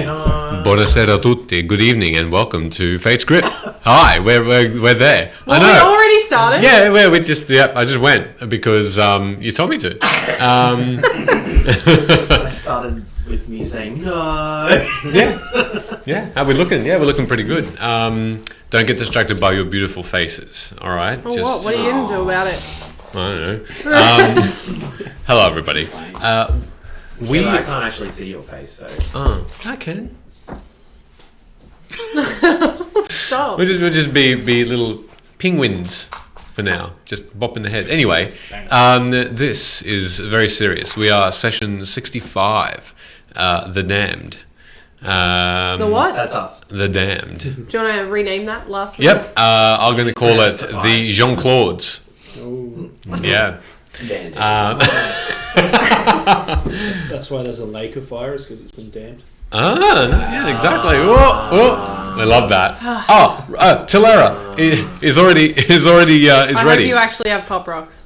Buonasera a tutti. Good evening and welcome to Fate's Grip. Hi, we're there. Well, I know. we already started. Yeah, we just I just went because you told me to. I started with me saying no. Yeah. How we looking? Yeah, we're looking pretty good. Don't get distracted by your beautiful faces. All right. Oh, what are you gonna do about it? I don't know. Hello, everybody. I can't actually see your face, so. Oh, I can. Stop. We'll just be little penguins for now, just bopping the heads. Anyway, this is very serious. We are session 65, The Damned. The what? That's us. The Damned. Do you want to rename that last week? Yep, I'm going to call it the Jean-Claudes. Oh. Yeah. That's why there's a lake of fire, is because it's been damned. Yeah, exactly. Whoa. I love that. Tilera is ready. I hope you actually have pop rocks.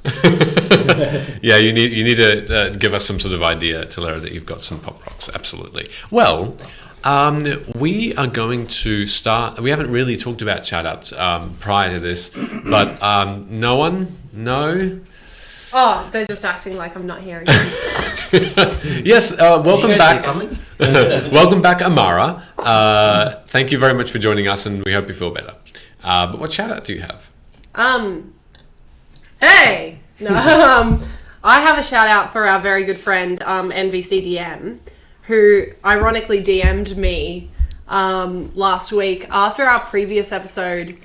Yeah, you need to give us some sort of idea, Tilera, that you've got some pop rocks. Absolutely. Well, we are going to start. We haven't really talked about shout-outs prior to this, but no. Oh, they're just acting like I'm not hearing them. Yes, welcome back. Something? Welcome back, Amara. Thank you very much for joining us, and we hope you feel better. But what shout-out do you have? Hey! No, I have a shout-out for our very good friend, NVCDM, who ironically DM'd me last week after our previous episode,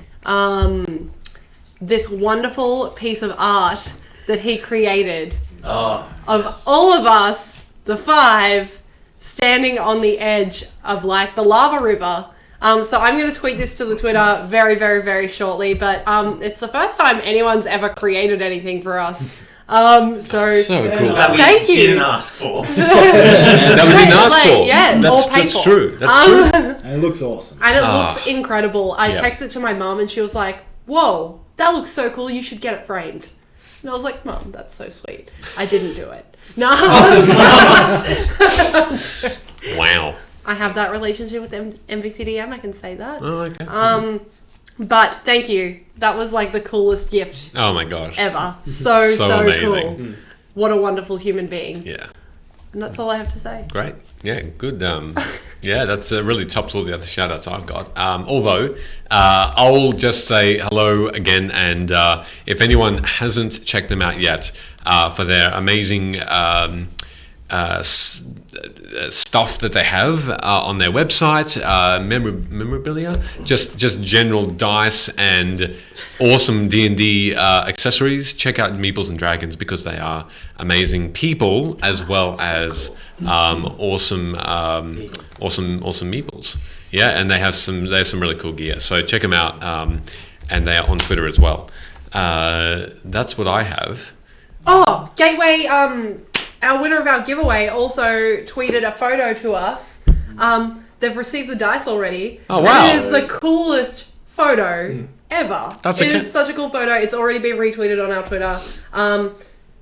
this wonderful piece of art that he created of all of us, the 5, standing on the edge of like the lava river. So I'm going to tweet this to the Twitter very, very, very shortly, but it's the first time anyone's ever created anything for us. So cool. That we Thank you. didn't ask for. That we didn't ask for. Yes, all paid that's for. true. That's true. And it looks awesome. And it looks incredible. I Yeah. texted to my mum and she was like, whoa, that looks so cool. You should get it framed. And I was like, Mum, that's so sweet. I didn't do it. No. Wow. I have that relationship with MVCDM. I can say that. Oh, okay. But thank you. That was like the coolest gift Oh my gosh. ever. So amazing. cool. What a wonderful human being. Yeah. And that's all I have to say. Great. Yeah, good. Yeah, that's really tops all the other shout outs I've got. Although, I'll just say hello again. And if anyone hasn't checked them out yet for their amazing stuff that they have on their website, memorabilia, just general dice and awesome D&D accessories, check out Meeples and Dragons because they are amazing people as well as awesome meeples. Yeah, and they have some really cool gear. So check them out, and they are on Twitter as well. That's what I have. Oh, Gateway, our winner of our giveaway also tweeted a photo to us. They've received the dice already. Oh, wow. And it is the coolest photo ever. That's It is such a cool photo. It's already been retweeted on our Twitter.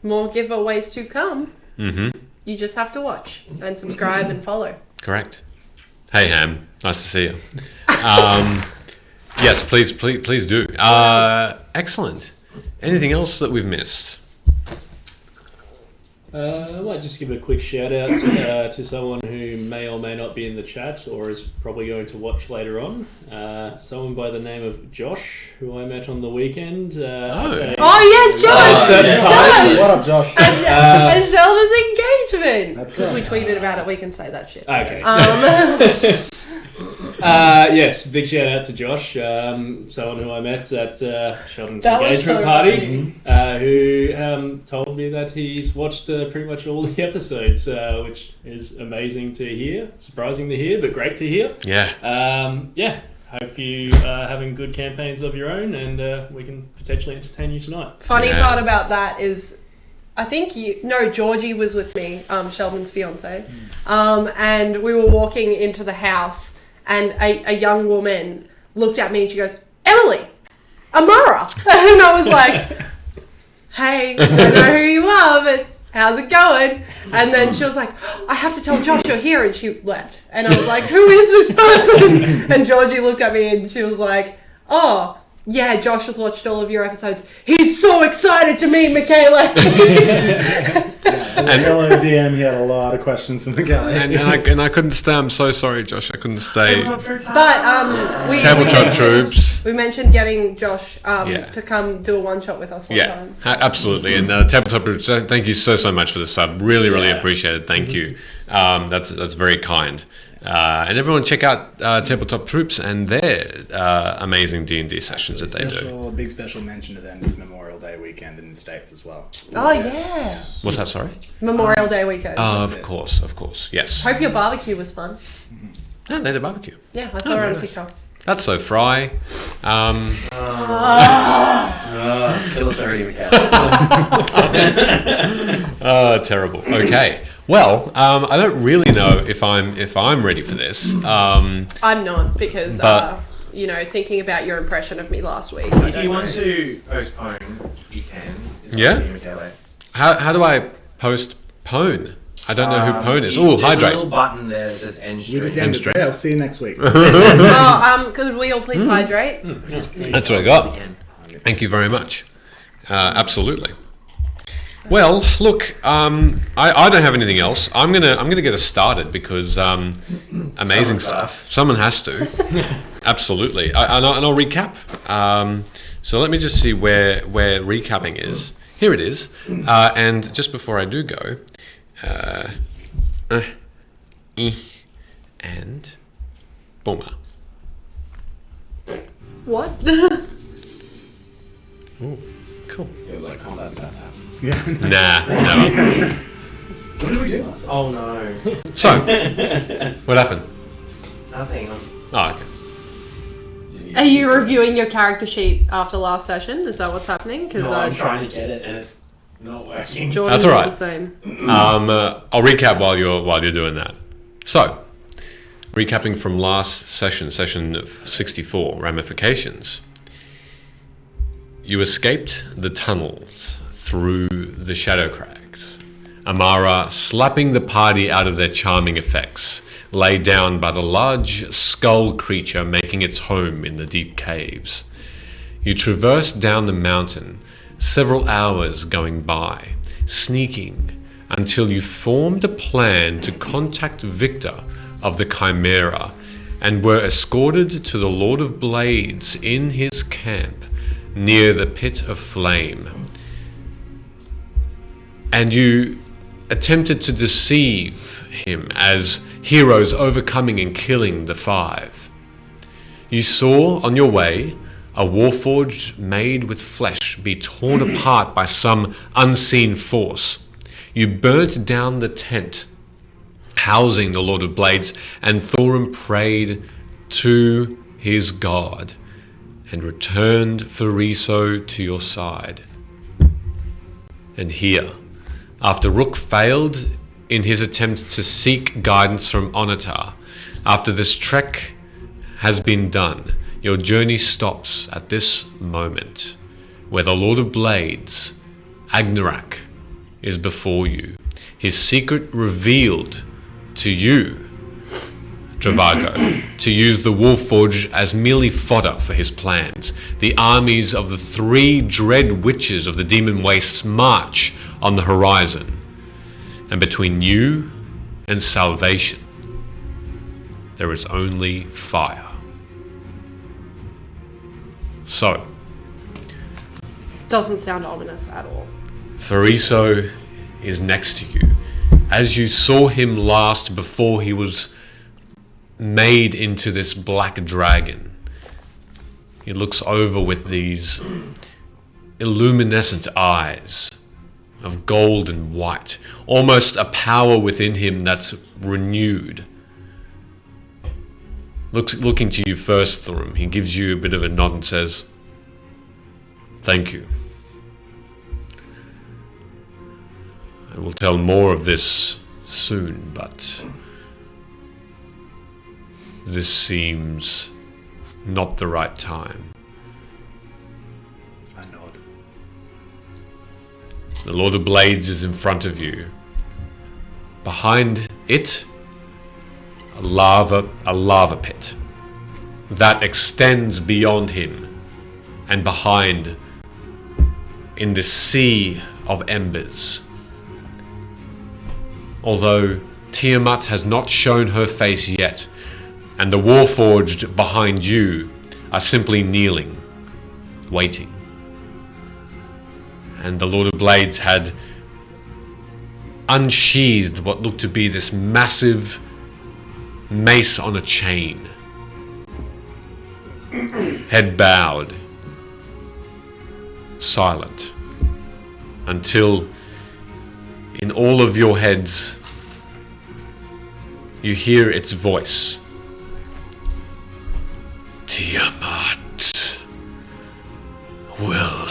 More giveaways to come. Mm-hmm. You just have to watch and subscribe and follow. Correct. Hey, Ham. Nice to see you. Yes, please do. Excellent. Anything else that we've missed? I might just give a quick shout out to someone who may or may not be in the chat or is probably going to watch later on. Someone by the name of Josh, who I met on the weekend. Yes, Josh! Josh! What up, Josh? And Zelda's engagement! That's Because we right. tweeted about it, we can say that shit. Okay. Um, Yes, big shout out to Josh, someone who I met at Sheldon's That was engagement so party, who told me that he's watched pretty much all the episodes, which is amazing to hear, surprising to hear, but great to hear. Yeah. Hope you are having good campaigns of your own, and we can potentially entertain you tonight. funny part about that is, I think Georgie was with me, Sheldon's fiance, and we were walking into the house, and a young woman looked at me and she goes, Emily, Amara. And I was like, hey, I don't know who you are, but how's it going? And then she was like, I have to tell Josh you're here, and she left. And I was like, who is this person? And Georgie looked at me and she was like, oh, yeah, Josh has watched all of your episodes. He's so excited to meet Michaela. And hello, DM. He had a lot of questions for Michaela. And I couldn't stay. I'm so sorry, Josh. I couldn't stay. But Tabletop troops. We mentioned getting Josh to come do a one shot with us one time. So. Absolutely. And Tabletop troops, thank you so much for the sub. Really appreciate it. Thank you. That's very kind. And everyone check out Tabletop Troops and their amazing D&D sessions that they do. Big special mention to them this Memorial Day weekend in the States as well. Oh, yeah. What's that, sorry? Memorial Day weekend. Of course, yes. Hope your barbecue was fun. Oh, they did a barbecue. Yeah, I saw it on TikTok. That's so fry. Kill us already, Michaela. Terrible. Okay. Well, I don't really know if I'm ready for this. I'm not because thinking about your impression of me last week. If you want to postpone, you can. It's Yeah? up to you, Michaela. How do I postpone? I don't know who Pone is. Oh, There's a hydrate. little button there that says end We stream. just ended there. I'll see you next week. Could we all please hydrate? That's what I got. Thank you very much. Absolutely. Well, look, I don't have anything else. I'm gonna get us started because amazing stuff. Someone has to. Absolutely. And I'll recap. So let me just see where recapping is. Here it is. And just before I do go, and boomer. What? Ooh, cool. It was like combat stuff. Nah, never. What did we do last time? Oh no. So, what happened? Nothing. Oh, okay. Are you reviewing your character sheet after last session? Is that what's happening? Because No, I'm trying to get it and it's not working. Jordan That's all right. did the same. I'll recap while you're doing that. So, recapping from last session 64, ramifications. You escaped the tunnels through the shadow crags. Amara, slapping the party out of their charming effects, lay down by the large skull creature making its home in the deep caves. You traversed down the mountain, several hours going by, sneaking, until you formed a plan to contact Victor of the Chimera and were escorted to the Lord of Blades in his camp near the Pit of Flame. And you attempted to deceive him as heroes overcoming and killing the five. You saw on your way a warforged made with flesh be torn apart by some unseen force. You burnt down the tent housing the Lord of Blades, and Thorin prayed to his god and returned Fariso to your side. And here, after Rook failed in his attempt to seek guidance from Onatar, after this trek has been done, your journey stops at this moment, where the Lord of Blades, Agnarak, is before you, his secret revealed to you, Travago, to use the Warforged as merely fodder for his plans. The armies of the three dread witches of the Demon Wastes march on the horizon, and between you and salvation, there is only fire. So, Doesn't sound ominous at all. Fariso is next to you. As you saw him last before he was made into this black dragon, he looks over with these illuminescent eyes of gold and white, almost a power within him that's renewed. Looking to you first, Thorim, he gives you a bit of a nod and says, "Thank you. I will tell more of this soon, but this seems not the right time." I nod. The Lord of Blades is in front of you. Behind it, a lava pit that extends beyond him, and behind, in the sea of embers. Although Tiamat has not shown her face yet, and the Warforged behind you are simply kneeling, waiting. And the Lord of Blades had unsheathed what looked to be this massive mace on a chain. Head bowed, silent, until in all of your heads you hear its voice. Tiamat will,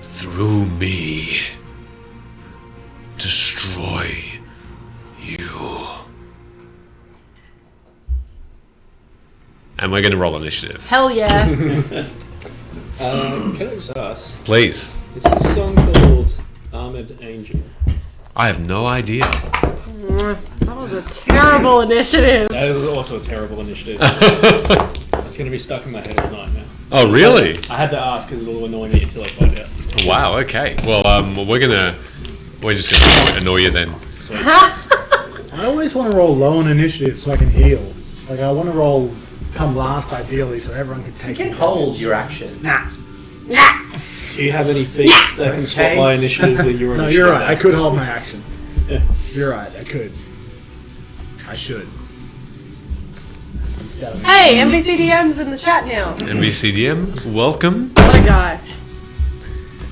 through me, destroy you. And we're going to roll initiative. Hell yeah. Can I just ask, Please. is this song called Armored Angel? I have no idea. That was a terrible initiative. That is also a terrible initiative. It's going to be stuck in my head all night now. Oh, really? I had to ask because it'll annoy me until I find out. Wow, okay. Well, we're just gonna annoy you then. I always want to roll low on initiative so I can heal. Like, I want to roll come last, ideally, so everyone can take You can some hold your action. Nah. Do you have any feats that can swap my initiative with your No, initiative? you're right. I could hold my action. Yeah. You're right. I could. I should. Instead of Hey, MVCDM's in the chat now. MVCDM, welcome. What a guy.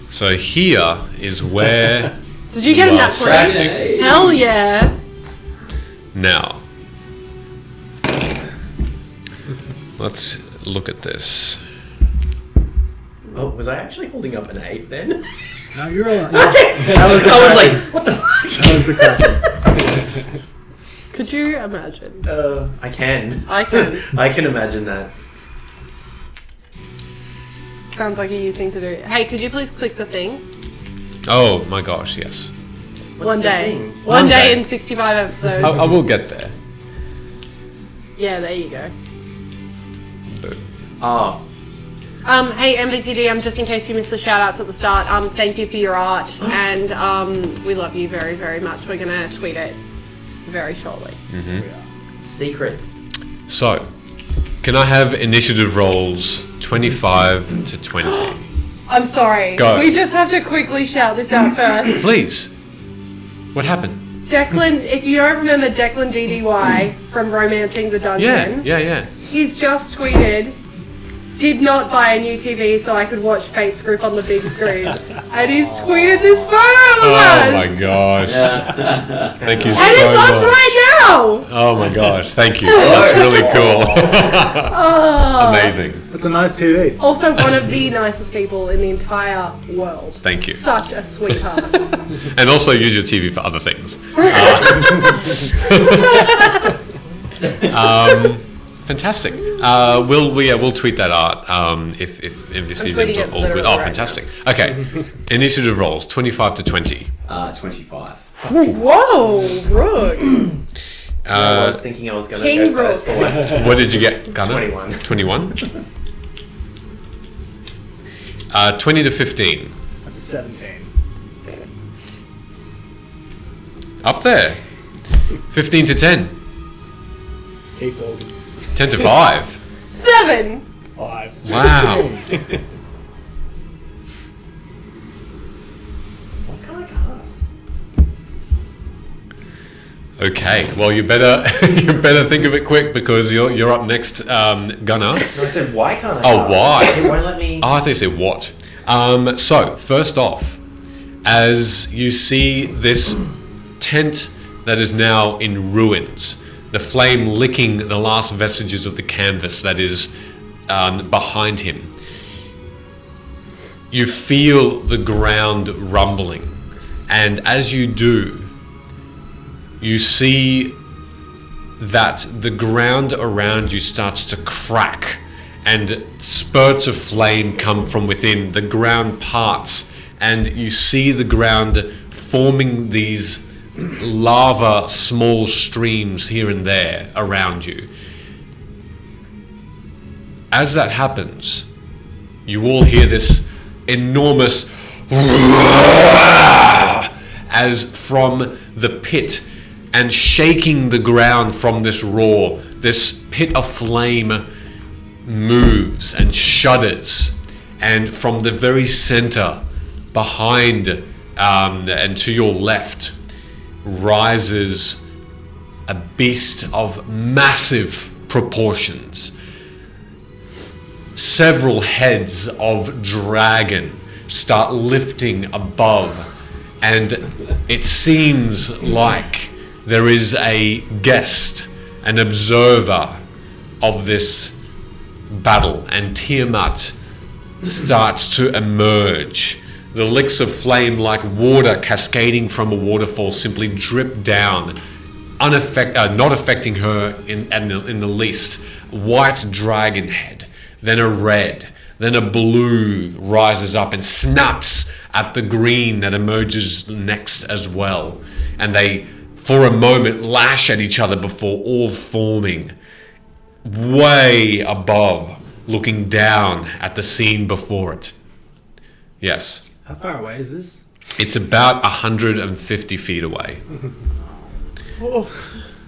So here is where Did you get a you are nut for standing. it? Hell yeah. Now, let's look at this. Oh, was I actually holding up an 8 then? No, you're all right. I was like, what the fuck? That was the Kraken. Could you imagine? I can. I can. I can imagine that. Sounds like a you thing to do. Hey, could you please click the thing? Oh my gosh, yes. What's One the day. thing? One One day day. in 65 episodes. I will get there. Yeah, there you go. But Oh, Hey MVCD, just in case you missed the shout outs at the start, thank you for your art and we love you very, very much. We're gonna tweet it very shortly. secrets. so, can I have initiative rolls 25 to 20? I'm sorry. Go. We just have to quickly shout this out first. Please. What happened? Declan, if you don't remember Declan DDY from Romancing the Dungeon, Yeah. he's just tweeted, did not buy a new TV so I could watch Fate's group on the big screen. And he's tweeted this photo of us! Oh my gosh. Thank you And so it's us much. right now! Oh my gosh, thank you. That's really cool. Oh. Amazing. That's a nice TV. Also one of the nicest people in the entire world. Thank you. Such a sweetheart. And also use your TV for other things. Fantastic. We'll tweet that art if MVC tweeting it all good. literally Oh, right fantastic. Okay. Initiative rolls 25 to 20. 25. Whoa, Rook. I was thinking I was going to King go first for once. What did you get, Gunnar? 21. 21. 20 to 15. That's a 17. Up there. 15 to 10. Keep holding. 10 to 5. 7. 5. Wow. What can I cast? Okay. Well, you better think of it quick because you're up next, Gunnar. No, I said, why can't I Oh, cast? why? It won't let me. Oh, I think you said what. So, first off, as you see this tent that is now in ruins, the flame licking the last vestiges of the canvas that is behind him, you feel the ground rumbling. And as you do, you see that the ground around you starts to crack and spurts of flame come from within. The ground parts and you see the ground forming these lava small streams here and there around you. As that happens, you all hear this enormous as from the pit, and shaking the ground from this roar, this pit of flame moves and shudders, and from the very center behind and to your left rises a beast of massive proportions. Several heads of dragon start lifting above, and it seems like there is a guest, an observer of this battle, and Tiamat starts to emerge. The licks of flame, like water cascading from a waterfall, simply drip down, not affecting her in the least. White dragon head, then a red, then a blue rises up and snaps at the green that emerges next as well. And they, for a moment, lash at each other before all forming way above, looking down at the scene before it. Yes. How far away is this? It's about 150 feet away.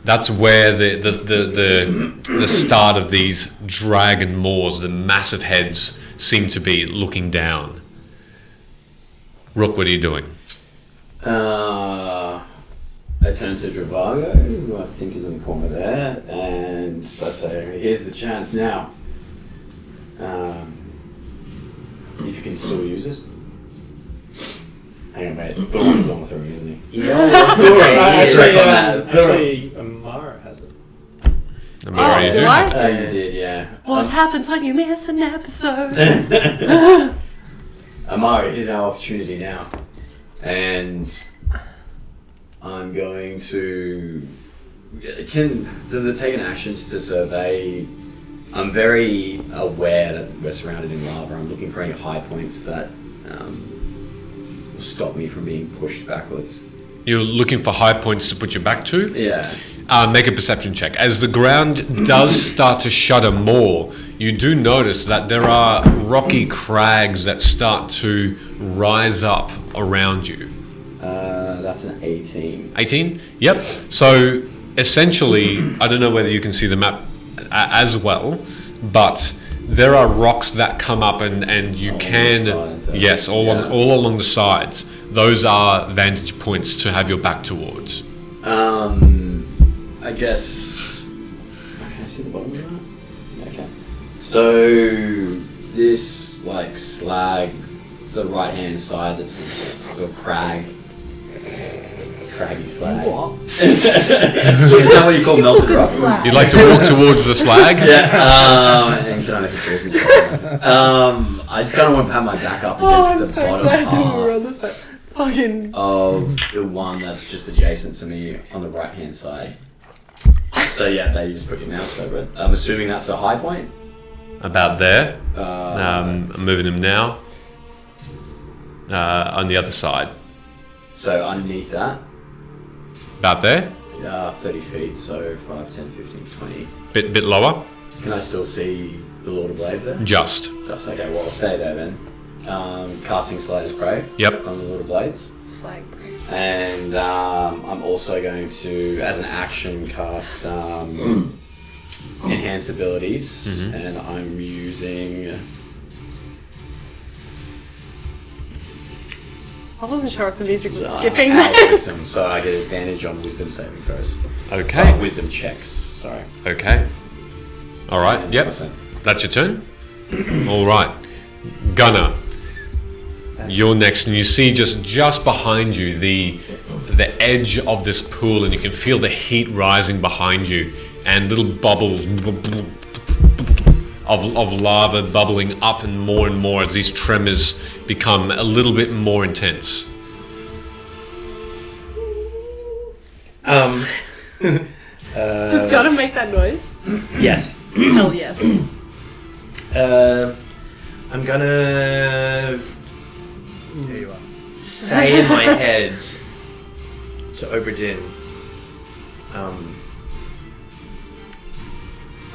That's where the start of these dragon maws, the massive heads, seem to be looking down. Rook, what are you doing? I turn to Dravago, who I think is in the corner there, and I say, here's the chance now. If you can still use it. Hang on, mate. Thorin's on the throwing, isn't he? Yeah. Actually, Amara has it. Amara, you do do? I? You did, yeah. What happens when you miss an episode? Amara, here's our opportunity now. And I'm going to... Does it take an action to survey? I'm very aware that we're surrounded in lava. I'm looking for any high points that will stop me from being pushed backwards. You're looking for high points to put you back to? Yeah. Make a perception check. As the ground does start to shudder more, you do notice that there are rocky crags that start to rise up around you. That's an 18. 18? Yep. So essentially, I don't know whether you can see the map as well, but there are rocks that come up and you can... Yes, all along the sides. Those are vantage points to have your back towards. I guess... Can I see the bottom of that? Okay. So, this, like, slag, it's the right-hand side, that's a crag. Craggy slag. What? Is that what you call melted rock? Slag. You'd like to walk towards the slag? Yeah, and can I make a force me? I just kind of want to pat my back up against the bottom half Fucking... of the one that's just adjacent to me on the right-hand side. So yeah, they just put your mouse over it. I'm assuming that's a high point. About there. I'm moving him now. On the other side. So underneath that, About there. 30 feet, so 5, 10, 15, 20. Bit lower. Can I still see the Lord of Blades there? Just. Just okay, well I'll stay there then. Casting Slayer's Prey Yep. on the Lord of Blades. Slag break. And I'm also going to, as an action, cast Enhance Abilities. And I'm using... I wasn't sure if the music was I'm skipping out of that. Wisdom, so I get advantage on Wisdom saving throws. Okay. Wisdom checks, sorry. Okay. All right. And Yep. that's my turn. That's your turn. All right. Gunner, you're next, and you see just behind you the edge of this pool, and you can feel the heat rising behind you, and little bubbles of lava bubbling up and more as these tremors become a little bit more intense. Just gotta make that noise. Yes. Hell yes. I'm gonna There you are. say in my head to Obradin,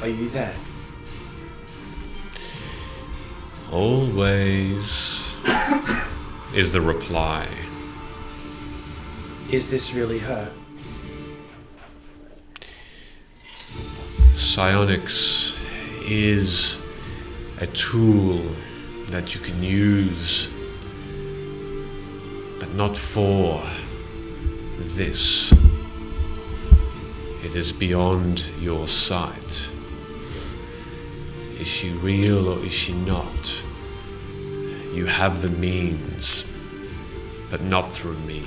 are you there? Always is the reply. Is this really her? Psionics is a tool that you can use, but not for this. It is beyond your sight. Is she real or is she not? You have the means, but not through me.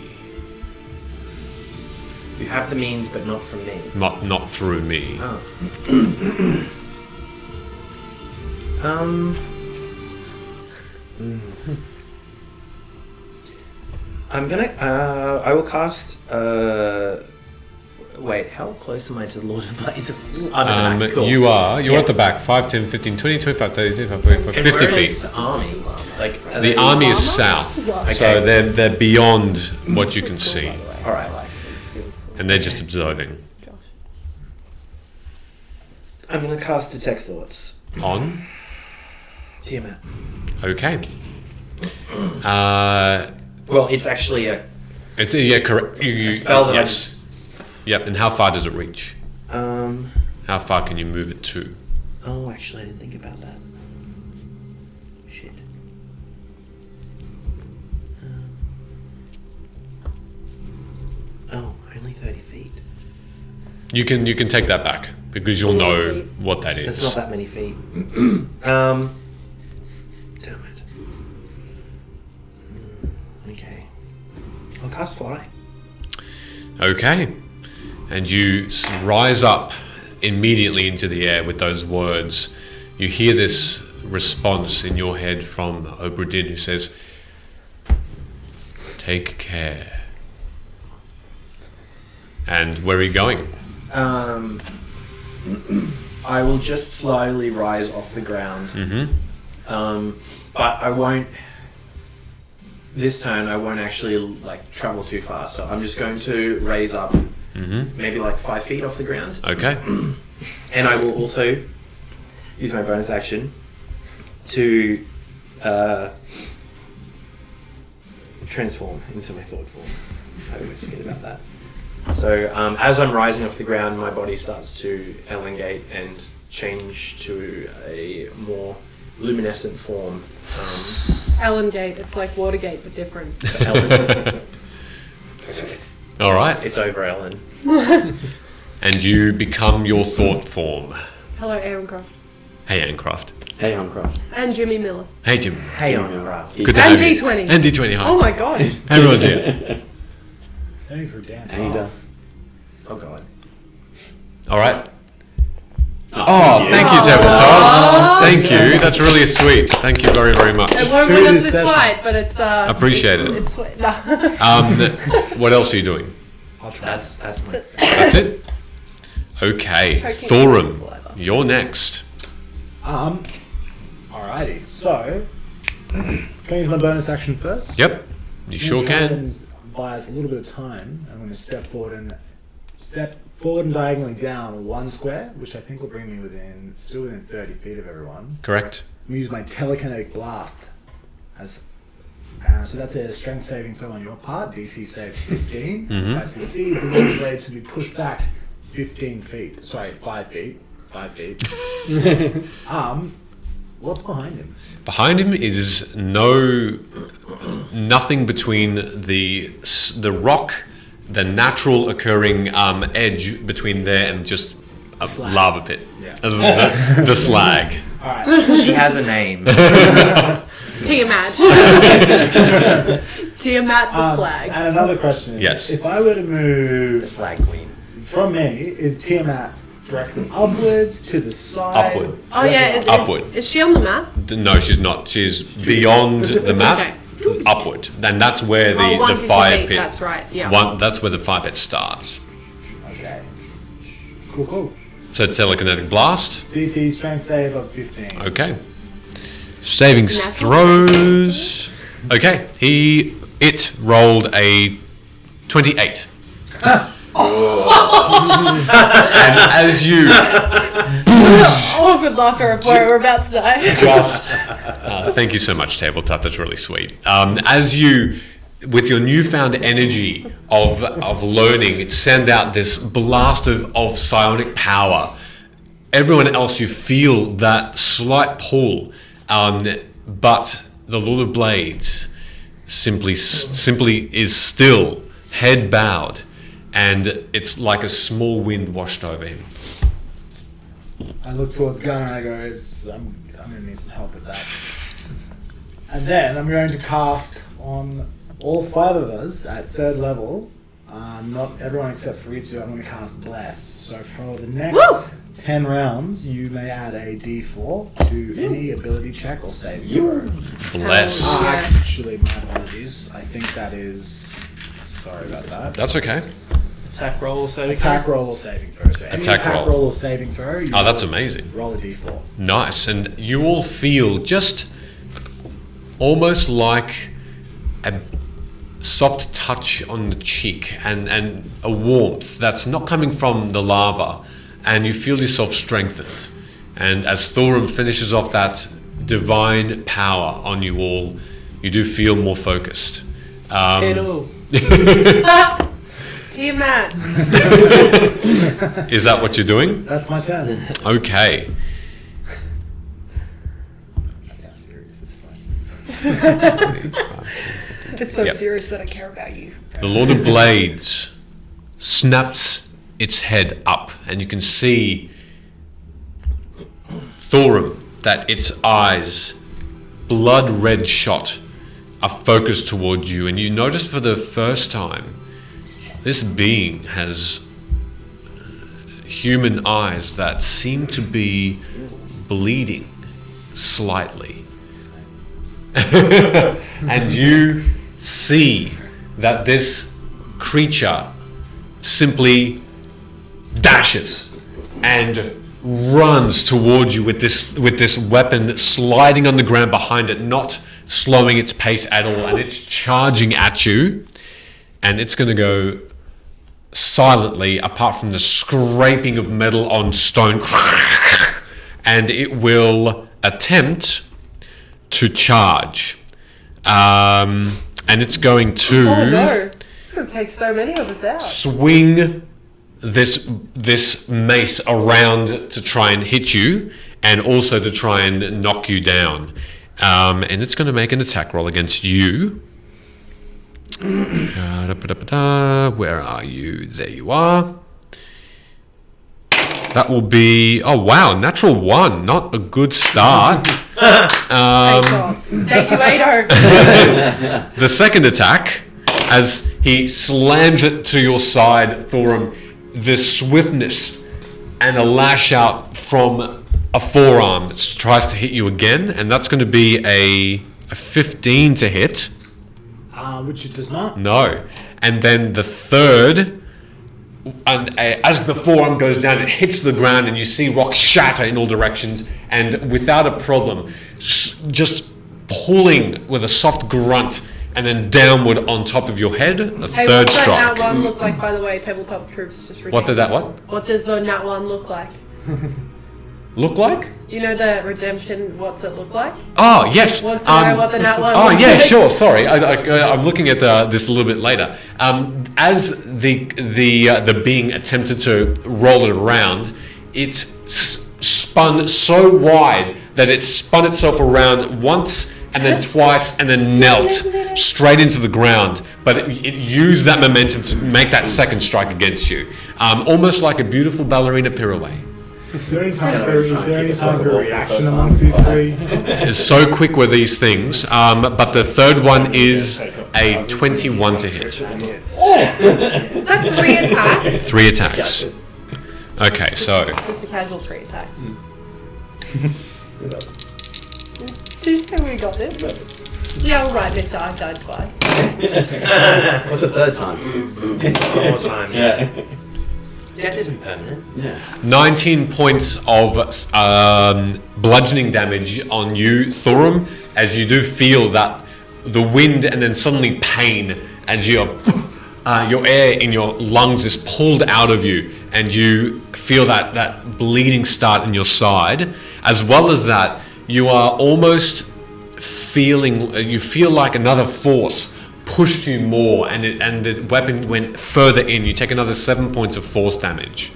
You have the means, but not from me. Not through me. Oh. I'm gonna. I will cast. Wait, how close am I to the Lord of Blades? Cool. You're Yeah. at the back, 5, 10, 15, 20, 25, 30, 35, 45, And 50 where is feet. the army? Like are The they- army is south, so Okay. they're beyond what you can see, All right. and they're just observing. I'm gonna cast Detect Thoughts. On? Tiamat. Okay. Well, it's actually a. It's correct. Spell that yes. Yep. And how far does it reach? Um. How far can you move it to? Oh, actually, I didn't think about that. Shit. Oh, only 30 feet. You can take that back because you'll know feet. what that is. That's not that many feet. Damn it. Okay. I'll cast Fly. Okay. And you rise up immediately into the air with those words. You hear this response in your head from Obradin, who says, "Take care." And where are you going? I will just slowly rise off the ground. Mm-hmm. But I won't. This turn, I won't actually like travel too far. So I'm just going to raise up, maybe like 5 feet off the ground, Okay. and I will also use my bonus action to transform into my thought form. I always forget about that. So as I'm rising off the ground, my body starts to elongate and change to a more luminescent form. Ellen Gate. It's like Watergate, but different. Ellen. All right. It's over, Ellen. And you become your thought form. Hello, Aaron Croft. Hey, Ancroft. Hey, Uncroft. And Jimmy Miller. Hey, Jim. Hey, Craft. Good to And have you. D20. And D20. Hi. Oh my god. Everyone's here. Saving for dance Ada. off. Oh god. All right. Oh, thank you, Tabletop. Thank you. That's really sweet. Thank you very, very much. It won't two win us this this session. fight, but it's Appreciate it. It's sweet. No. What else are you doing? I'll try. That's my. That's it? Okay. Choking Thorum, saliva. you're next. Alrighty. So, can I use my bonus action first? Yep. You sure can. Buy us a little bit of time. I'm going to step forward and diagonally down 1 square, which I think will bring me still within 30 feet of everyone. Correct. I'm going to use my telekinetic blast as. So that's a strength saving throw on your part. DC save 15. I succeed. The Lord of Blades to be pushed back 15 feet. Sorry, 5 feet. 5 feet. What's behind him? Behind him is nothing between the rock, the natural occurring edge between there and just a Slag. lava pit. Yeah. The slag. Alright. She has a name. Tiamat. Tiamat the slag. And another question. Yes. If I were to The move Slag Queen. from me, is Tiamat directly upwards, to the side? Upward. Oh yeah, Upward. Is she on the map? No, she's not. She's beyond the map, upward. And that's where the 150 fire feet, pit. that's right, yeah. That's where the fire pit starts. Okay. Cool. So telekinetic blast. DC strength save of 15. Okay. Savings It's natural throws. Okay, it rolled a 28. And as you Awkward laughter of where we're about to die. thank you so much, Tabletop. That's really sweet. As you, with your newfound energy of learning, send out this blast of psionic power. Everyone else, you feel that slight pull, but the Lord of Blades simply is still, head bowed, and it's like a small wind washed over him. I look towards Gunnar and I go, I'm going to need some help with that. And then I'm going to cast on all 5 of us at 3rd level. Not everyone except for Ritsu, I'm going to cast Bless. So for the next 10 rounds, you may add a d4 to any ability check or save throw. Bless. Actually, my apologies. I think that is... Sorry about that. That's okay. Attack roll or saving Attack roll or saving throw. So any Attack roll. or saving throw. You Oh, that's amazing. Roll a d4. Nice. And you all feel just almost like a soft touch on the cheek and a warmth that's not coming from the lava, and you feel yourself strengthened. And as Thorum finishes off that divine power on you all, you do feel more focused. Hello. Dear Matt. Is that what you're doing? That's my turn. Okay. That's how serious this fight is. It's so Yep. serious that I care about you. The Lord of Blades snaps its head up, and you can see Thorum, that its eyes, blood red shot, are focused towards you, and you notice for the first time this being has human eyes that seem to be bleeding slightly. And you see that this creature simply dashes and runs towards you with this weapon sliding on the ground behind it, not slowing its pace at all, and it's charging at you, and it's going to go silently, apart from the scraping of metal on stone, and it will attempt to charge, and it's going to Oh no. It's going to take so many of us out. swing this mace around to try and hit you, and also to try and knock you down. And it's going to make an attack roll against you. Where are you? There you are. That will be... Oh, wow. Natural 1. Not a good start. Thank God. Thank you, Ado. The second attack, as he slams it to your side, Thorum, the swiftness and a lash out from a forearm tries to hit you again, and that's going to be a 15 to hit. Which it does not. No. And then the third, and as the forearm goes down, it hits the ground, and you see rocks shatter in all directions, and without a problem, just pulling with a soft grunt, and then downward on top of your head, a Hey, third what's that strike. Nat 1 look like, by the way? Tabletop Troops just What did that What does the Nat 1 look like? look like? You know the redemption, what's it look like? Oh, yes. Wants to know what the Nat 1 Oh, looks yeah, like. sure. Sorry, I'm looking at this a little bit later. As the being attempted to roll it around, it spun so wide that it spun itself around once and then twice and then knelt straight into the ground. But it used that momentum to make that second strike against you, almost like a beautiful ballerina pirouette. Is there any time for reaction amongst these three? It's so quick with these things, but the third one is a 21 to hit. Is that 3 attacks? 3 attacks. Okay, so Just a casual 3 attacks. Did you say we got this? Yeah, all right, mister. I've died twice. What's the third time? One more time. Yeah. Death isn't permanent. Yeah. 19 points of bludgeoning damage on you, Thorum, as you do feel that the wind and then suddenly pain as your air in your lungs is pulled out of you, and you feel that bleeding start in your side. As well as that, you are almost you feel like another force pushed you more, and the weapon went further in. You take another 7 points of force damage.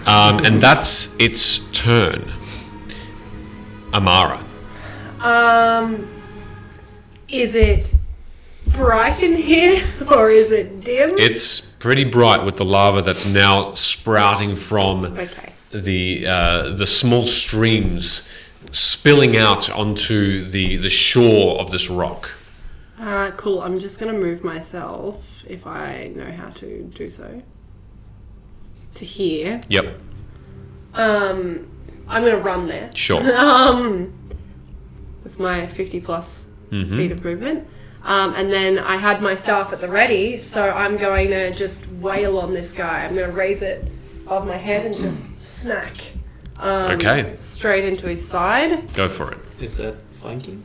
And that's its turn. Amara. Is it bright in here or is it dim? It's pretty bright with the lava that's now sprouting from Okay. the small streams spilling out onto the shore of this rock. Cool. I'm just gonna move myself, if I know how to do so, to here. Yep, I'm gonna run there. sure. With my 50 plus feet of movement. And then I had my staff at the ready, so I'm going to just wail on this guy. I'm going to raise it above my head and just smack Okay, straight into his side. go for it. Is that flanking?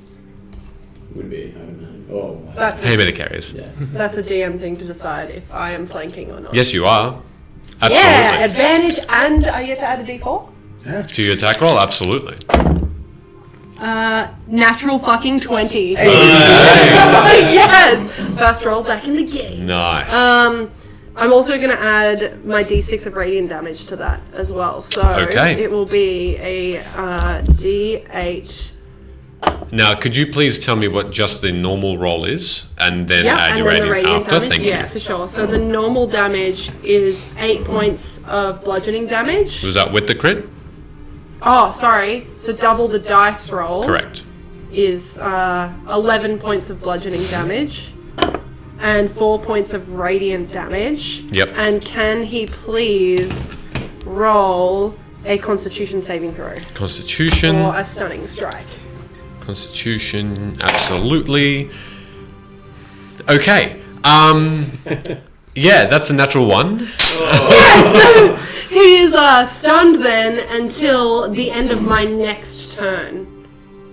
Would be, I don't know. Oh, That's Hey, a, better carries. yeah. that's a GM thing to decide if I am flanking or not. Yes, you are. Yeah, Absolutely. advantage, and I get to add a d4? To your attack roll, absolutely. Natural fucking 20. Yes! First roll back in the game. Nice. I'm also going to add my d6 of radiant damage to that as well. So Okay. it will be a d8. Now, could you please tell me what just the normal roll is, and then Yeah, add and your then the radiant radiant after? damage. Thank Yeah, you. for sure. So the normal damage is 8 points of bludgeoning damage. Was that with the crit? Oh, sorry. So double the dice roll. Correct. Is 11 points of bludgeoning damage and 4 points of radiant damage. Yep. And can he please roll a Constitution saving throw Constitution. or a stunning strike? Constitution, absolutely. Okay. Yeah, that's a natural one. So he is stunned then until the end of my next turn.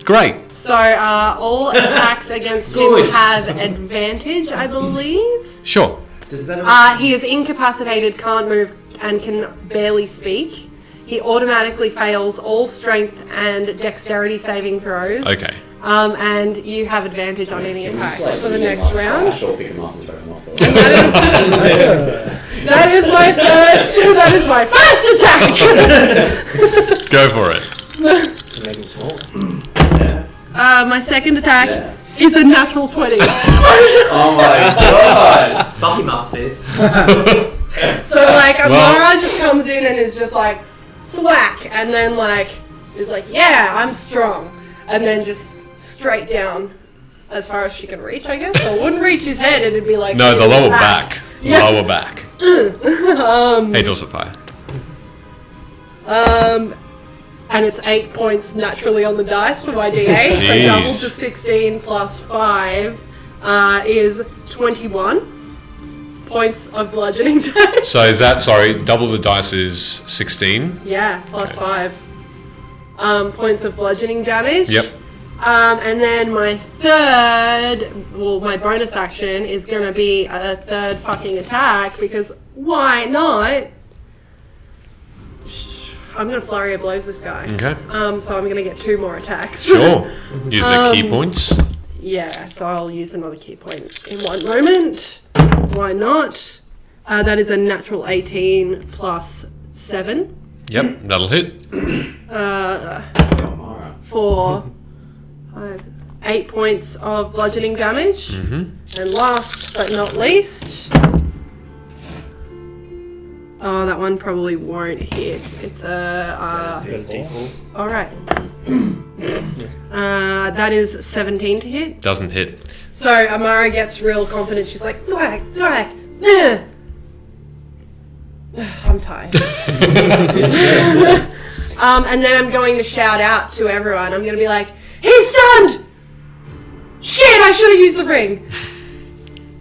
Great. So all attacks against him have advantage, I believe. Sure. Does that He is incapacitated, can't move, and can barely speak. He automatically fails all strength and dexterity saving throws. Okay. And you have advantage on any attacks for the next round. Or pick him up and throw him off the That is my first attack. Go for it. make him smaller? My second attack Yeah. is a natural 20. Oh my god! Fuck him up, sis. So like Amara just comes in and is just like thwack, and then like is like, yeah, I'm strong, and then just straight down as far as she can reach, I guess. So it wouldn't reach his head, it'd be like No, the lower back. Yeah. Lower back. Hey, Dorsify. And it's 8 points naturally on the dice for my D8. So Jeez. double to 16 plus 5 is 21 points of bludgeoning damage. So is that, sorry, double the dice is 16? Yeah, plus 5 points of bludgeoning damage. Yep. And then my my bonus action is going to be a third fucking attack, because why not? I'm going to flurry of blows this guy. Okay. So I'm going to get 2 more attacks. Sure. Use the key points. Yeah, so I'll use another key point in one moment. Why not? That is a natural 18 plus 7 Yep, that'll hit. for 8 points of bludgeoning damage. Mm-hmm. And last but not least... Oh, that one probably won't hit. It's a... Got a D4. Alright. That is 17 to hit. Doesn't hit. So Amara gets real confident. She's like, thwack, thwack, eh. I'm tired. And then I'm going to shout out to everyone. I'm going to be like, he's stunned! Shit, I should have used the ring.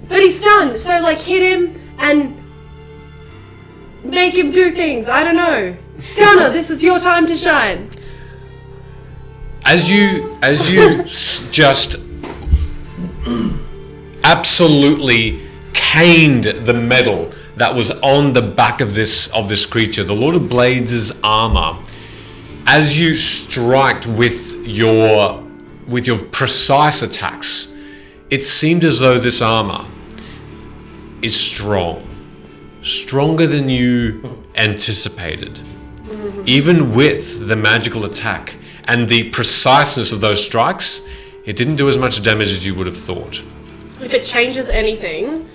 But he's stunned. So, like, hit him and make him do things. I don't know. Gunnar, this is your time to shine. as you just absolutely caned the metal that was on the back of this creature, the Lord of Blades' armor, as you striked with your precise attacks, it seemed as though this armor is stronger than you anticipated. Even with the magical attack and the preciseness of those strikes, it didn't do as much damage as you would have thought. If it changes anything,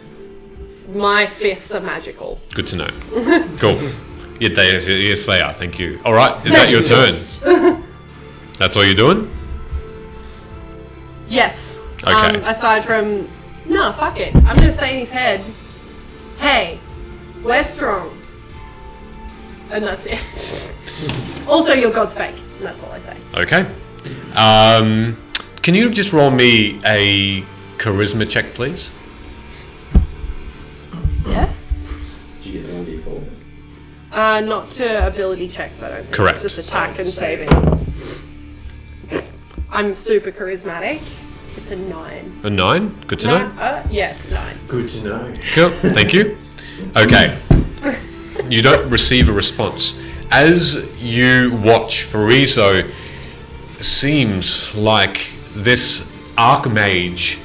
my fists are magical. Good to know. Cool. Yes, they are. Thank you. All right. Is that your turn? That's all you're doing? Yes. Okay. Aside from... No, fuck it. I'm going to say in his head, hey, we're strong. And that's it. Also, your god's fake. And that's all I say. Okay. Can you just roll me a charisma check, please? Yes? Did you get the 1d4? Not to ability checks, I don't think. Correct. It's just attack and saving. I'm super charismatic. It's a 9. A 9? Good to know. Yeah, 9. Good to know. Cool. Thank you. Okay. You don't receive a response. As you watch, Fariso seems like this Archmage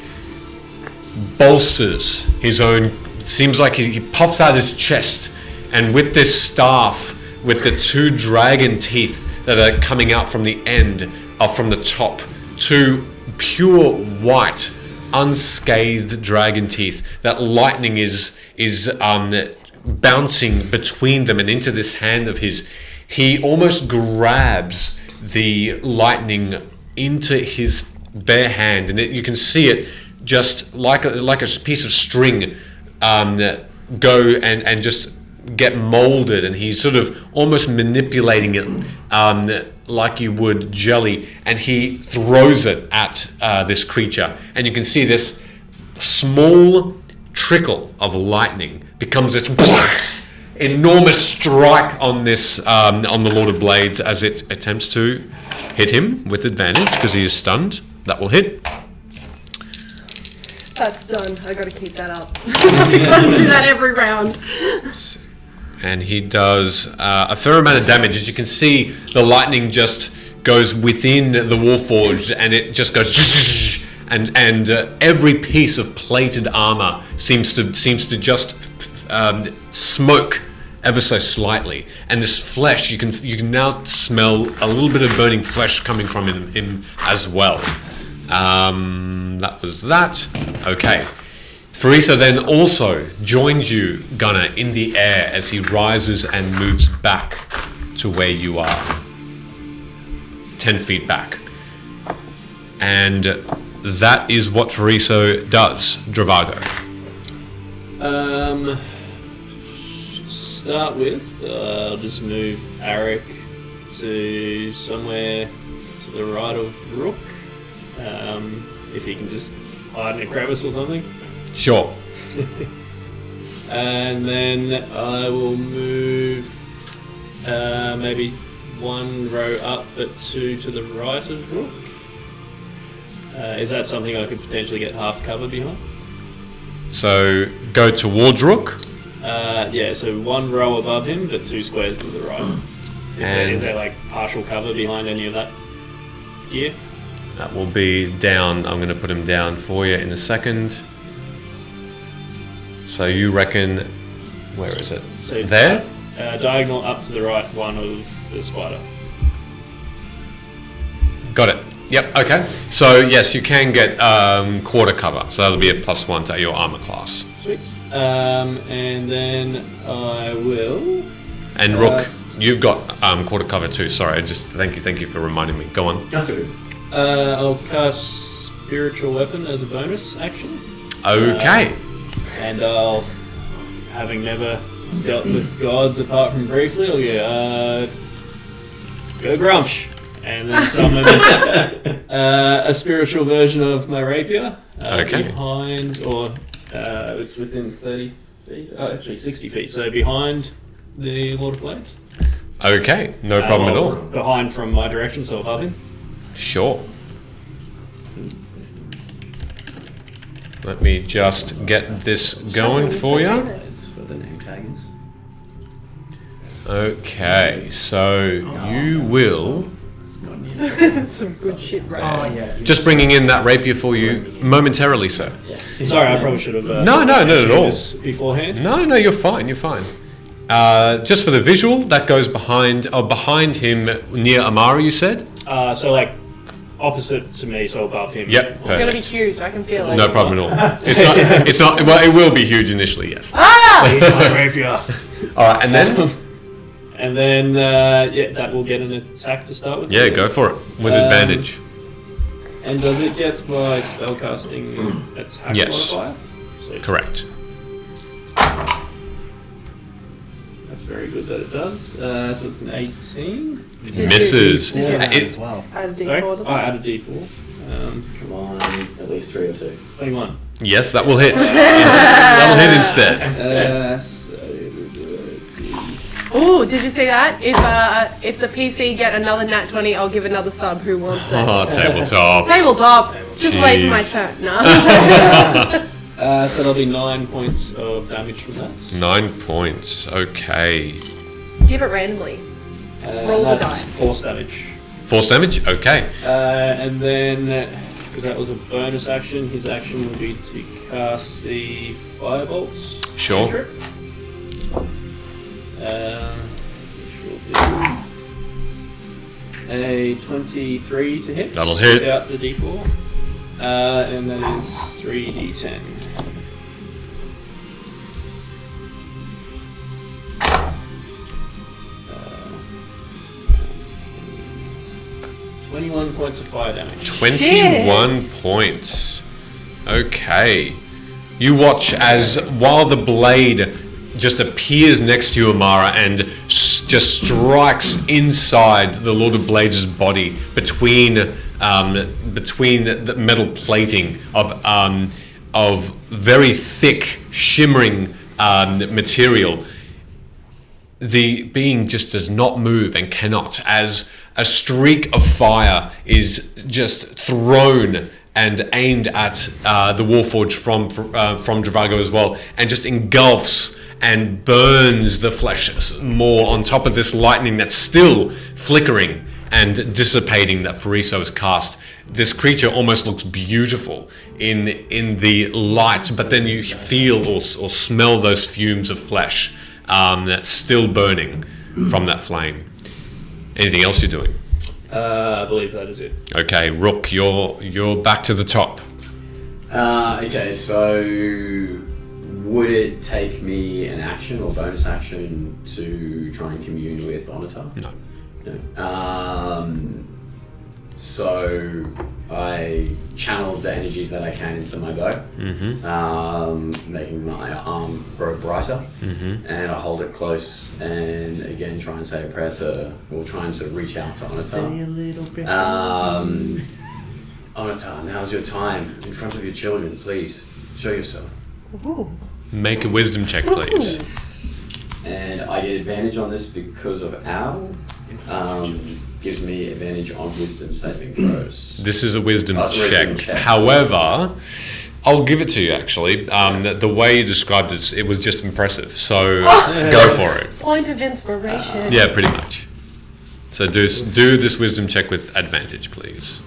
bolsters his own. Seems like he puffs out his chest, and with this staff, with the 2 dragon teeth that are coming out from the end, from the top, 2 pure white, unscathed dragon teeth. That lightning is bouncing between them and into this hand of his. He almost grabs the lightning into his bare hand, and you can see it just like a piece of string go and just get molded, and he's sort of almost manipulating it like you would jelly, and he throws it at this creature, and you can see this small trickle of lightning becomes this enormous strike on this on the Lord of Blades as it attempts to hit him with advantage because he is stunned. That will hit. That's done. I gotta keep that up. I gotta do that every round. And he does a fair amount of damage. As you can see, the lightning just goes within the Warforged, and it just goes, and every piece of plated armor seems to just smoke ever so slightly. And this flesh, you can now smell a little bit of burning flesh coming from him as well. That was that. Okay. Fariso then also joins you, Gunnar, in the air as he rises and moves back to where you are. 10 feet back. And that is what Fariso does. Dravago. Start with, I'll just move Arik to somewhere to the right of Rook. If he can just hide in a crevice or something. Sure. And then I will move maybe 1 row up but 2 to the right of Rook. Is that something I could potentially get half cover behind? So go towards Rook. Yeah, so 1 row above him but 2 squares to the right. Is there like partial cover behind any of that gear? That will be down. I'm going to put him down for you in a second. So you reckon, where is it? So there? Diagonal up to the right one of the spider. Got it. Yep, okay. So yes, you can get quarter cover. So that'll be a +1 to your armor class. Sweet. And then I will... And Rook, you've got quarter cover too. Sorry, just thank you for reminding me. Go on. That's good. I'll cast Spiritual Weapon as a bonus action. Okay. And I'll, having never dealt with gods apart from briefly, I'll go Grumsh. And then summon a spiritual version of my rapier behind, or it's within 30 feet, actually 60 feet, so behind the Lord of Blades. Okay, no problem at all. Behind from my direction, so above him. Sure. Let me just get this going for you. That's what the name tag is. Okay, so you will... Some good shit, right? Oh yeah. Just bringing in that rapier for you momentarily, sir. Sorry, I probably should have. No, not at all. this beforehand. No, you're fine, you're fine. Just for the visual, that goes behind him near Amara, you said? So like opposite to me, so above him. Yep, It's gonna be perfect. huge. I can feel it. No problem at all. It's not, well, it will be huge initially, yes. My rapier. Alright, and then? And then that will get an attack to start with. Yeah, go for it. With advantage. And does it get my spellcasting attack Yes. modifier? So Correct. that's very good that it does. So it's an 18. Misses. Did you It- well. add a Sorry? D4 to I that? added a D4. Come on, at least 3 or 2. 21. yes, that will hit. That'll hit instead. So Oh, did you see that? If the PC get another nat 20, I'll give another sub who wants it. Oh, tabletop. Tabletop. Just wait for my Jeez. turn. No. so there'll be 9 points of damage from that. 9 points. Okay. Give it randomly. Roll the that's dice. Force damage. Force damage? Okay. And then, because that was a bonus action, his action would be to cast the Firebolts. Sure. cantrip. Which will be a 23 to hit. That'll hit. Without the d4. And that is 3d10. Uh, 21 points of fire damage. 21 Yes. points. Okay. You watch as while the blade just appears next to you, Amara, and just strikes inside the Lord of Blades' body between the metal plating of very thick, shimmering material. The being just does not move and cannot, as a streak of fire is just thrown and aimed at the Warforged from Dravago as well, and just engulfs and burns the flesh more on top of this lightning that's still flickering and dissipating that Fariso has cast. This creature almost looks beautiful in the light, but then you feel or smell those fumes of flesh that's still burning from that flame. Anything else you're doing? I believe that is it. Okay, Rook, you're back to the top. Okay, so would it take me an action or bonus action to try and commune with Onatar? No. No. So I channeled the energies that I can into my bow, making my arm grow brighter, and I hold it close and again try and say a prayer trying to reach out to Onatar. Say a little bit. Onatar, now's your time in front of your children. Please show yourself. Ooh. Make a wisdom check, please. And I get advantage on this because of Owl. Gives me advantage on wisdom saving throws. This is a wisdom Wisdom check. check. However, I'll give it to you actually. The way you described it was just impressive. So go for it. Point of inspiration. Yeah, pretty much. So do this wisdom check with advantage, please.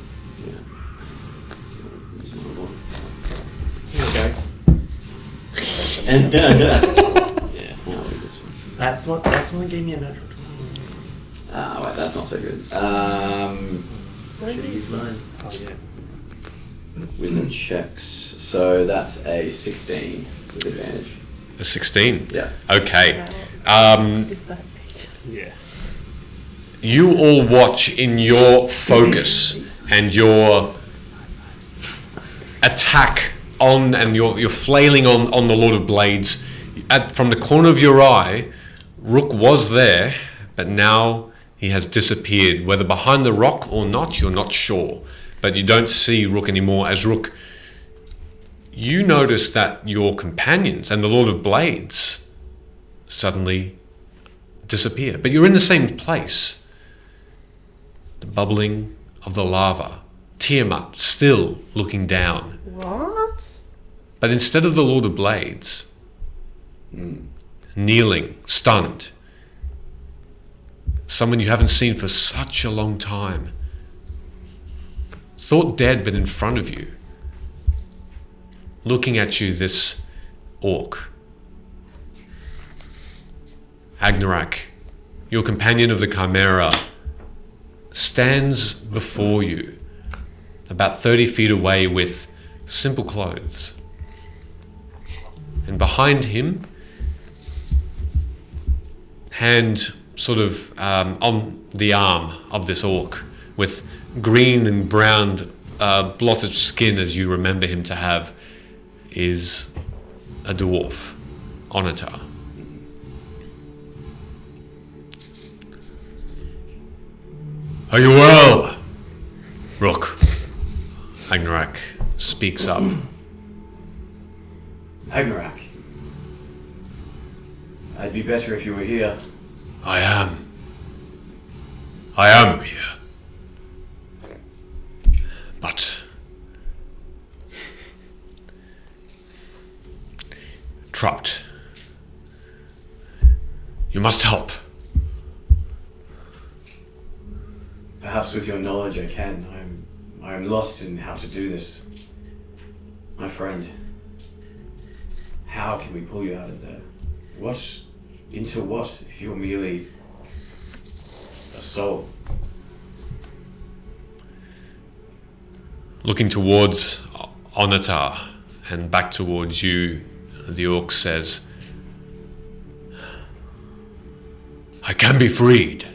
Okay. And I'll do this one. That's the one that gave me a natural 20. Wait, that's not so good. Should use mine. Oh yeah. Wisdom checks. So that's a 16 with advantage. A 16. Yeah. Okay. Is that Yeah. You all watch in your focus and your attack on, and you're flailing on the Lord of Blades. From the corner of your eye, Rook was there, but now he has disappeared. Whether behind the rock or not, you're not sure. But you don't see Rook anymore. As Rook, you notice that your companions and the Lord of Blades suddenly disappear. But you're in the same place. The bubbling of the lava. Tiamat still looking down. What? But instead of the Lord of Blades, kneeling, stunned, someone you haven't seen for such a long time, thought dead but in front of you, looking at you, this orc. Agnarak, your companion of the Chimera, stands before you, about 30 feet away with simple clothes. And behind him, hand sort of on the arm of this orc, with green and brown blotted skin as you remember him to have, is a dwarf, Onatar. Are you well, Rook? Agnarak speaks up. Agnarak. I'd be better if you were here. I am here. But trapped. You must help. Perhaps with your knowledge I can. I'm lost in how to do this. My friend, how can we pull you out of there? Into what if you're merely a soul? Looking towards Onatar and back towards you, the orc says, I can be freed.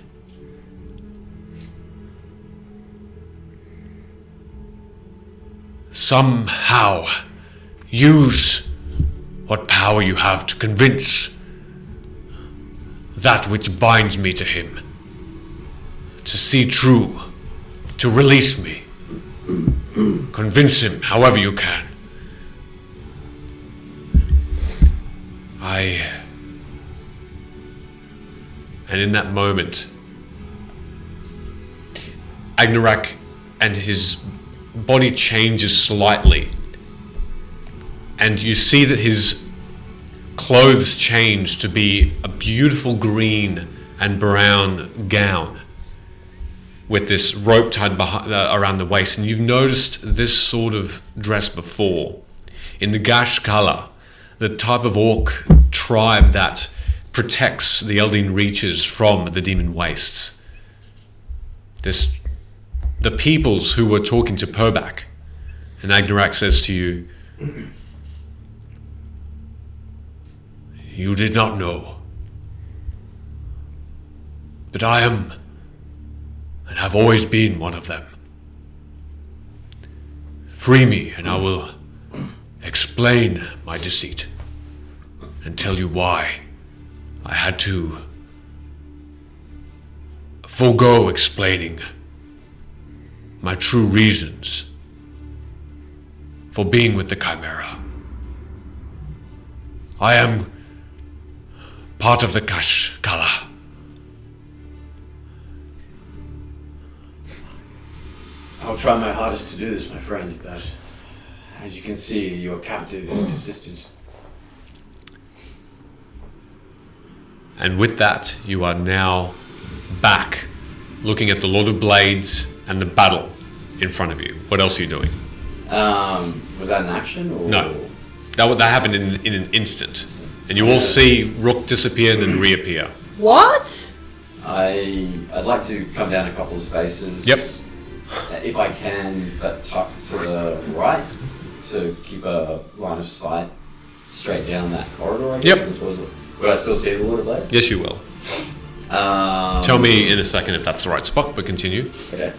Somehow use what power you have to convince that which binds me to him, to see true, to release me. Convince him however you can. And in that moment, Agnarak and his body changes slightly, and you see that his clothes change to be a beautiful green and brown gown with this rope tied around the waist. And you've noticed this sort of dress before in the Gash Kala, the type of orc tribe that protects the Eldin Reaches from the demon wastes. The peoples who were talking to Purbak. And Agnarak says to you, you did not know, but I am and have always been one of them. Free me and I will explain my deceit and tell you why I had to forego explaining my true reasons for being with the Chimera. I am part of the Kashkala. I'll try my hardest to do this, my friend, but as you can see, your captive is persistent. And with that, you are now back, looking at the Lord of Blades and the battle in front of you. What else are you doing? Was that an action? Or? No. That happened in an instant. And you all see Rook disappear and then reappear. What? I'd like to come down a couple of spaces. Yep. If I can, but tuck to the right to keep a line of sight straight down that corridor, I guess. Yep. Would I still see the Lord of Blades? Yes, you will. Tell me in a second if that's the right spot, but continue. Okay.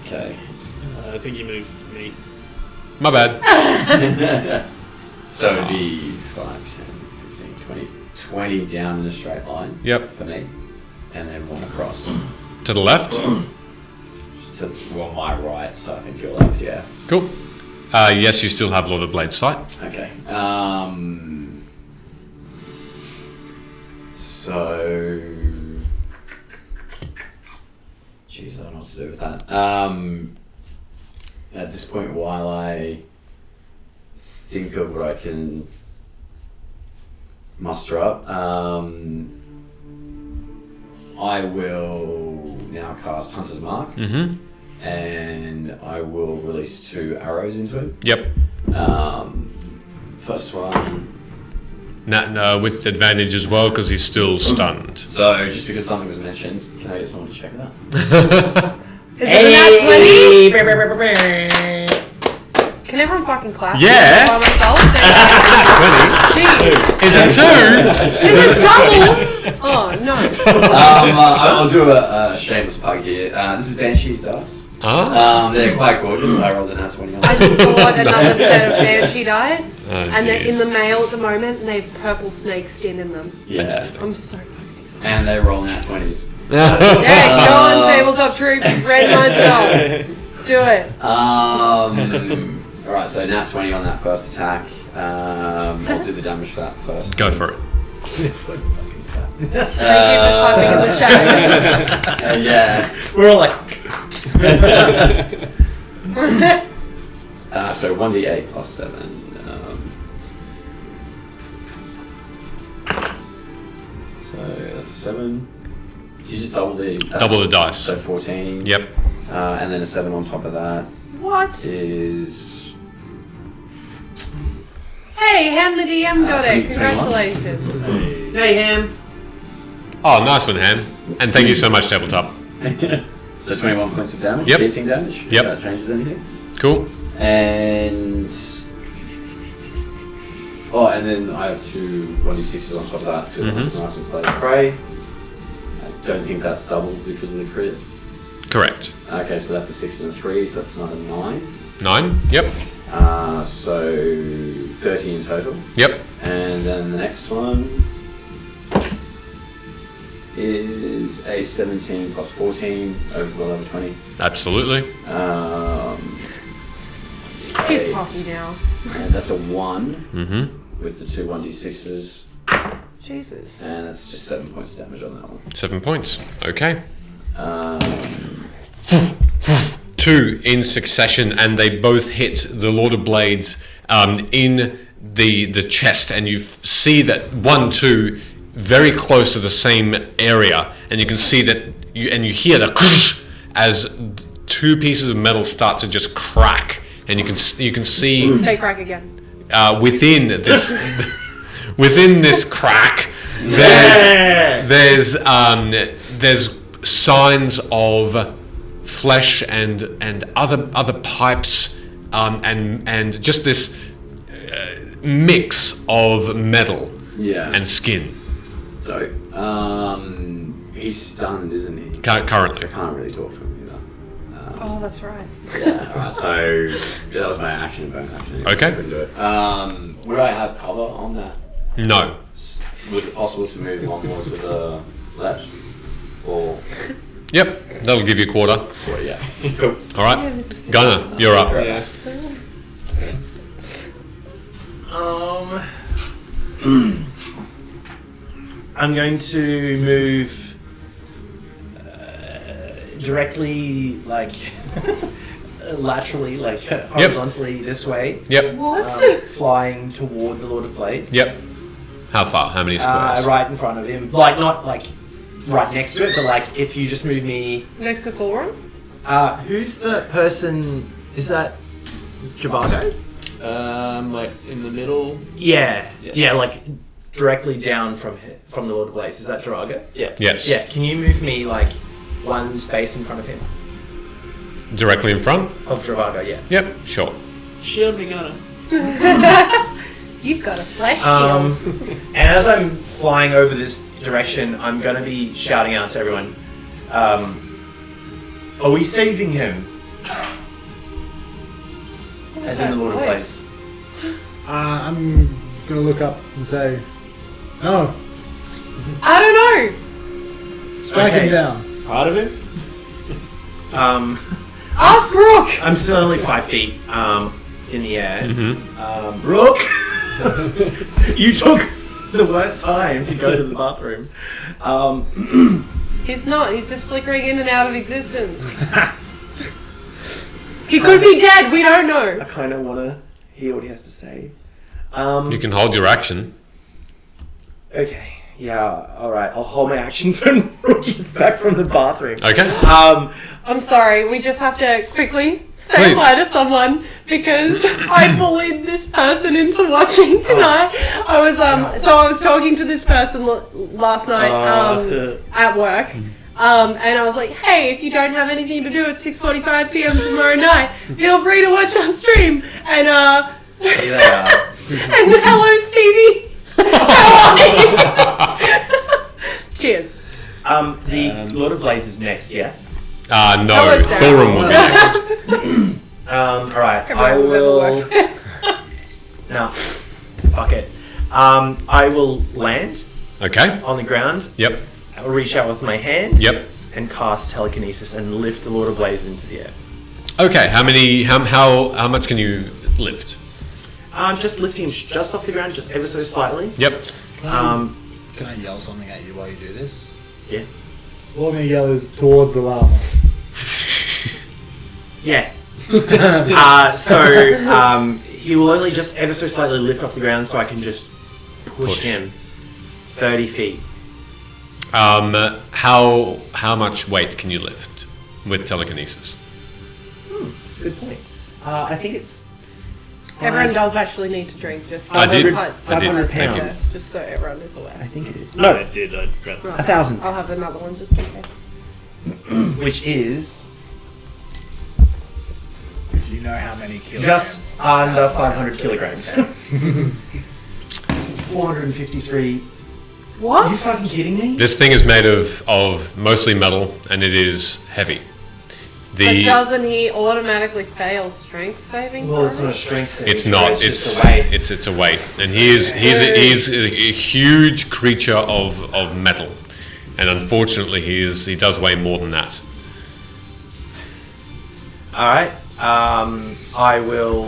Okay. I think you moved to me. My bad. So it'd be 5, 10, 15, 20. 20 down in a straight line. Yep. For me. And then one across. To the left? So, well, my right, so I think your left, yeah. Cool. Yes, you still have Lord of Blades sight. Okay. So, jeez, I don't know what to do with that. At this point, while I think of what I can muster up, I will now cast Hunter's Mark, and I will release 2 arrows into him. Yep. First one. No, with advantage as well because he's still stunned. So, just because something was mentioned, can I get someone to check that? Is it a nat 20? Can everyone fucking clap? Yeah. By myself? 20. Jeez. Is it 2? Is it double? Oh, no. I'll do a shameless plug here. This is Banshee's dice. They're quite gorgeous. I rolled a nat 20 on I just bought another set of Banshee dice, Oh, and they're jeez. in the mail at the moment, and they have purple snake skin in them. Yeah. Fantastic. I'm so fucking excited. And they roll nat 20s. Yeah, go on, tabletop troops, randomise it all. Do it. Alright, so nat 20 on that first attack. I'll do the damage for that first. Go for it. Thank you for clapping in the chat. Yeah. We're all like, So 1d8 plus 7. So that's a 7. You just double the dice. So 14. Yep. And then a 7 on top of that What? is. Hey, Ham the DM got it. 21. Congratulations. hey Ham. Oh, nice one, Ham. And thank you so much, Tabletop. So 21 points of damage. Yep. Piercing damage. Yep. That changes anything. Cool. And. Oh, and then I have 2 1d6s on top of that because it's an Archer Slave Prey. I don't think that's double because of the crit. Correct. Okay, so that's a 6 and a 3, so that's another 9. 9. Yep. So 13 in total. Yep. And then the next one is a 17 plus 14 over 20. Absolutely. He's Eight. poppy now. And that's a 1 Mm-hmm. with the 2 1d6s. Jesus. And that's just 7 points of damage on that one. 7 points. Okay. 2 in succession, and they both hit the Lord of Blades in the chest, and you see that 1, 2 very close to the same area, and you can see that you hear the as 2 pieces of metal start to just crack, and you can see Say crack again. within this crack there's signs of flesh and other pipes and just this mix of metal Yeah. and skin Dope. He's stunned, isn't he? currently. I can't really talk to him either. Oh, that's right. Yeah, alright, so that was my action and bonus action. Okay. So I couldn't do it. Would I have cover on that? No. Was it possible to move one more to the left? Or Yep, that'll give you a quarter. well, yeah. Cool. All right, Gunnar, you're up. Yeah. I'm going to move directly, like laterally, like horizontally this way, Yep. flying toward the Lord of Blades. Yep. How far? How many squares? Right in front of him, like not like right next to it, but like if you just move me. Next to Thorin? Who's the person? Is that Javago? Like in the middle. Yeah, Yeah. yeah, like directly down from the Lord of Blades. Is that Javago? Yeah. Yes. Yeah. Can you move me like one space in front of him? Directly in front? Of Javago, yeah. Yep, sure. Shield me, Gunner. You've got a flesh And shield. as I'm flying over this direction, I'm gonna be shouting out to everyone. Are we saving him? As in the Lord of Blades. I'm gonna look up and say, no, I don't know. strike Okay. him down. Part of him? Ask Rook. I'm still only 5 feet in the air. Mm-hmm. Rook, you took the worst time to go to the bathroom. He's not. He's just flickering in and out of existence. He could be dead. We don't I know. kind of want to hear what he has to say. You can hold your action. Okay. Yeah. All right. I'll hold my action when Roy gets back from the bathroom. Okay. I'm sorry. We just have to quickly say Please. hi to someone because I bullied this person into watching tonight. I was so I was talking to this person last night at work. And I was like, hey, if you don't have anything to do at 6:45 p.m. tomorrow night, feel free to watch our stream. And Here they are. and hello, Stevie. How are you? Cheers. The Lord of Blades is next, yeah? No. Hello, Sarah. Thorum will be next. Alright, Everyone I will will... work. No. Fuck it. I will land Okay. on the ground. Yep. I'll reach out with my hands. Yep. And cast telekinesis and lift the Lord of Blades into the air. Okay. How much can you lift? Just lifting him just off the ground, just ever so slightly. Yep. Can I yell something at you while you do this? Yeah. All I'm going to yell is towards the lava. Yeah. He will only just ever so slightly lift off the ground so I can just push him 30 feet. How much weight can you lift with telekinesis? Good point. I think it's Everyone does actually need to drink. Just I did. Cut- 500 Thank you. pounds. Just so everyone is aware. I think it is. No, it did. I'd rather. 1,000. I'll have another one just in case. Which is Do you know how many kilograms? just under 500 kilograms. 453. Are you What? fucking kidding me? This thing is made of mostly metal, and it is heavy. But doesn't he automatically fail strength saving? Well, it's throw? not a strength saving. It's not. It's It's just a weight. it's a weight, and he's a huge creature of metal, and unfortunately he does weigh more than that. All right. I will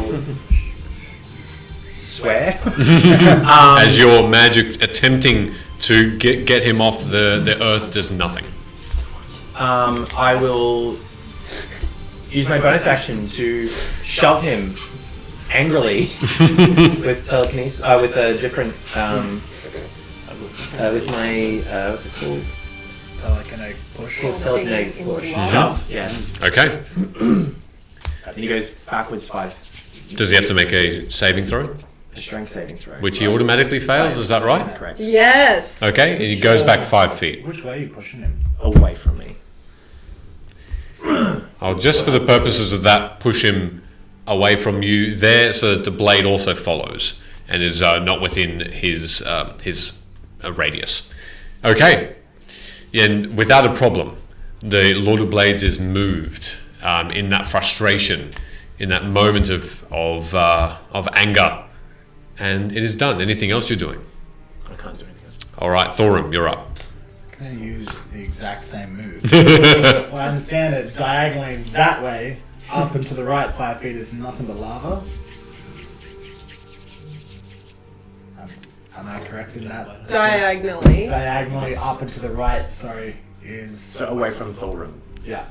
swear. As your magic attempting to get him off the earth does nothing. I will use my bonus action to shove him angrily with telekinesis, with a different, with my, what's it called? Telekinetic push. Telekinetic In the push. wall. Shove, yes. Okay. And he goes backwards 5. Does he have to make a saving throw, A strength saving throw. which he automatically fails? Is that right? Correct. Yes. Okay, and he goes back 5 feet. Which way are you pushing him? Away from me. I'll just for the purposes of that push him away from you there, so that the blade also follows and is not within his radius. Okay, and without a problem, the Lord of Blades is moved in that frustration, in that moment of anger, and it is done. Anything else you're doing? I can't do anything else. All right, Thorum, you're up. Can I use the exact same move? Well, I understand that diagonally that way, up and to the right 5 feet is nothing but lava. Am I correct in that? Diagonally. Diagonally up and to the right, sorry, is... So away from Thulrum. yeah.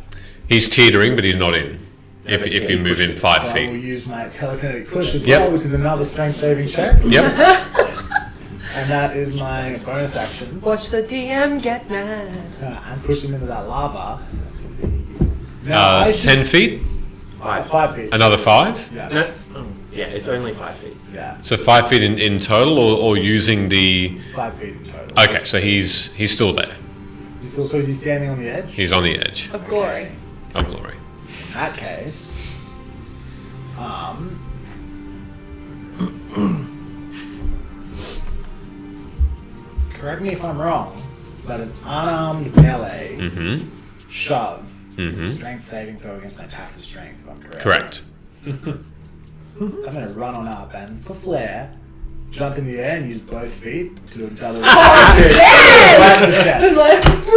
He's teetering, but he's not in. If you move in 5 So I will feet. use my telekinetic push as Yep. well, which is another strength saving check. Yep. And that is my bonus action. Watch the DM get mad. And push him into that lava. Now, I should- 10 feet. 5 feet. Another 5. Yeah. No. Yeah, it's only 5 feet. Yeah. So 5 feet in total, or using the. 5 feet in total. Okay, so he's still there. So is he standing on the edge? He's on the edge Of glory. of glory. In that case, correct me if I'm wrong, but an unarmed melee Mm-hmm. shove is a Mhm. strength saving throw against my passive strength, if I'm correct. Correct. I'm going to run on up and, for flair, jump in the air and use both feet to do a double right in the chest.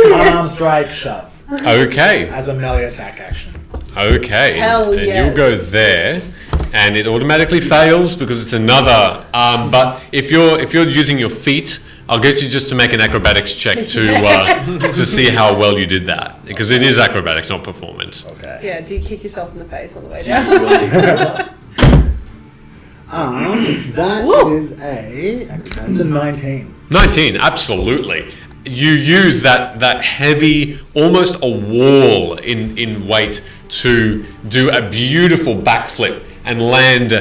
Unarmed strike shove Okay. as a melee attack action. Okay. Hell and yes. you'll go there, and it automatically fails because it's another. But if you're using your feet, I'll get you just to make an acrobatics check to see how well you did that, because it is acrobatics, not performance. Okay. Yeah, do you kick yourself in the face on the way down? That's a 19. 19, absolutely. You use that heavy, almost a wall in weight to do a beautiful backflip and land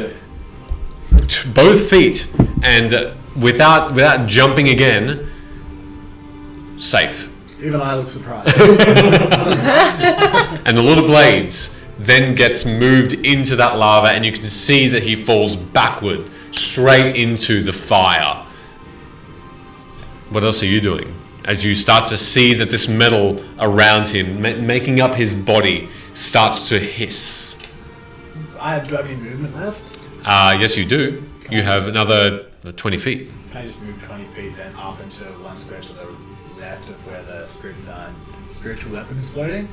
both feet, and without jumping again, safe. Even I look surprised. And the Lord of Blades then gets moved into that lava, and you can see that he falls backward straight into the fire. What else are you doing? As you start to see that this metal around him, making up his body, starts to hiss. Do I have any movement left? Yes, you do. You have another 20 feet. Can I just move 20 feet then up into one square to the left of where the spiritual weapon is floating?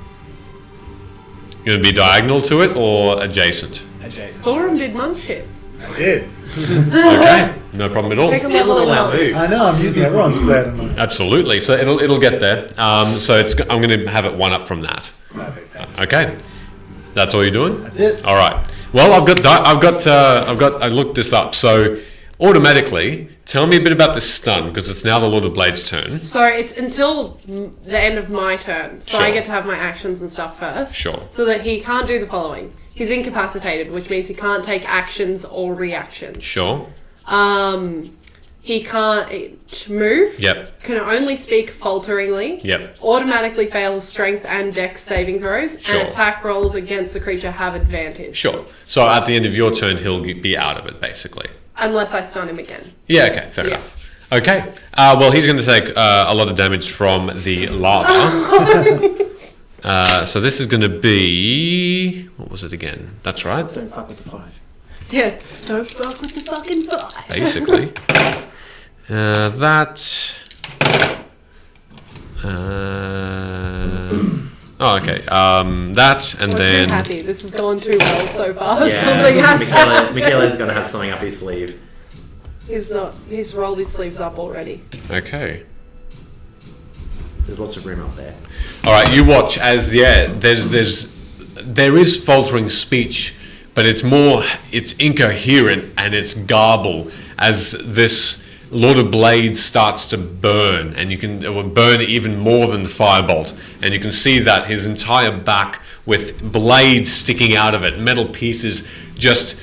You're going to be diagonal to it or adjacent? Adjacent. Thorum did monk shit. I did. Okay, no problem at all. Take a Still level allow in moves. I know, I'm using everyone's square to move. Absolutely. So it'll get there. So I'm going to have it one up from that. Perfect. Okay, that's all you're doing. That's it. All right. Well, I looked this up. So automatically, tell me a bit about this stun, because it's now the Lord of Blades' turn. So it's until the end of my turn. So I Sure. get to have my actions and stuff first. Sure. So that he can't do the following. He's incapacitated, which means he can't take actions or reactions. Sure. He can't move. Yep. Can only speak falteringly. Yep. Automatically fails strength and dex saving throws. Sure. And attack rolls against the creature have advantage. Sure. So at the end of your turn, he'll be out of it, basically. Unless I stun him again. Yeah, okay, fair Yeah. enough. Okay, well, he's going to take a lot of damage from the lava. So this is going to be... What was it again? That's right, Don't fuck with the 5. Yeah. Don't fuck with the fucking fly. basically. Oh, okay. That, and We're then... too happy. This has gone too well so far. Yeah, Something has to happen. Michaela's going to have something up his sleeve. He's not. He's rolled his sleeves up already. Okay. There's lots of room up there. All right, you watch as there is faltering speech, but it's incoherent and it's garble as this Lord of Blades starts to burn, and it will burn even more than the firebolt, and you can see that his entire back with blades sticking out of it, metal pieces just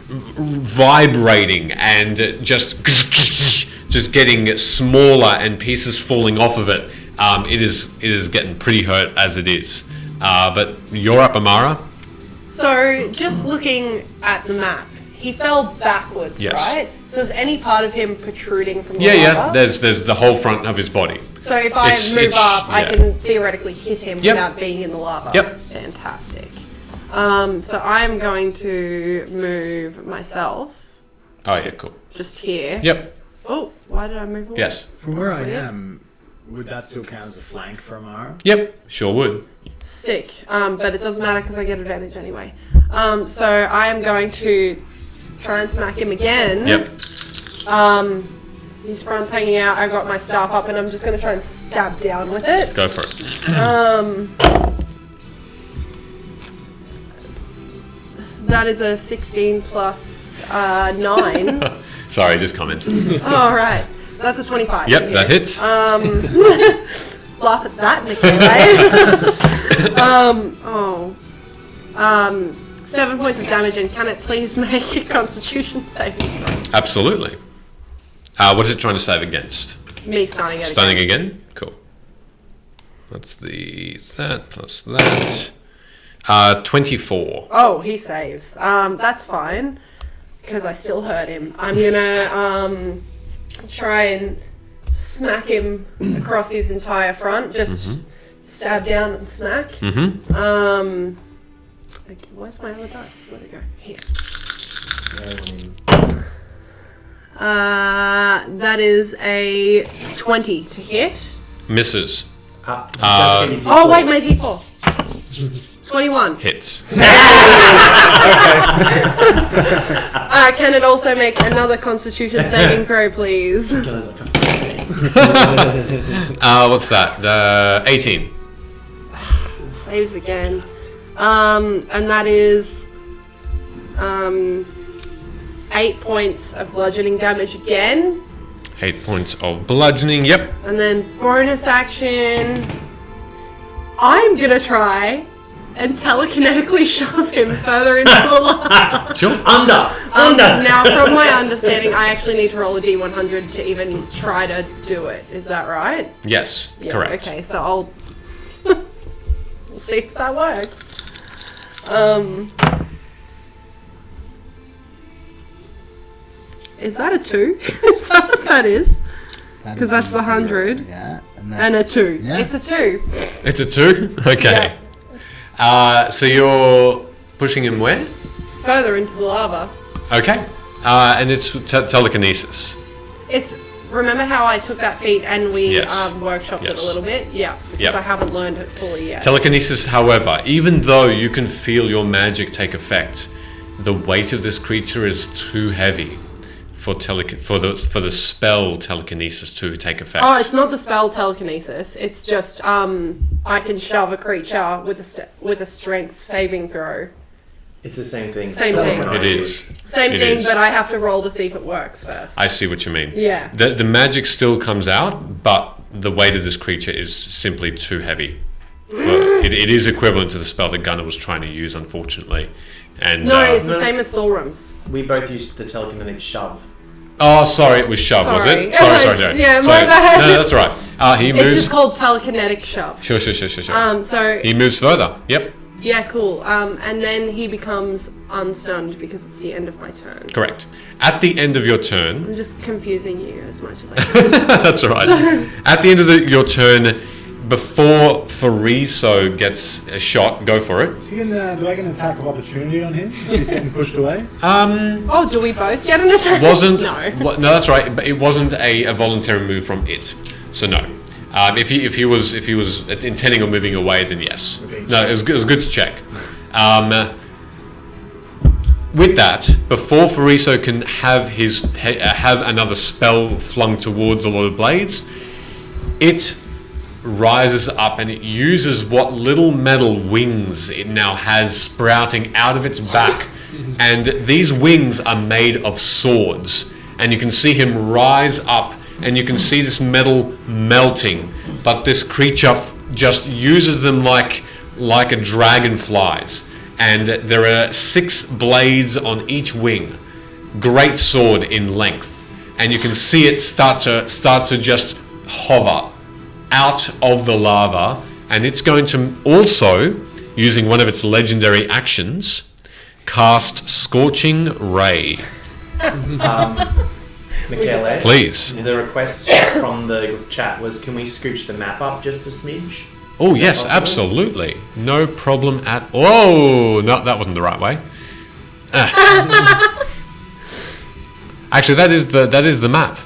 vibrating and just getting smaller and pieces falling off of it. It is getting pretty hurt as it is. But you're up, Amara. So, just looking at the map, he fell backwards, Yes. right? So, is any part of him protruding from the Yeah. lava? There's the whole front of his body. So, if I move up, I yeah. can theoretically hit him Yep. without being in the lava. Yep. Fantastic. So, I'm going to move myself Oh yeah, cool. just here. Yep. Oh, why did I move away? Yes. From where That's I weird. am, would that still count as a flank for Amara? Yep. Sure would. Sick. But it doesn't matter because I get advantage anyway. So I am going to try and smack him again. Yep. His front's hanging out. I got my staff up, and I'm just going to try and stab down with it. Go for it. That is a 16 plus 9. Sorry, just comment. All right. That's a 25. Yep, that hits. Laugh at that, Michaela. 7 points of damage, and can it please make a Constitution saving throw? Absolutely. What is it trying to save against? Me stunning it. Stunning again? Cool. That's that plus that. 24. Oh, he saves. That's fine, because I still hurt him. I'm gonna try and smack him across his entire front. Just stab down and smack. Mm-hmm. Okay, where's my other dice? Where'd it go? Here. That is a 20 to hit. Misses. Oh wait, my D4. 21. Hits. Can it also make another Constitution saving throw, please? Killer's like a fussy. What's that? 18. Saves again. And that is 8 points of bludgeoning damage again. 8 points of bludgeoning. Yep. And then bonus action. I'm gonna try and telekinetically shove him further into the lava. Sure. Under. Now, from my understanding, I actually need to roll a d100 to even try to do it. Is that right? Yes. Yeah, Correct. Okay, so I'll we'll see if that works. Is that a 2? Is that what that is? Because that's the 100. Yeah. And a 2. Yeah. It's a 2. It's a 2? Okay. So you're pushing him where? Further into the lava. Okay. And it's telekinesis. It's. Remember how I took that feat and we Yes. workshopped it Yes. a little bit? Yeah. Because Yep. I haven't learned it fully yet. Telekinesis, however, even though you can feel your magic take effect, the weight of this creature is too heavy for the spell telekinesis to take effect. Oh, it's not the spell telekinesis. It's just I can shove a creature with a strength saving throw. It's the same thing. Same thing. It is. Same It thing, is. but I have to roll to see if it works first. I see what you mean. Yeah. The magic still comes out, but the weight of this creature is simply too heavy. It is equivalent to the spell that Gunnar was trying to use, unfortunately. And No, it's the No. same as Thorum's. We both used the telekinetic shove. oh, sorry, it was shove, was Sorry. it? Sorry. Yeah, my Sorry. bad. No, that's all right. He It's moves. just called telekinetic shove. Sure. So He moves further. Yep, yeah, cool. And then he becomes unstunned because it's the end of my turn. correct. At the end of your turn, I'm just confusing you as much as I can. that's all right. At the end of your turn, before Fariso gets a shot, go for it. Is he gonna, do I get an attack of opportunity on him? He's getting pushed away. Oh, do we both get an attack? Wasn't No. No, that's right. But it wasn't a voluntary move from it. So no. If he was intending on moving away, then yes. No, it was good to check. With that, before Fariso can have have another spell flung towards the Lord of Blades, it rises up and it uses what little metal wings it now has sprouting out of its back, and these wings are made of swords, and you can see him rise up and you can see this metal melting, but this creature just uses them like a dragon flies, and there are 6 blades on each wing, great sword in length, and you can see it start to just hover out of the lava, and it's going to also, using one of its legendary actions, cast Scorching Ray. Michele, Please. the request from the chat was, can we scooch the map up just a smidge? Oh yes, possible? absolutely, no problem at. Oh no, that wasn't the right way. Actually, that is the map.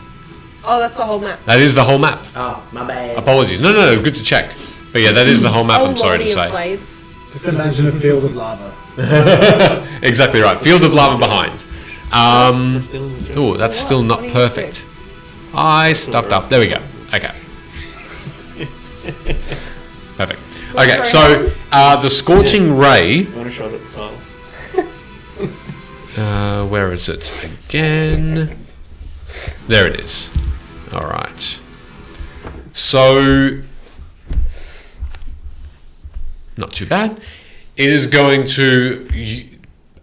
Oh, that's the whole map. That is the whole map. Oh, my bad. Apologies. No, good to check. But yeah, that is the whole map. I'm sorry to lordy of say. blades. Just imagine a field of lava. Exactly right. Field of lava behind. Oh, that's still not perfect. I stuffed up. There we go. Okay. Perfect. Okay, so the Scorching Ray. I want to show the file. Where is it again? There it is. All right. So, not too bad. It is going to,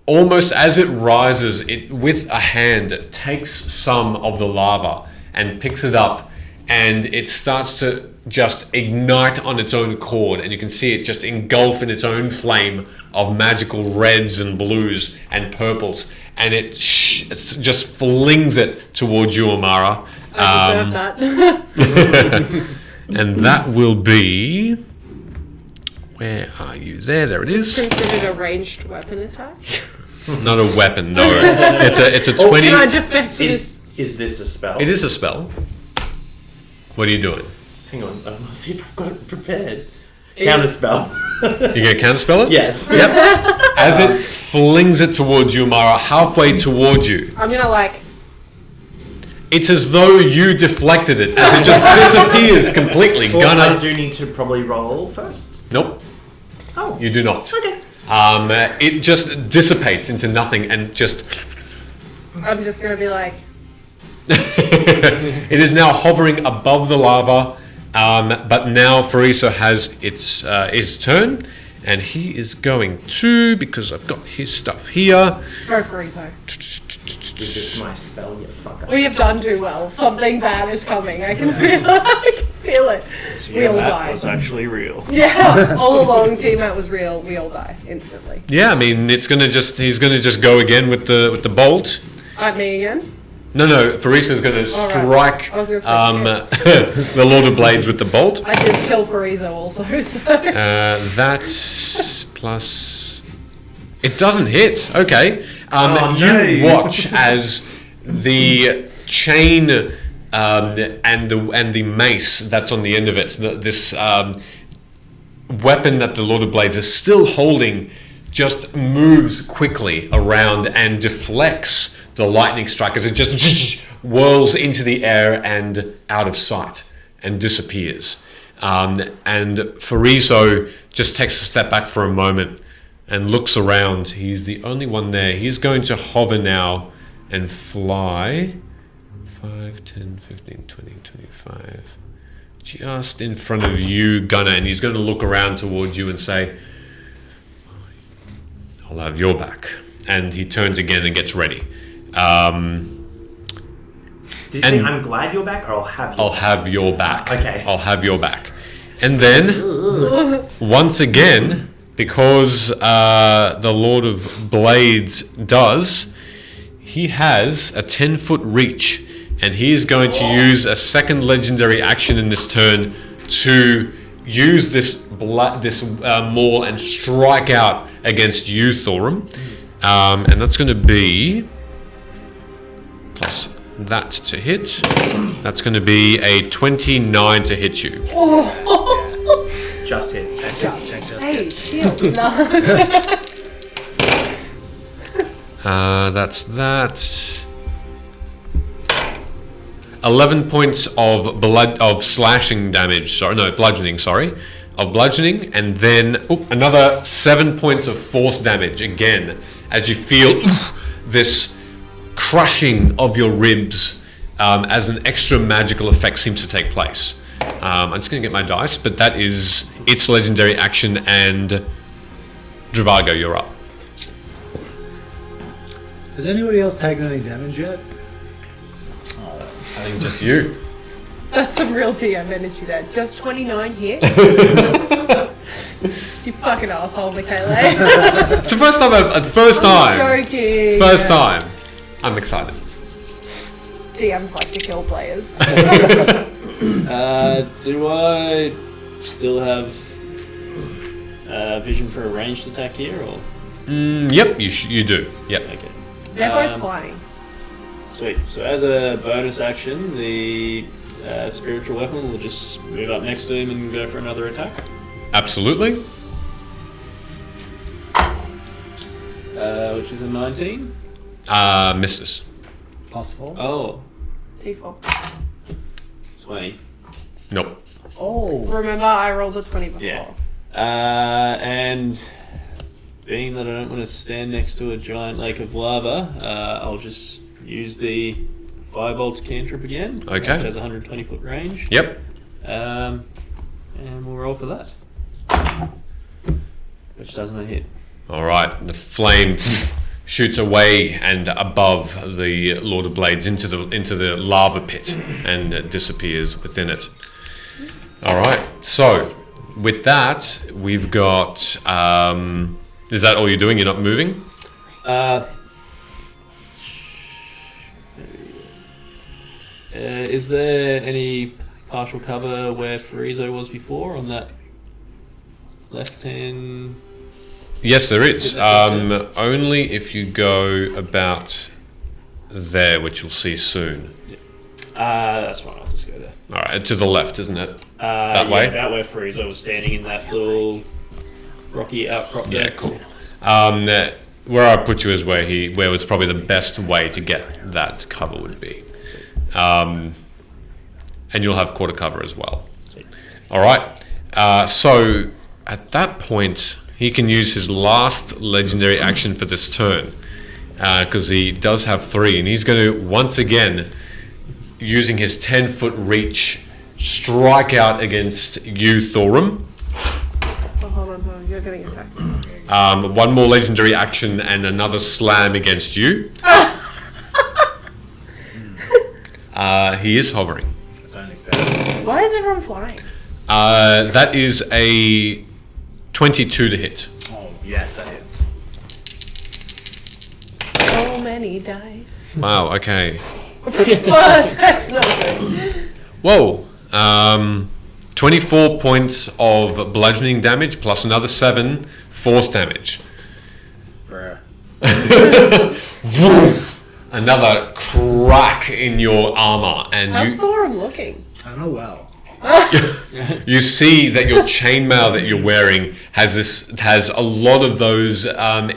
almost as it rises, it with a hand it takes some of the lava and picks it up, and it starts to just ignite on its own accord, and you can see it just engulf in its own flame of magical reds and blues and purples, and it just flings it towards you, Amara. I deserve that. And that will be... Where are you? There it Is is. considered a ranged weapon attack? Not a weapon, no. It's a 20... Can I defend this? Is this a spell? It is a spell. What are you doing? Hang on, I want to see if I've got it prepared. Counterspell. You gonna counterspell it? Yes. Yep. As it flings it towards you, Mara, halfway toward you, I'm gonna like. it's as though you deflected it, as it just disappears completely. Well, I Gonna. do need to probably roll first. Nope, Oh. you do not. Okay. It just dissipates into nothing and just. I'm just gonna be like. It is now hovering above the lava, but now Fariso has his turn, and he is going to, because I've got his stuff here. Go for Rizzo. Resist my spell, you fucker. We have done too well. Something bad is coming. I can feel it. I can feel it. We all that die. was actually real. Yeah, all along, Tiamat was real. We all die instantly. Yeah, I mean, he's gonna just go again with the bolt. At me again. No, Farisa's gonna All strike I was gonna say, the Lord of Blades with the bolt. I did kill Farizo also, so. That's plus. It doesn't hit. Okay. Oh, you no. watch as the chain and the mace that's on the end of it, this weapon that the Lord of Blades is still holding, just moves quickly around and deflects the lightning strike as it just whirls into the air and out of sight and disappears. And Fariso just takes a step back for a moment and looks around. He's the only one there. He's going to hover now and fly 5, 10, 15, 20, 25. Just in front of you, Gunnar, and he's going to look around towards you and say, I'll have your back. And he turns again and gets ready. Did you say I'm glad you're back, or I'll have you? I'll have your back. Okay. I'll have your back. And then, once again, because the Lord of Blades does, he has a 10-foot reach, and he is going to use a second legendary action in this turn to use this maul and strike out against you, Thorum. And that's going to be plus that to hit. That's going to be a 29 to hit you. Just hits. Hey, shield. No. That's that. 11 points of slashing damage. Bludgeoning. Of bludgeoning, and then another 7 points of force damage again as you feel this crushing of your ribs as an extra magical effect seems to take place. I'm just going to get my dice, but that is its legendary action, and Dravago, you're up. Has anybody else taken any damage yet? I think just you. That's some real DM energy there. Just 29 here? You fucking asshole, Michele. It's the first time. First time. Joking. First time. I'm excited. DMs like to kill players. Do I still have vision for a ranged attack here, or? Yep, you do. Yep. Okay. They're both flying. Sweet. So as a bonus action, the spiritual weapon will just move up next to him and go for another attack. Absolutely. Which is a 19. Misses. +4. Oh, T4. 20. Nope. Oh. Remember, I rolled a 20 before. Yeah. And being that I don't want to stand next to a giant lake of lava, I'll just use the Firebolt cantrip again. Okay. Which has a 120-foot range. Yep. And we'll roll for that. Which doesn't hit. All right. The flame shoots away and above the Lord of Blades into the lava pit and disappears within it. All right. So with that, we've got. Is that all you're doing? You're not moving? Is there any partial cover where Farizo was before on that left-hand? Yes, there is. Did that Only if you go about there, which you'll see soon. That's fine. I'll just go there. All right, to the left, isn't it? That way? That way, Frieza was standing in that little rocky outcrop there. Yeah, cool. Where I put you is where was probably the best way to get that cover would be. And you'll have quarter cover as well. All right. So at that point, he can use his last legendary action for this turn, because he does have 3, and he's going to once again, using his 10-foot reach, strike out against you, Thorum. Oh, hold on. You're getting attacked. One more legendary action and another slam against you. He is hovering. It's only fair. Why is everyone flying? That is a 22 to hit. Oh, yes, that hits. So many dice. Wow, okay. But that's not good. Whoa. 24 points of bludgeoning damage plus another 7 force damage. Bruh. Another crack in your armor, and How's Thorum looking? I don't know well. you see that your chainmail that you're wearing has a lot of those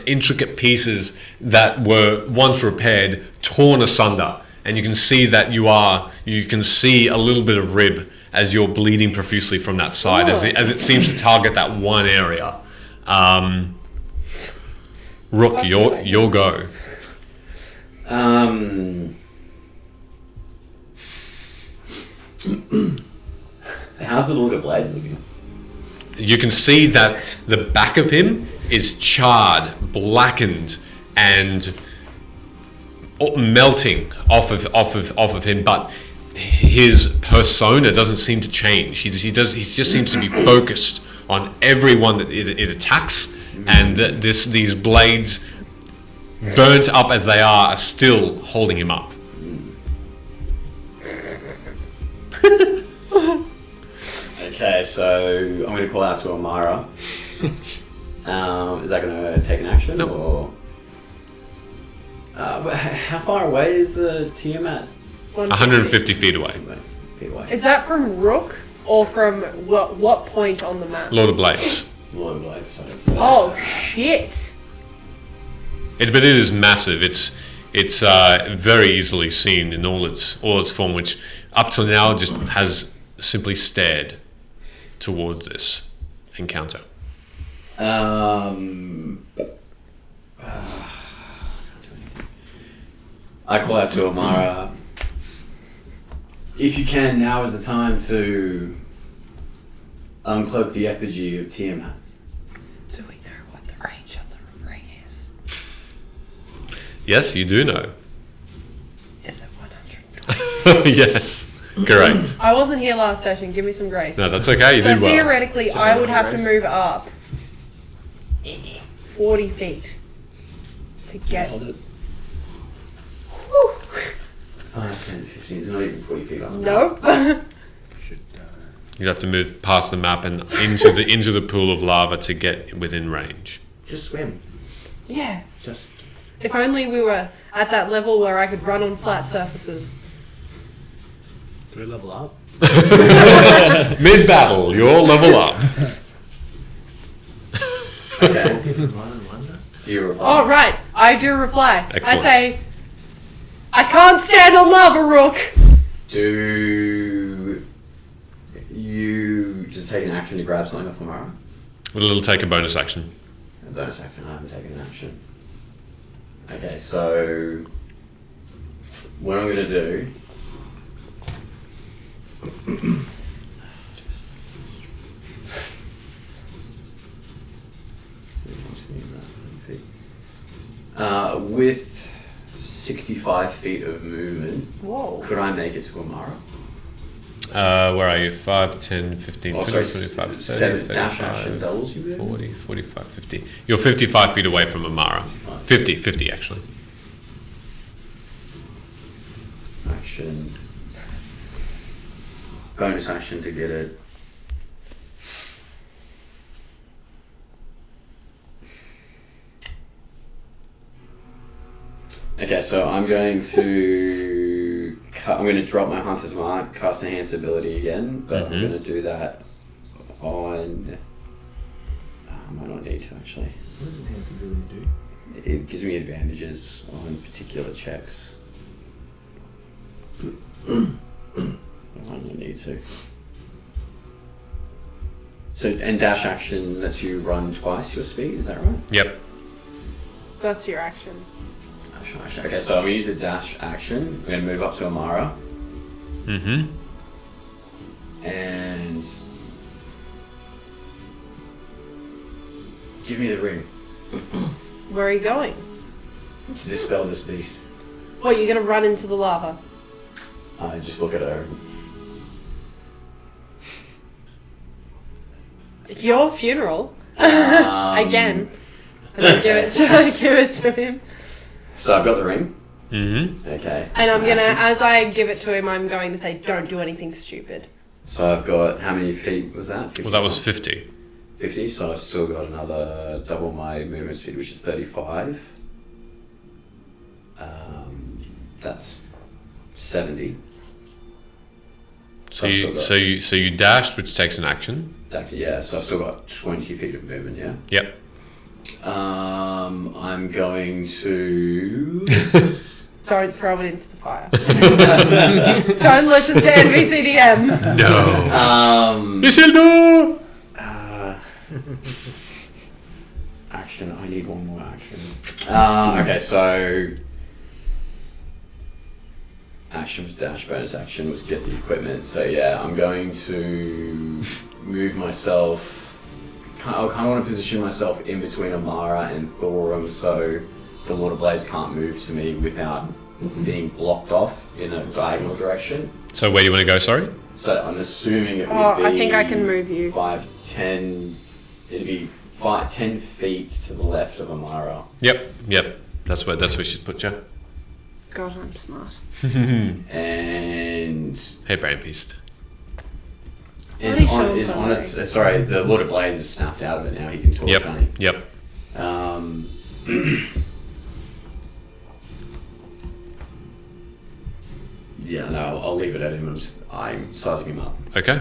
intricate pieces that were once repaired torn asunder, and you can see that you can see a little bit of rib as you're bleeding profusely from that side, as it seems to target that one area. Rook, your go. How's the look of Blades looking? You can see that the back of him is charred, blackened, and melting off of him, but his persona doesn't seem to change. He just seems to be focused on everyone that it attacks, and these blades, burnt up as they are still holding him up. Okay, so I'm going to call out to Amara. Is that going to take an action? Nope. Or how far away is the Tiamat? 150 feet away. Feet away. Is that from Rook or from what point on the map? Lord of Blades. Lord of Blades. So it's, Oh shit! But it is massive. It's very easily seen in all its form, which up till now just has simply stared towards this encounter. I call out to Amara. If you can, now is the time to uncloak the effigy of Tiamat. Do we know what the range on the ring is? Yes, you do know. Is it 120? Yes, correct. I wasn't here last session. Give me some grace. No, that's okay. You So did well. theoretically, I would have to move up 40 feet to get. Hold it. Whew. 5, 10, 15. It's not even 40 feet up. Nope. You have to move past the map and into the pool of lava to get within range. Just swim. Yeah. Just. If only we were at that level where I could run on flat surfaces. Do we level up? Mid-battle, you're level up. Okay. Do you reply? Oh, right. I do reply. Excellent. I say, I can't stand on lava, Rook. Do you just take an action to grab something off Amara? It'll take a bonus action. A bonus action. I haven't taken an action. Okay, so what I'm going to do. With 65 feet of movement, Whoa. could I make it to Amara? Where are you? 5, 10, 15, Oh, 20, sorry, 25, 30, 7 dash action 35, doubles you did? 40, 45, 50. You're 55 feet away from Amara. 50 actually. Action. Bonus action to get it. Okay, so I'm going to I'm going to drop my Hunter's Mark, cast Enhance ability again, but I'm going to do that on... I might not need to, actually. What does Enhance ability do? It gives me advantages on particular checks. I don't need to. So, and dash action lets you run twice your speed, is that right? Yep. That's your action. Dash action. Okay, so I'm going to use a dash action. I'm going to move up to Amara. Mm-hmm. And... give me the ring Where are you going? to dispel this beast. What, you're going to run into the lava? I just look at her. Your funeral. Again. And then give it to him. So I've got the ring. Mm-hmm. Okay. And I'm so gonna, action. as I give it to him, I'm going to say, don't do anything stupid. So I've got, how many feet was that? Well, that was 50. 50, so I've still got another double my movement speed, which is 35. That's 70. So I've you, still got- so you dashed, which takes an action. Yeah, so I've still got 20 feet of movement, yeah? Yep. I'm going to... Don't throw it into the fire. Don't listen to NVCDM. No. Isildur! Action, I need one more action. Okay, so... Action was dash, bonus action was get the equipment. So yeah, I'm going to move myself... I kind of want to position myself in between Amara and Thorum so the Water Blades can't move to me without being blocked off in a diagonal direction. So where do you want to go, sorry? So I'm assuming it would Oh, be... I think I can move you. 10... It'd be 10 feet to the left of Amara. Yep. That's where she's put you. God, I'm smart. And... Hey, brain beast. Is on it. Sorry, the Lord of Blaze is snapped out of it now. He can talk, can't he? Yep. Yeah, no, I'll leave it at him. I'm sizing him up. Okay.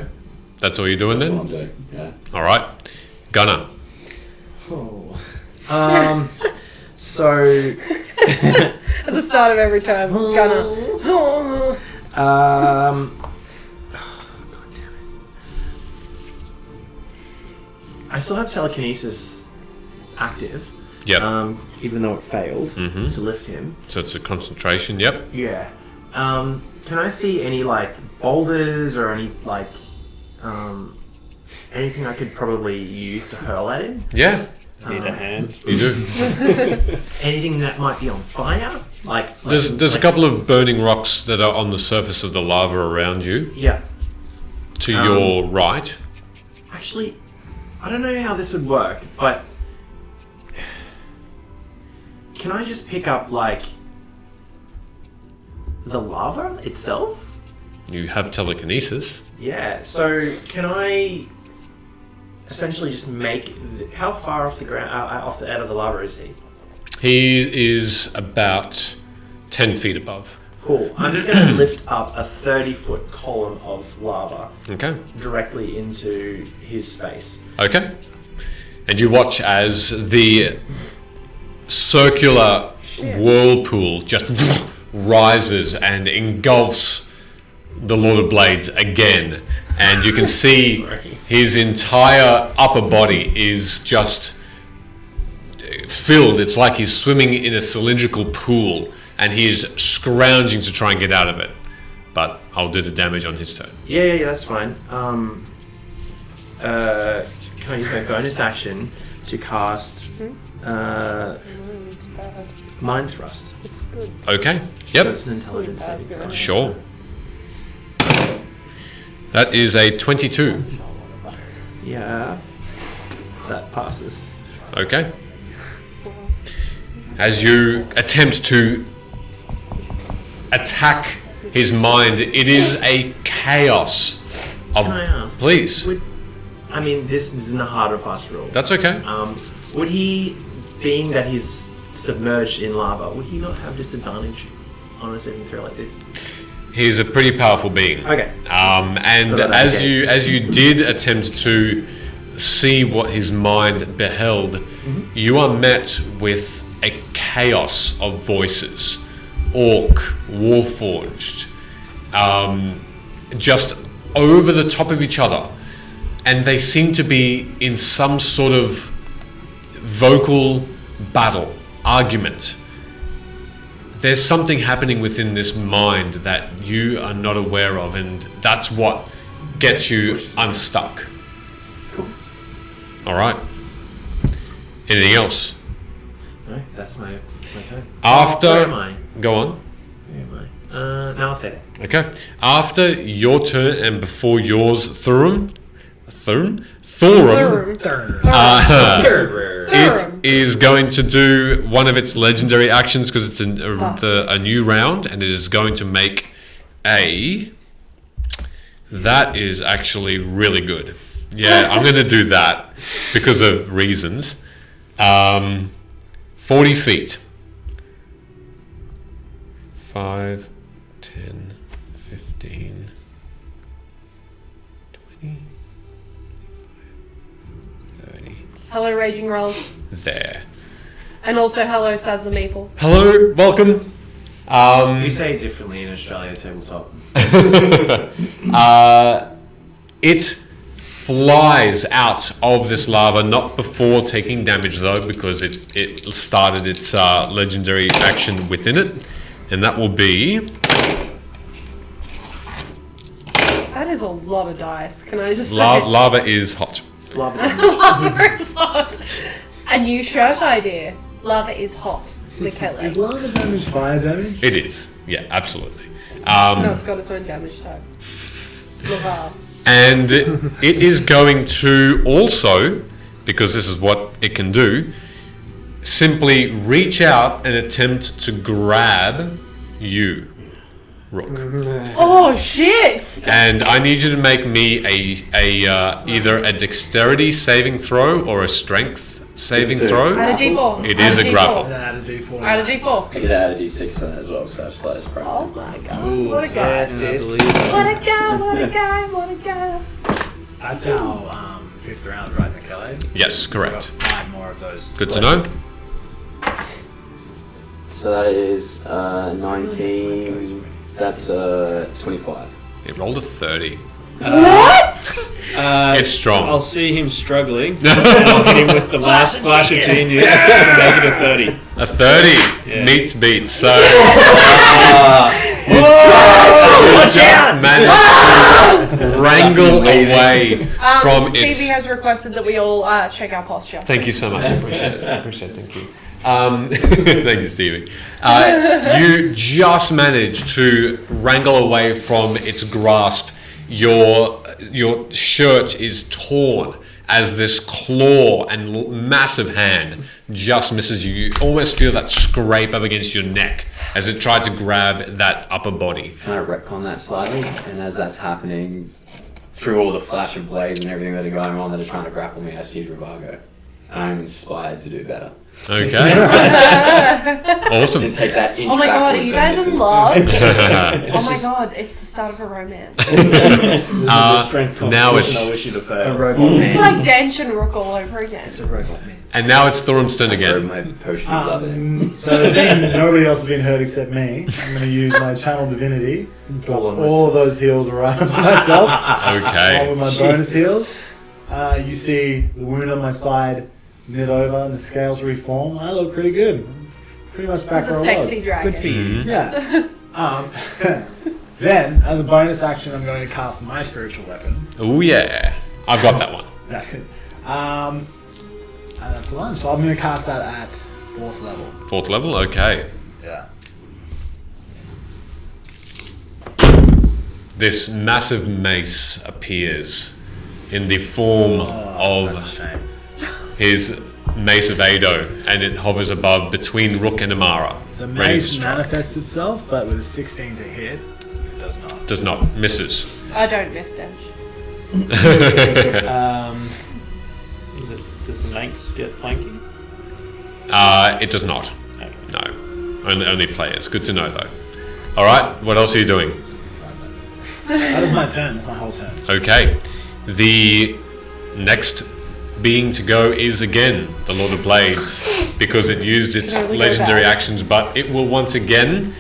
That's all you're doing That's then? what I'm doing, yeah. All right. Gunner. Oh. So... At the start of every turn, Gunner. God damn it. I still have telekinesis active. Yep. Even though it failed Mhm. to lift him. So it's a concentration. Yep. Yeah. Can I see any like boulders or any like anything I could probably use to hurl at him? Yeah. Need a hand. You do. Anything that might be on fire? Like There's a couple of burning rocks that are on the surface of the lava around you. Yeah. To your right. Actually, I don't know how this would work, but can I just pick up like the lava itself? You have telekinesis. Yeah. So can I essentially just make? How far off the ground, out of the lava is he? He is about 10 feet above. Cool. I'm just going to lift up a 30-foot column of lava Okay. directly into his space. Okay. And you watch as the circular whirlpool just rises and engulfs the Lord of Blades again. And you can see his entire upper body is just filled. It's like he's swimming in a cylindrical pool and he is scrounging to try and get out of it. But I'll do the damage on his turn. Yeah, that's fine. Can I use my bonus action to cast Mind Thrust? It's good. Okay. So Yep. it's an intelligence saving throw. Sure. That is a 22. Yeah, that passes. Okay. As you attempt to attack his mind, it is a chaos of... Can I ask? Please. I mean, this isn't a hard or fast rule. That's okay. Would he, being that he's submerged in lava, would he not have disadvantage on a saving throw like this? He's a pretty powerful being. Okay. And Thought I'd as you did attempt to see what his mind beheld, you are met with a chaos of voices, orc, warforged, just over the top of each other, and they seem to be in some sort of vocal battle, argument. There's something happening within this mind that you are not aware of, and that's what gets you unstuck. Cool. All right. Anything else? No, that's my turn. After, Where am I? go on. Where am I? Now I'll stay there. Okay. After your turn and before yours, Thorum, it is going to do one of its legendary actions because it's a new round, and it is going to make a. That is actually really good. Yeah, I'm going to do that because of reasons. 40 feet. 5, 10, 15, 20, 30. Hello, Raging Rolls. There. And also, hello, Saz the Meeple. Hello, welcome. You say it differently in Australia tabletop. It flies out of this lava, not before taking damage though, because it started its legendary action within it, and that will be. That is a lot of dice. Can I just say? Lava is hot. Lava. Lava is hot. A new shirt idea. Lava is hot. Michele. Is lava damage fire damage? It is, yeah, absolutely. No, it's got its own damage type. Lava. And it is going to also, because this is what it can do, simply reach out and attempt to grab you, Rook. Oh shit! And I need you to make me either a dexterity saving throw or a strength saving throw. Add a d4. It is a grapple. And then add a d4. Add a d4. I could add a d6 on that as well, so I just let us Oh my god. What a guy. Yes, yes. What a guy, what a guy, what a guy. That's our 5th round, right, Michele? Yes, We've got correct. 5 more of those. Good to know. So that is 19. That's 25. It rolled a 30. What? It's strong. I'll see him struggling, and I'll hit him with the last flash of genius to make it a 30. A 30 Yeah. meets beat. So Watch just managed to wrangle away from Stevie its. has requested that we all check our posture. Thank you so much. I appreciate it. Thank you. Thank you, Stevie. You just managed to wrangle away from its grasp. Your shirt is torn as this claw and massive hand just misses you. You almost feel that scrape up against your neck as it tried to grab that upper body. Can I retcon that slightly? And as that's happening, through all the flash of blades and everything that are going on that are trying to grapple me, I see Ravago. I'm inspired to do better. Okay. Awesome. And take that inch Oh my god, are backwards you and guys in misses. love? Now Oh my god, it's the start of a romance. This is a strength now it's- competition. I wish you to A fail. robot It's man. like Dench and Rook all over again. It's a robot man. And now it's Thorum's turn Throw again. my potion of love at him. So seeing nobody else has been hurt except me, I'm going to use my channel divinity, drop on all of those heals around to myself, along Okay. with my bonus heals. You see the wound on my side knit over and the scales reform. I look pretty good. Pretty much back It's a where I sexy was. dragon. Good for you. Yeah. Then, as a bonus action, I'm going to cast my spiritual weapon. Oh yeah, I've got that one. That's it. And that's the one. So I'm going to cast that at 4th level. 4th level. Okay. Yeah. This massive mace appears in the form That's a of shame. his Mace of Ado, and it hovers above between Rook and Amara. The ready to mace strike. manifests itself, but with a 16 to hit, it does not. Does not. Misses. I don't miss Dench. Does the mace get flanking? It does not. Okay. No. Only players. Good to know though. Alright, what else are you doing? That is my turn. That's my whole turn. Okay. The next being to go is again the Lord of Blades because it used its Can only go legendary back. actions, but it will once again.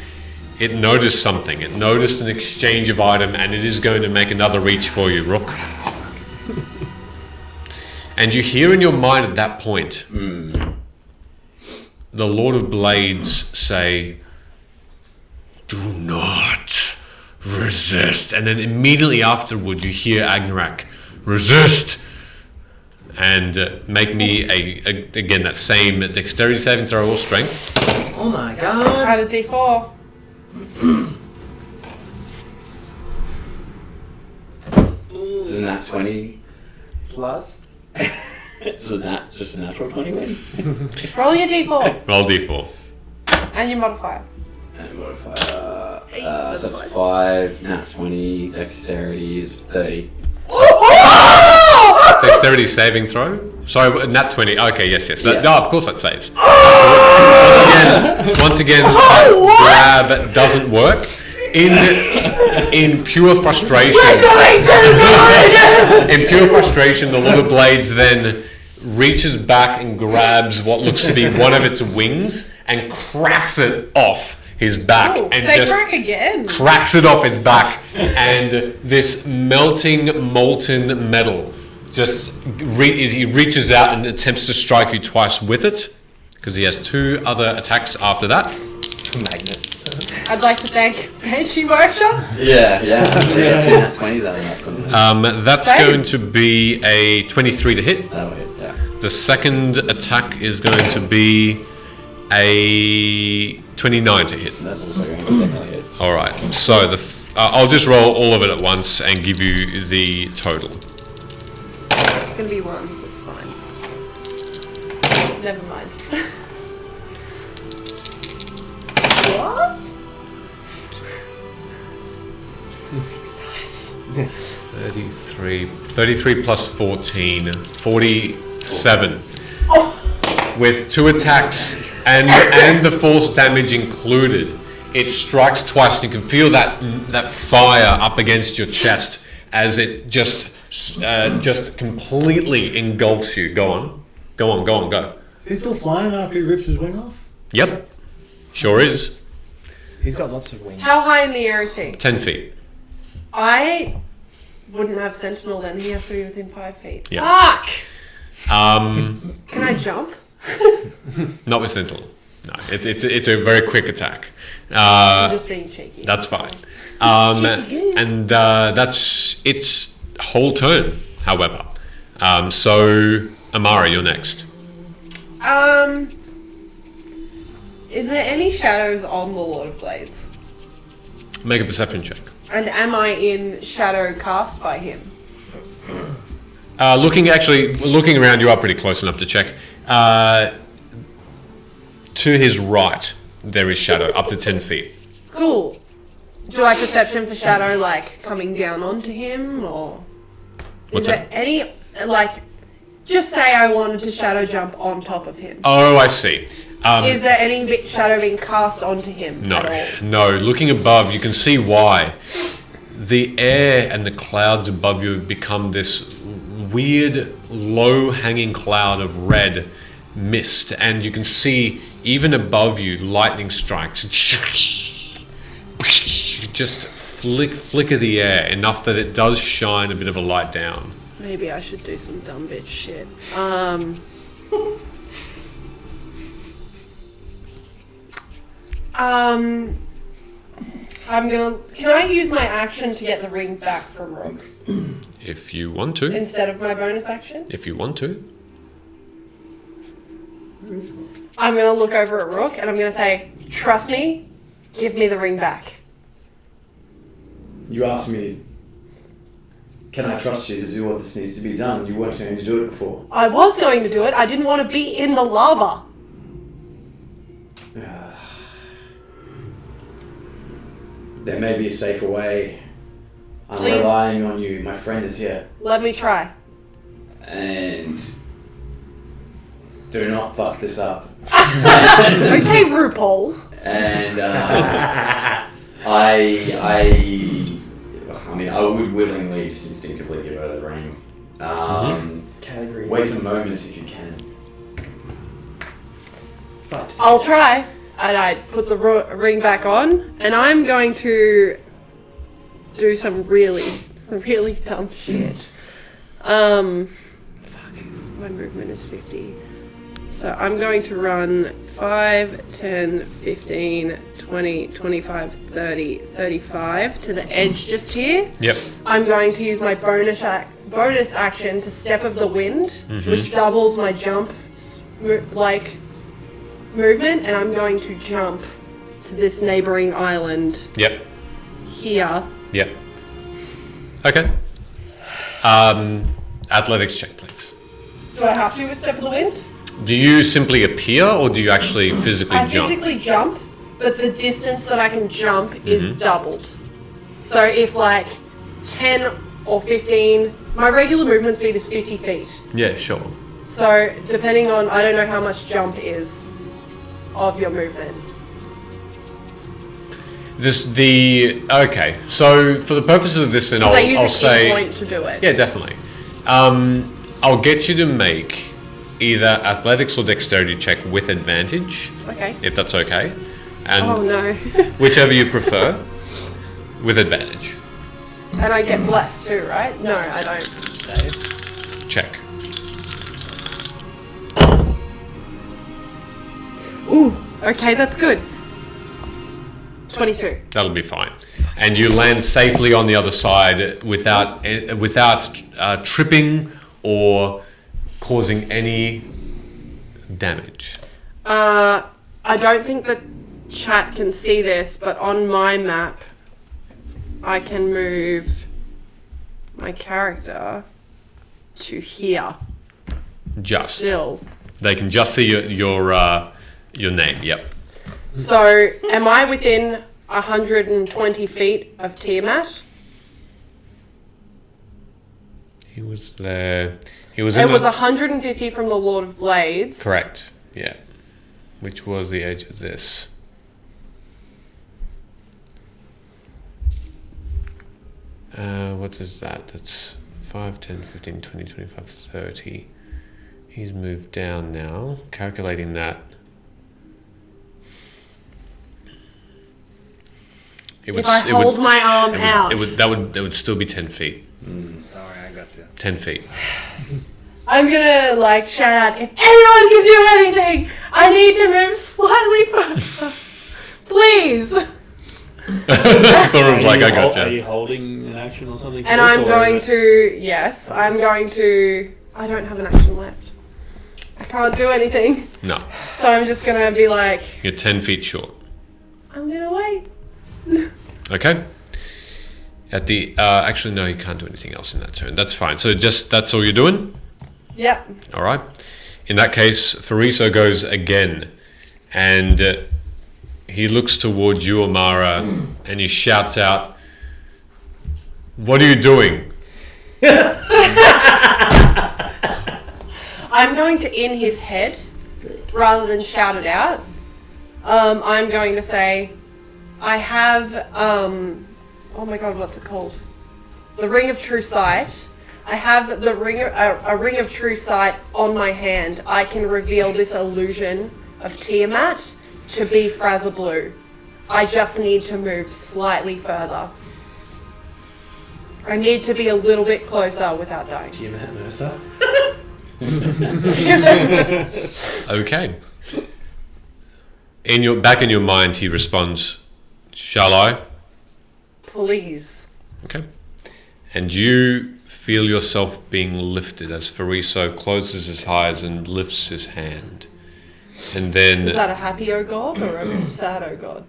It noticed something. It noticed an exchange of item, and it is going to make another reach for you, Rook. And you hear in your mind at that point the Lord of Blades say, "Do not resist." And then immediately afterward, you hear Agnarak, "Resist!" And make me again that same dexterity saving throw or strength. Oh my god. Add a D4. This is a nat 20 Plus. This is just a natural 20 win. Roll your D4 Roll d4. and your modifier. And modifier. So that's 5, nat 20, dexterity is 30. Dexterity saving throw? Sorry, nat 20. Okay, yes. Yeah. No, of course that saves. Absolutely. Once again, grab doesn't work. In pure frustration. In pure frustration, the Lord of Blades then reaches back and grabs what looks to be one of its wings and cracks it off his back. Ooh, And say just crack again. cracks it off his back, and this melting molten metal just he reaches out and attempts to strike you twice with it because he has 2 other attacks after that. Magnets. I'd like to thank Banshee Workshop. Yeah. 2 nat 20s out of that. Something. That's Same. going to be a 23 to hit. That'll hit, yeah. The second attack is going to be a 29 to hit. That's also going to definitely hit. All right. So I'll just roll all of it at once and give you the total. It's gonna be 1s, it's fine. Never mind. What? 6 dice. 33 plus 14, 47. With 2 attacks and the force damage included, it strikes twice, and you can feel that fire up against your chest as it just completely engulfs you. Go on. He's still flying after he rips his wing off? Yep, sure is. He's got lots of wings. How high in the air is he? 10 feet. I wouldn't have Sentinel then. He has to be within 5 feet. Yeah. Fuck! Um, Can I jump? not with Sentinel. No, it's a very quick attack. I'm just being cheeky. That's fine. And that's its whole turn, however. So, Amara, you're next. Is there any shadows on the Lord of Blades? Make a perception check. And am I in shadow cast by him? Looking around, you are pretty close enough to check. To his right, there is shadow, up to 10 feet. Cool. Do I perception for shadow, like, coming down onto him, or... What's is there that? any, like... Just say I wanted to shadow jump on top of him. Oh, I see. Is there any shadow being cast onto him at all? No. Looking above, you can see why. The air and the clouds above you have become this weird, low-hanging cloud of red mist, and you can see even above you lightning strikes. Just flicker the air enough that it does shine a bit of a light down. Maybe I should do some dumb bitch shit. Can I use my action to get the ring back from Rook If you want to. instead of my bonus action? If you want to. I'm gonna look over at Rook and I'm gonna say, trust me, give me the ring back. You asked me, can I trust you to do what this needs to be done? You weren't going to do it before. I was going to do it, I didn't want to be in the lava. There may be a safer way. I'm Please. relying on you. My friend is here. Let me try. And do not fuck this up. Okay, RuPaul. And I'm mean, I would willingly, just instinctively give her the ring. Category. Wait a moment if you can. I'll try. And I put the ring back on, and I'm going to do some really, really dumb shit. My movement is 50. So I'm going to run 5, 10, 15, 20, 25, 30, 35 to the edge just here. Yep. I'm going to use my bonus action to Step of the Wind, which doubles my jump movement, and I'm going to jump to this neighboring island Yep. here. Yep. Okay. Athletics check, please. Do I have to with Step of the Wind? Do you simply appear, or do you actually physically I jump? physically jump, but the distance that I can jump is doubled. So if 10 or 15, my regular movement speed is 50 feet. Yeah, sure. So depending on, I don't know how much jump is of your movement. Okay. So for the purposes of this, then Because I use I'll a say key point to do it. yeah, definitely. I'll get you to make either athletics or dexterity check with advantage, Okay. if that's okay, and Oh no. whichever you prefer, with advantage. And I get blessed too, right? No, I don't. Save. Check. Ooh, okay, that's good. 22. That'll be fine. And you land safely on the other side without tripping or causing any damage. I don't think the chat can see this, but on my map, I can move my character to here. Just. Still. They can just see your name. Yep. So, am I within 120 feet of Tiamat? He was there. He was. It was 150 from the Lord of Blades. Correct. Yeah. Which was the edge of this. What is that? That's 5, 10, 15, 20, 25, 30. He's moved down now. Calculating that. If I hold my arm out. That would still be 10 feet. Sorry, I got you. 10 feet. I'm gonna shout out, if anyone can do anything, I need to move slightly further. Please. Thorum's like, I Are gotcha. you holding an action or something? And I'm going to, yes, I don't have an action left. I can't do anything. No. So I'm just gonna be like, You're 10 feet short. I'm gonna wait. Okay. At the actually no, you can't do anything else in that turn. That's fine. So that's all you're doing? Yep. All right. In that case, Fariso goes again, and he looks towards you, Amara, and he shouts out, "What are you doing?" I'm going to in his head, rather than shout it out. I'm going to say, I have, oh my god, what's it called? The Ring of True Sight. I have a Ring of True Sight on my hand. I can reveal this illusion of Tiamat to be Frazzle Blue. I just need to move slightly further. I need to be a little bit closer without dying. Tiamat Mercer. Okay. Back in your mind, he responds, "Shall I?" Please. Okay. And you feel yourself being lifted as Fariso closes his eyes and lifts his hand. And then Is that a happy O God or a sad O God?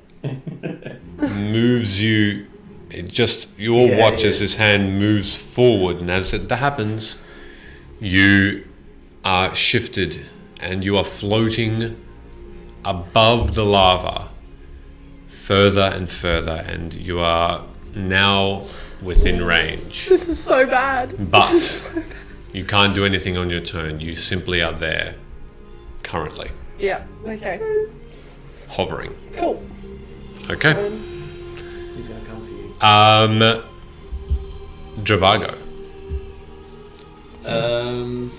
moves you, you all Yeah, watch it as is. his hand moves forward. And as that happens, you are shifted and you are floating above the lava further and further, and you are now within range. This is so bad. But you can't do anything on your turn. You simply are there currently, Yeah, okay. hovering. Cool. Okay. He's gonna come for you. Dravago.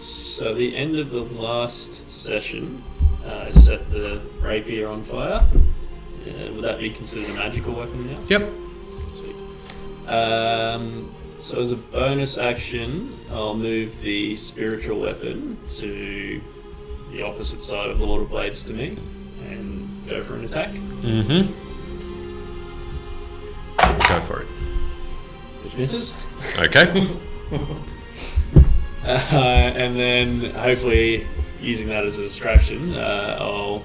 So the end of the last session, I set the rapier on fire. Would that be considered a magical weapon now? Yep. Sweet. So as a bonus action, I'll move the spiritual weapon to the opposite side of the Lord of Blades to me and go for an attack. Mm-hmm. Go for it. Which misses. Okay. And then hopefully using that as a distraction, I'll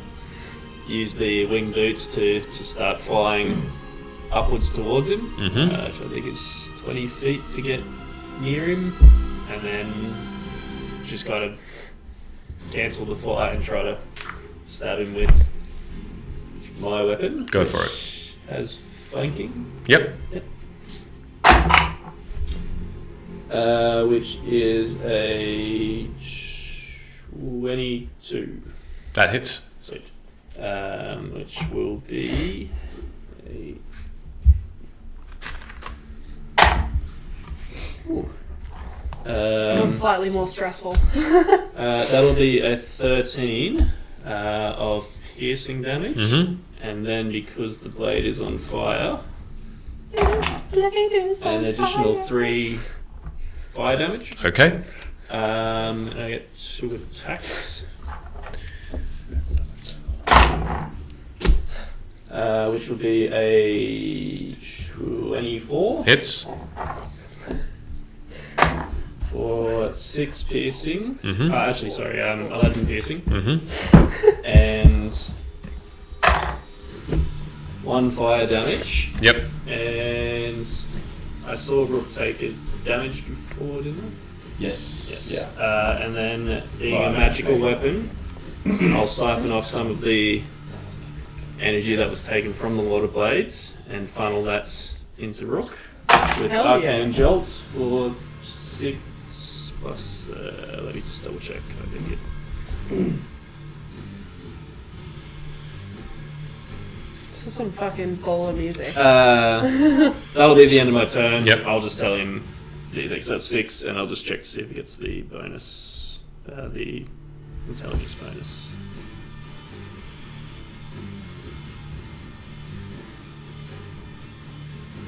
use the wing boots to just start flying upwards towards him, Mm-hmm. which I think is 20 feet to get near him, and then just kind of cancel the fly and try to stab him with my weapon. Go for it. which has flanking. Yep. Which is a 22. That hits. Sweet. Which will be a... Sounds slightly more stressful. That'll be a 13 of piercing damage, Mm-hmm. and then because the blade is on fire, This blade is an on additional fire. 3 fire damage. Okay. And I get 2 attacks, which will be a 24 Hits. for 6 piercing. Mhm. Actually, sorry, 11 piercing. Mm-hmm. And 1 fire damage. Yep. And I saw Rook take a damage before, didn't I? Yes. Yes. Yeah. And then being Right. a magical weapon, I'll siphon off some of the energy that was taken from the Lord of Blades and funnel that into Rook with Hell Arcane yeah. Jolt for 6 plus. Let me just double check. I think it. This is some fucking baller music. That'll be the end of my turn. Yep. I'll just tell him so that's 6, and I'll just check to see if he gets the bonus, the intelligence bonus.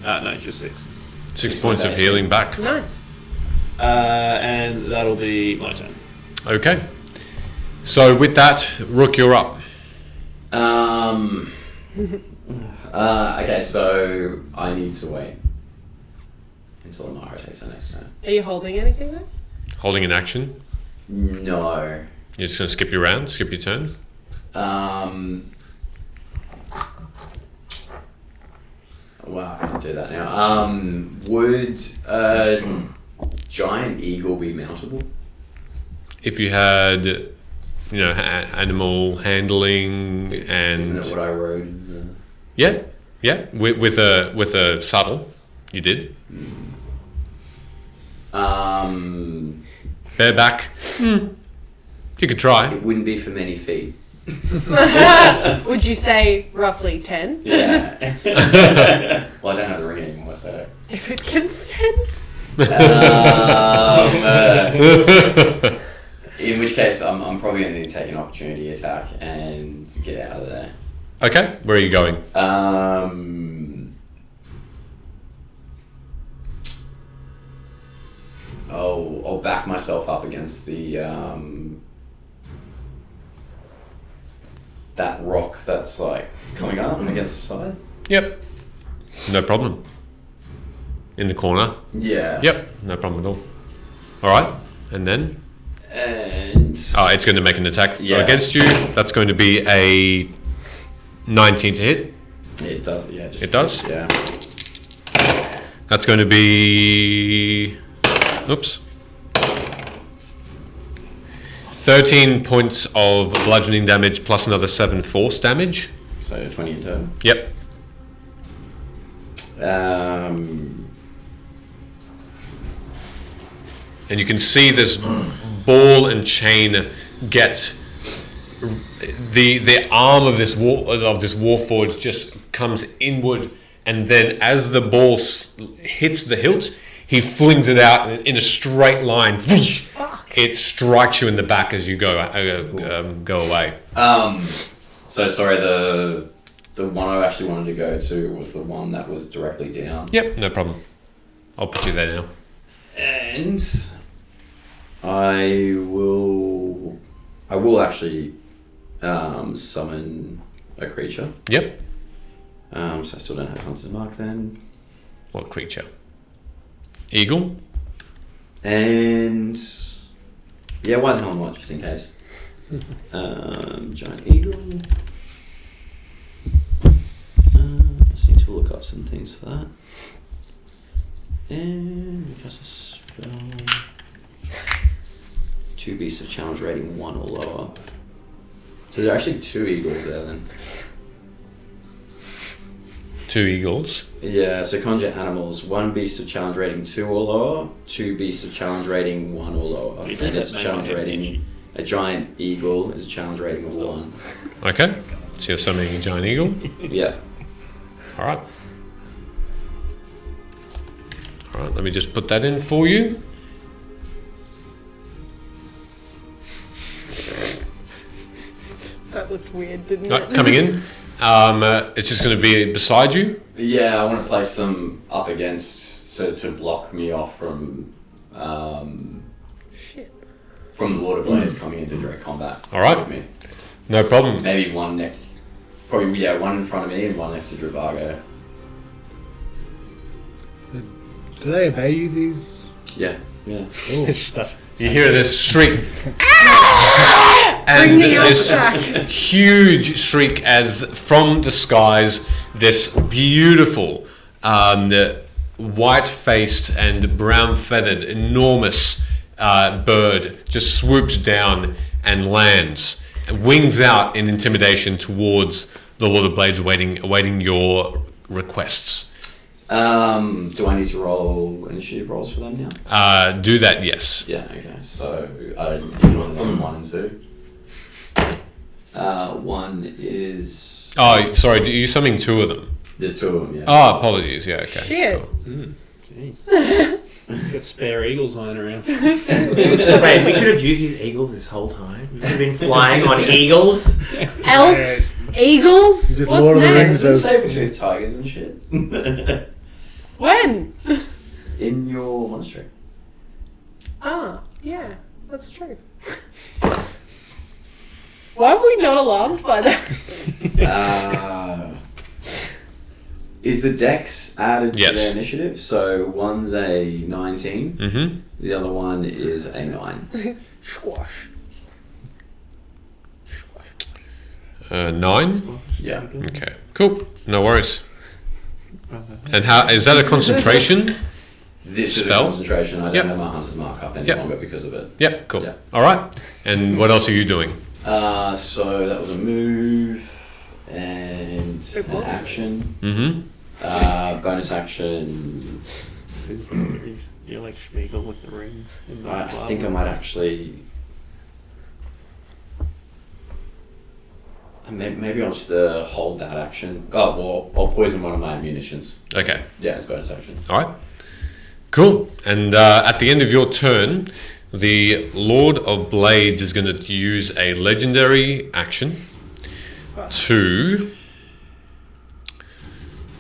No, just 6. 6 points of healing back. Nice. And that'll be my turn. Okay. So with that, Rook, you're up. Okay, so I need to wait until Amara takes her next turn. Are you holding anything though? Holding an action. No. You're just going to skip your round, skip your turn. Wow, I can do that now. Would a giant eagle be mountable? If you had, animal handling and Isn't it what I wrote in the... yeah, with a saddle, you did. Bareback, you could try. It wouldn't be for many feet. Would you say roughly 10? Yeah. Well, I don't have the ring anymore, so... If it consents. In which case, I'm probably going to need to take an opportunity attack and get out of there. Okay, where are you going? I'll back myself up against the that rock that's like coming up against the side. Yep, no problem. In the corner. Yeah. Yep, no problem at all. All right, and then. And It's going to make an attack Yeah. against you. That's going to be a 19 to hit. it does. Yeah. It does? Yeah. That's going to be... Oops. 13 points of bludgeoning damage plus another 7 force damage. So 20 in total. Yep. And you can see this ball and chain get the arm of this warforged just comes inward and then as the ball hits the hilt, he flings it out in a straight line. Whoosh! It strikes you in the back as you go away. So sorry, the one I actually wanted to go to was the one that was directly down. Yep, no problem. I'll put you there now. And I will actually summon a creature. Yep. So I still don't have Hunter's Mark then. What creature? Eagle? And yeah, why the hell not, just in case. Giant eagle. Just need to look up some things for that. And cast a spell. 2 beasts of challenge rating 1 or lower. So there are actually 2 eagles there then. 2 eagles. Yeah, so conjure animals, 1 beast of challenge rating 2 or lower, 2 beasts of challenge rating 1 or lower. And it's a challenge rating. A giant eagle is a challenge rating of 1. Okay. So you're summoning a giant eagle. Yeah. Alright. Alright, let me just put that in for you. That looked weird, didn't Right, it? coming in. It's just going to be beside you. Yeah, I want to place them up against to block me off from Shit. from the Lord of Blades coming into direct combat. All right. With me. No problem. Maybe one one in front of me and one next to Dravago. Do they obey you, these? Yeah, yeah. Stuff. You hear this shriek. Bring And the this back. huge shriek as from the skies, this beautiful, white-faced and brown-feathered, enormous bird just swoops down and lands, wings out in intimidation towards the Lord of Blades, awaiting your requests. Do I need to roll initiative rolls for them now? Do that, yes. Yeah, okay. So you can only roll 1 and 2. 1 is... Oh, sorry, you summoning 2 of them? There's 2 of them, yeah. Oh, apologies, yeah, okay. Shit. Cool. Jeez. He's got spare eagles lying around. Wait, we could have used these eagles this whole time. We could have been flying on eagles. Elks, eagles. Just What's Lord of the next? Rings. It's saber-toothed tigers and shit. When? In your monastery. Ah, yeah, that's true. Why were we not alarmed by that? Is the dex added to Yes. their initiative? So one's a 19, Mm-hmm. the other one is a 9. Squash. 9? Yeah. Okay, cool. No worries. And how is that a concentration? This is Spell? a concentration. I don't Yep. have my Hunter's Mark up any Yep. longer because of it. Yep, cool. Yeah. All right. And what else are you doing? So that was a move and It an was. action. Mm-hmm. Bonus action. This is Enquiries. You're like Schmiegel with the ring. And the I think I might actually. Maybe I'll just hold that action. Oh, well, I'll poison one of my munitions. Okay. Yeah, it's bonus action. All right. Cool. And at the end of your turn, the Lord of Blades is going to use a legendary action to.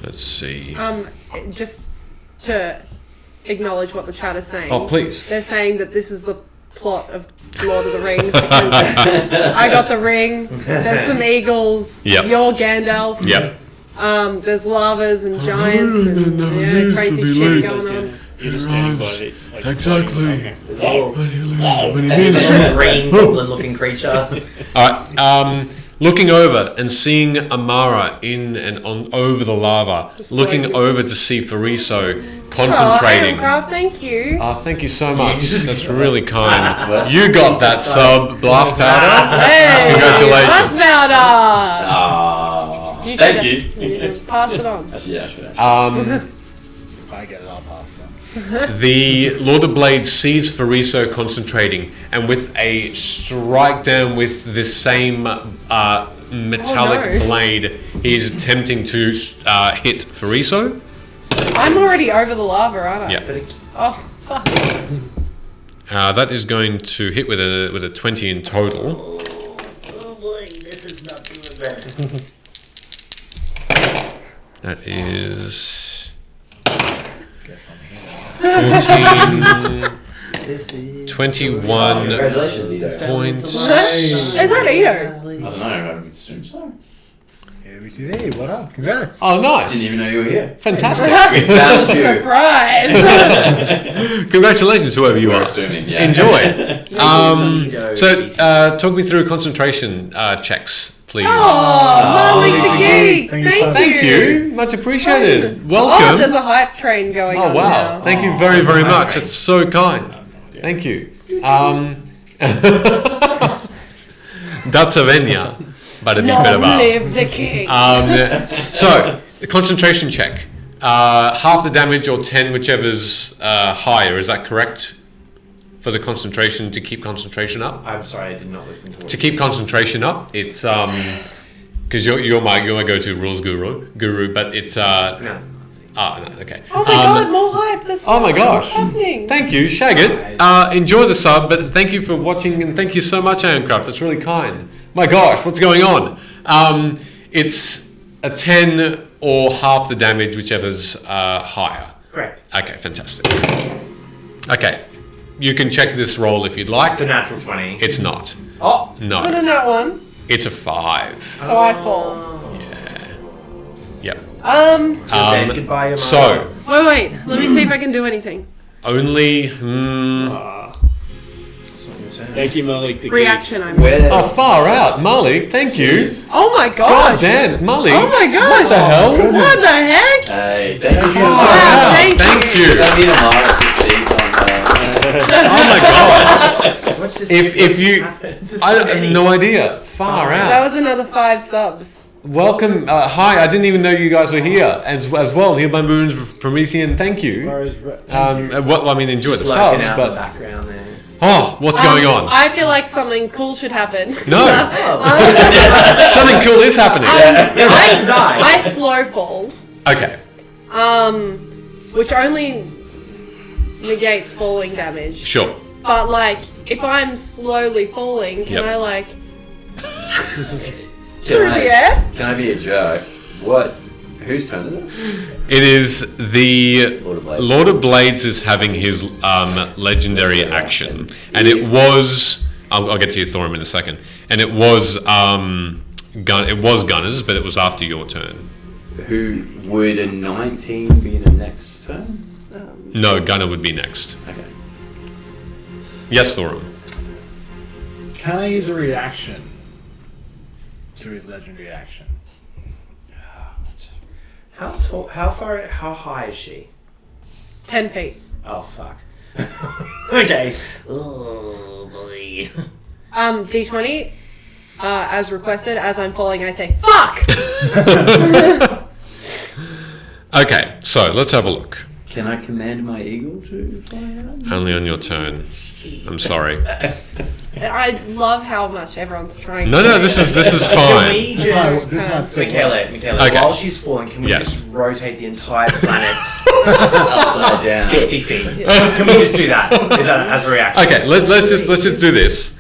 Let's see. Just to acknowledge what the chat is saying. Oh, please. They're saying that this is the plot of Lord of the Rings because I got the ring. There's some eagles. Yep. You're Gandalf. Yep. There's lavas and giants and yeah, crazy shit going on. You're just standing by it. Like, Exactly. okay. There's a little, When he there's means a little green goblin-looking creature. All right. Looking over and seeing Amara in and on over the lava, looking like- over to see Fariso Oh, concentrating. Aaroncraft, thank you. Oh, thank you so much. That's really kind. You got that sub blast powder. Hey, Congratulations. Blast powder. Ah, thank you. You should pass it on. Actually, yeah, I should actually. If I get it, I'll pass it on. The Lord of Blades sees Fariso concentrating, and with a strike down with this same metallic Oh, no. blade, He's attempting to hit Fariso. I'm already over the lava, aren't I? Yeah. Oh, fuck. That is going to hit with a 20 in total. Oh boy, this is not doing That is Guess I'm here. 14, 21 Congratulations, Edo. points. Is that Edo? I don't know. I assume so. Hey, what up? Congrats. Oh, Didn't nice. even know you were here. Fantastic. We found you. Surprise! Congratulations, whoever you We're are. assuming, yeah. Enjoy. Talk me through concentration checks, please. Oh, Malik the geek! Thank you Thank so you! Thank you. Much appreciated. Oh, Welcome. there's a hype train going Oh, on wow. now. Thank you very, very much. It's so kind. Thank you. That's a venia. But it'd be better Long about. live the king! So, the concentration check. Half the damage or 10, whichever's higher. Is that correct? For the concentration, to keep concentration up? I'm sorry, I did not listen to what To keep concentration up, it's because you're my go-to rules guru, but it's pronounced Nazi. no, okay. Oh my god, more hype! Oh my gosh! What's happening? Thank you, Shagget. Enjoy the sub, but thank you for watching and thank you so much, Ancraft. That's really kind. My gosh, what's going on? It's a 10 or half the damage, whichever's higher. Correct. Okay, fantastic. Okay, you can check this roll if you'd like. It's a natural 20. It's not. Oh! Is it No, in that one? it's a 5. So I fall. Yeah. Yep. Then goodbye, your So Wait, let me see if I can do anything. only. Thank you, Malik. The Reaction, I mean. Where? Oh, far out, Malik. Thank you. Oh my God gosh! damn, Malik. Oh my gosh! What the hell? What the heck? Hey, thank you so Wow, much. thank Thank you. you. Does that mean Amara succeeds on Oh my god. What's this? If you, I have no idea. Far That out. was another 5 subs. Welcome. Hi. I didn't even know you guys were here as well. Here by Moons Promethean. Thank you. Well, I mean, enjoy the Just lurking subs, out in the but background there. what's going on? I feel like something cool should happen. No. Something cool is happening. I slow fall, Okay. which only negates falling damage. Sure. But like, if I'm slowly falling, can Yep. I like Can through the air? Can I be a jerk? What? Whose turn is it? It is the Lord of Blades. Lord of Blades is having his legendary action, and it was. I'll get to your Thorum in a second. And it was It was Gunners, but it was after your turn. Who would a 19 be in the next turn? No, Gunner would be next. Okay. Yes, Thorum. Can I use a reaction to his legendary action? How tall? How far? How high is she? 10 feet. Oh fuck. Okay. Oh boy. D20. As requested, as I'm falling, I say, fuck! Okay, so let's have a look. Can I command my eagle to fly out? Only on your turn. I'm sorry. I love how much everyone's trying No, to no, this is Can fine. we This might just, still work. Michaela, Okay. while she's falling, can we Yes. just rotate the entire planet Upside down. 60 feet? Can we just do that? Is that as a reaction? Okay, let's just do this.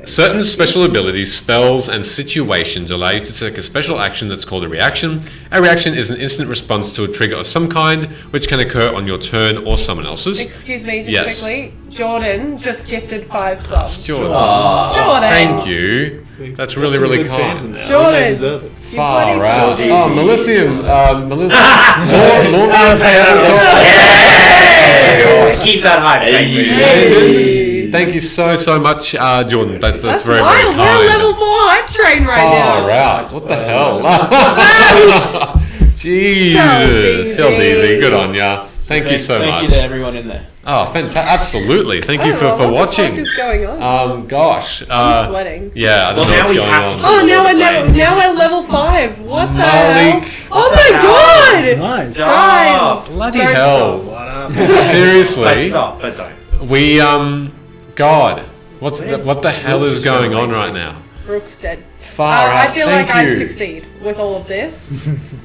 Certain special abilities, spells, and situations allow you to take a special action that's called a reaction. A reaction is an instant response to a trigger of some kind, which can occur on your turn or someone else's. Excuse me, just Yes. quickly. Jordan just gifted 5 subs. Jordan. Jordan! Thank you. That's really, Some really good fans in kind. there. Jordan. They deserve it. You bloody Far out. fucking- Oh, Melicium. Lord Keep that hype. Thank you. Hey. Thank you so much, Jordan. That's That's very, wild. very We're kind. level 4 hype train right Far now. out. What the hell? Jesus. So Felt easy. easy. Good on ya. Thank you so Thank much. you to everyone in there. Oh, fantastic. Absolutely. Thank you I don't know, for what watching. the fuck is going on? Gosh. I'm sweating. Yeah, I don't Well, know now what's we going have on. to- Oh, now Blades. we're level 5. What the Malik. hell? Oh my god! Nice. Guys! Bloody don't hell. stop. What up? But Seriously. stop, but don't. We, God. What the hell is going on right now? Rook's dead. Far out. I feel Thank like I you. succeed with all of this.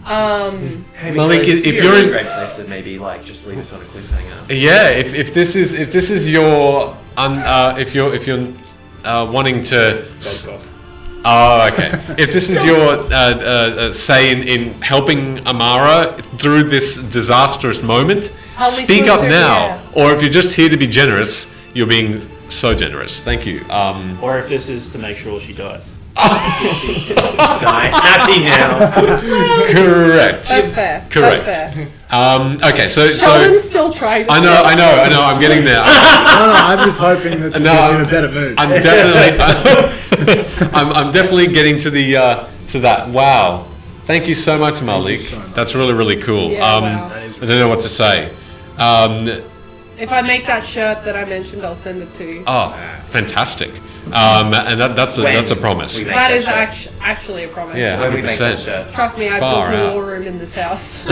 Hey, Malik, because if you're you're in in- a great place to maybe like just leave us on a cliffhanger. Yeah, if this is your if you're wanting to. Oh, okay. If this is your say in helping Amara through this disastrous moment, Help me speak swim up through, now. yeah. Or if you're just here to be generous, you're being so generous. Thank you. Or if this is to make sure she dies. Die happy now. Correct. That's fair. Correct. That's fair. Okay, so Sheldon's still trying to I know. I'm getting there. No, I'm just hoping that this No, is in a better mood. I'm definitely, I'm definitely getting to the to that. Wow, thank you so much, Malik. so much. That's really cool. Yeah, wow. I don't know what to say. If I make that shirt that I mentioned, I'll send it to you. Oh, fantastic. And that's a promise. We make That is shirt. actually a promise. Yeah, Where we make that 100%. shirt. Trust me, I Far built a out. war room in this house.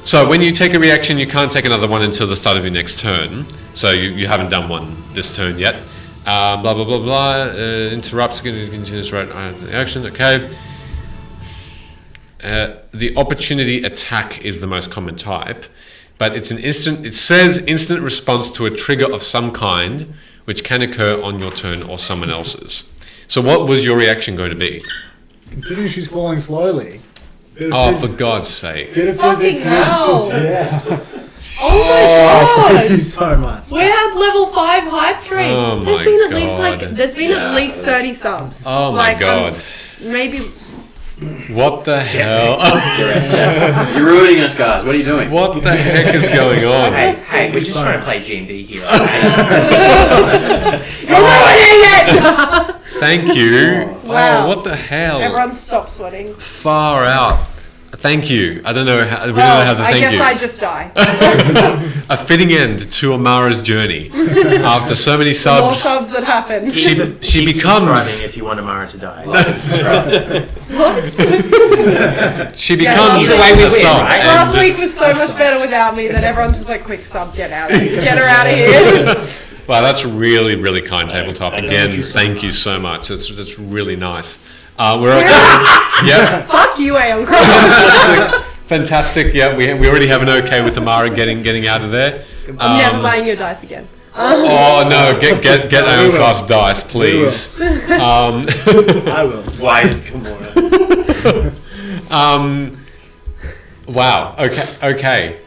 So when you take a reaction, you can't take another one until the start of your next turn. So you haven't done one this turn yet. Blah blah blah blah. Interrupts continuous right action. Okay. The opportunity attack is the most common type, but it's an instant. It says instant response to a trigger of some kind, which can occur on your turn or someone else's. So what was your reaction going to be? Considering she's falling slowly. Bit of Oh, phys- for God's sake! bit of Fucking physics. hell. Yeah. Oh my Thank you god! so much. We're at level 5 hype train. Oh There's my been at least God. there's been at least 30 subs. Oh my God! Maybe What the hell? You're ruining us, guys. What are you doing? What the heck is going on? Hey, we're just trying to play D&D here. you're ruining it. Thank you. Wow. Oh, what the hell? Everyone stop sweating. Far out. Thank you. I don't know how. We don't know how to I thank guess you. I just die. A fitting end to Amara's journey. After so many More subs, subs that happen. she Keep becomes subscribing if you want Amara to die. she Yeah, becomes either way we a win, sub. right? Last and- week was so much better without me that everyone's just like, quick sub, get out of here. Get her out of here. Wow, that's really kind tabletop. Again, thank you so much. That's really nice. We're okay. Yeah, Fuck you, Aeon Cross. fantastic. Yeah, we already have an okay with Amara getting out of there. I'm never buying your dice again. Oh no! Get Aeon Class dice, please. I will. Wise Gamora. Wow. Okay.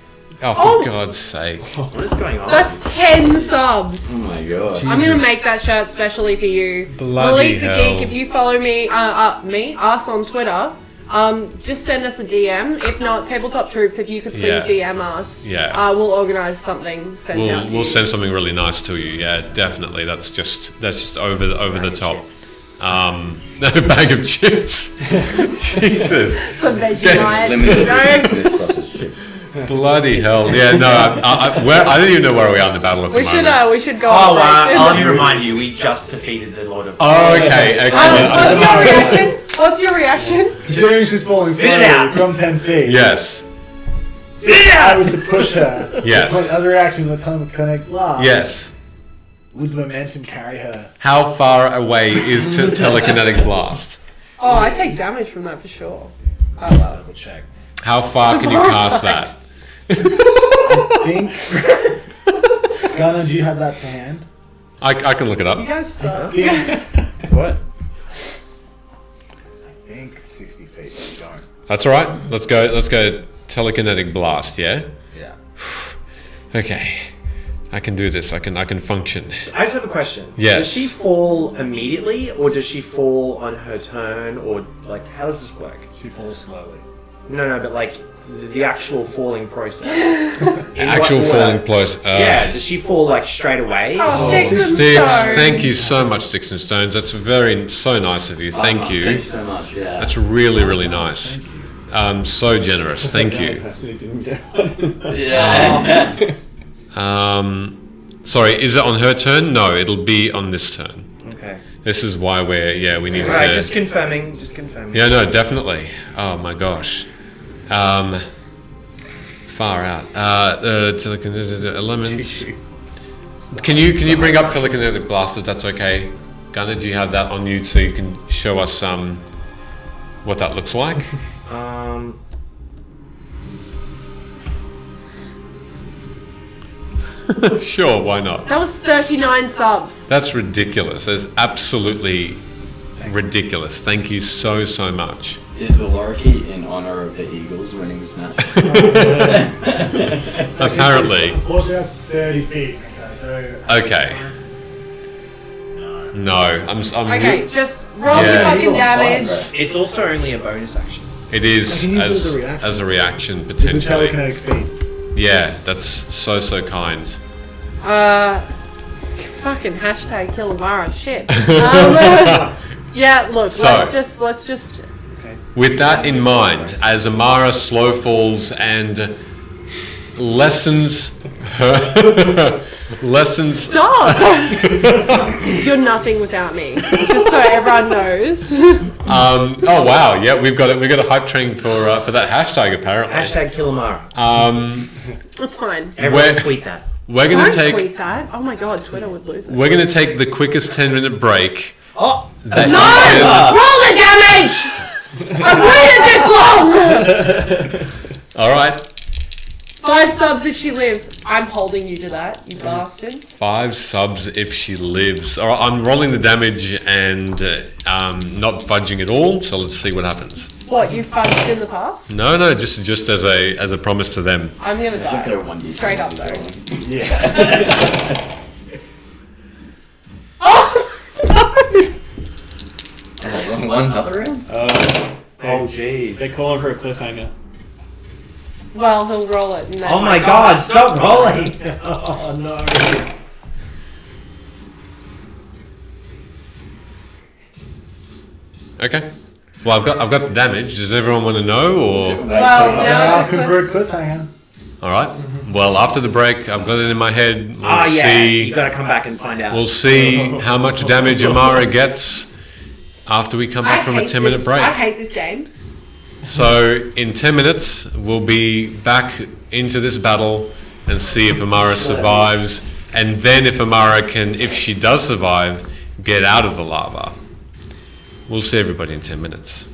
Oh, for God's sake! What is going on? That's 10 subs. Oh my god. I'm gonna make that shirt specially for you. Bloody Malik the hell. Geek, if you follow us on Twitter, just send us a DM. If not, Tabletop Troops, if you could please Yeah. DM us. Yeah. We'll organise something. Send out to We'll you. send something really nice to you. Yeah, definitely. That's just over the top. A bag of chips. Jesus. Some Vegemite. Limited you know? edition Smith sausage chips. Bloody hell. Yeah. No. I don't even know where we are in the battle at the We moment. should go. Oh, on break. let me remind you, we just defeated the Lord of... Oh, okay. Excellent. What's your reaction? What's your reaction? Considering she's falling Spit it slowly out. from 10 feet. Yes. Sit I down! was to push her. Yes. But other reaction with connect blast. Yes. Would momentum carry her? How far away is telekinetic blast? Oh, I take damage from that for sure. Oh well. Double check. How far can you cast that? Think. Gunnar, do you have that to hand? I can look it You up. guys suck. What? I think 60 feet. You don't. That's all right. Let's go. Telekinetic blast. Yeah. Yeah. Okay. I can do this. I can function. I just have a question. Yes. Does she fall immediately, or does she fall on her turn, or, like, how does this work? She falls slowly. No, but, like, the actual falling process. In Actual what falling order? close. Yeah, does she fall, like, straight away? Oh, or- sticks and Sticks, stones. thank you so much, Sticks and Stones. That's so nice of you. Thank Thank you. you so much. Yeah. That's really nice. So generous. Thank you. yeah. Sorry, is it on her turn? No, it'll be on this turn. Okay. This is why we need Alright, to. just confirming. Yeah, no, definitely. Oh my gosh. Far out. Telekinetic elements. Can you bring up telekinetic blast if that's okay? Gunnar, do you have that on you so you can show us what that looks like? Sure, why not? That was 39 subs. That's ridiculous. That's absolutely ridiculous. Thank you so much. Is the lorikeet in honor of the Eagles winning this match? Apparently. Unfortunately, that's 30 feet. Okay, so. Okay. No, I'm Okay, just roll your Yeah. fucking damage. It's also only a bonus action. It is I can use it as a reaction With the potentially. telekinetic feet. Yeah, that's so kind. Fucking hashtag kill Amara. Shit. Yeah, look, So- let's just. With that in mind, as Amara slow falls and lessens her lessens. Stop! You're nothing without me. Just so everyone knows. Oh wow, yeah, we've got a hype train for that hashtag apparently. Hashtag Killamara. That's fine. Everyone We're- tweet that. We're gonna Don't take tweet that. Oh my god, Twitter would lose it. we're gonna take the quickest 10-minute break. Oh! That Roll the damage! I've waited this long! All right, 5 subs if she lives. I'm holding you to that, you bastard. 5 subs if she lives. All right, I'm rolling the damage and not fudging at all. So let's see what happens. What, you fudged in the past? No, just as a promise to them. I'm gonna Look at her die. 1d10 Straight up though. Yeah. Oh! One other round? Oh, jeez. They're calling for a cliffhanger. Well, he'll roll it and then. Oh my god, stop rolling! Oh no. Okay. Well, I've got the damage. Does everyone want to know, or Well, now it's Asking just for a cliffhanger. all right? Well, after the break, I've got it in my head. We'll Oh yeah, see. you gotta come back and find out. We'll see how much damage Amara gets after we come back from a 10-minute break. I hate this game. So in 10 minutes, we'll be back into this battle and see if Amara survives, and then if Amara can, if she does survive, get out of the lava. We'll see everybody in 10 minutes.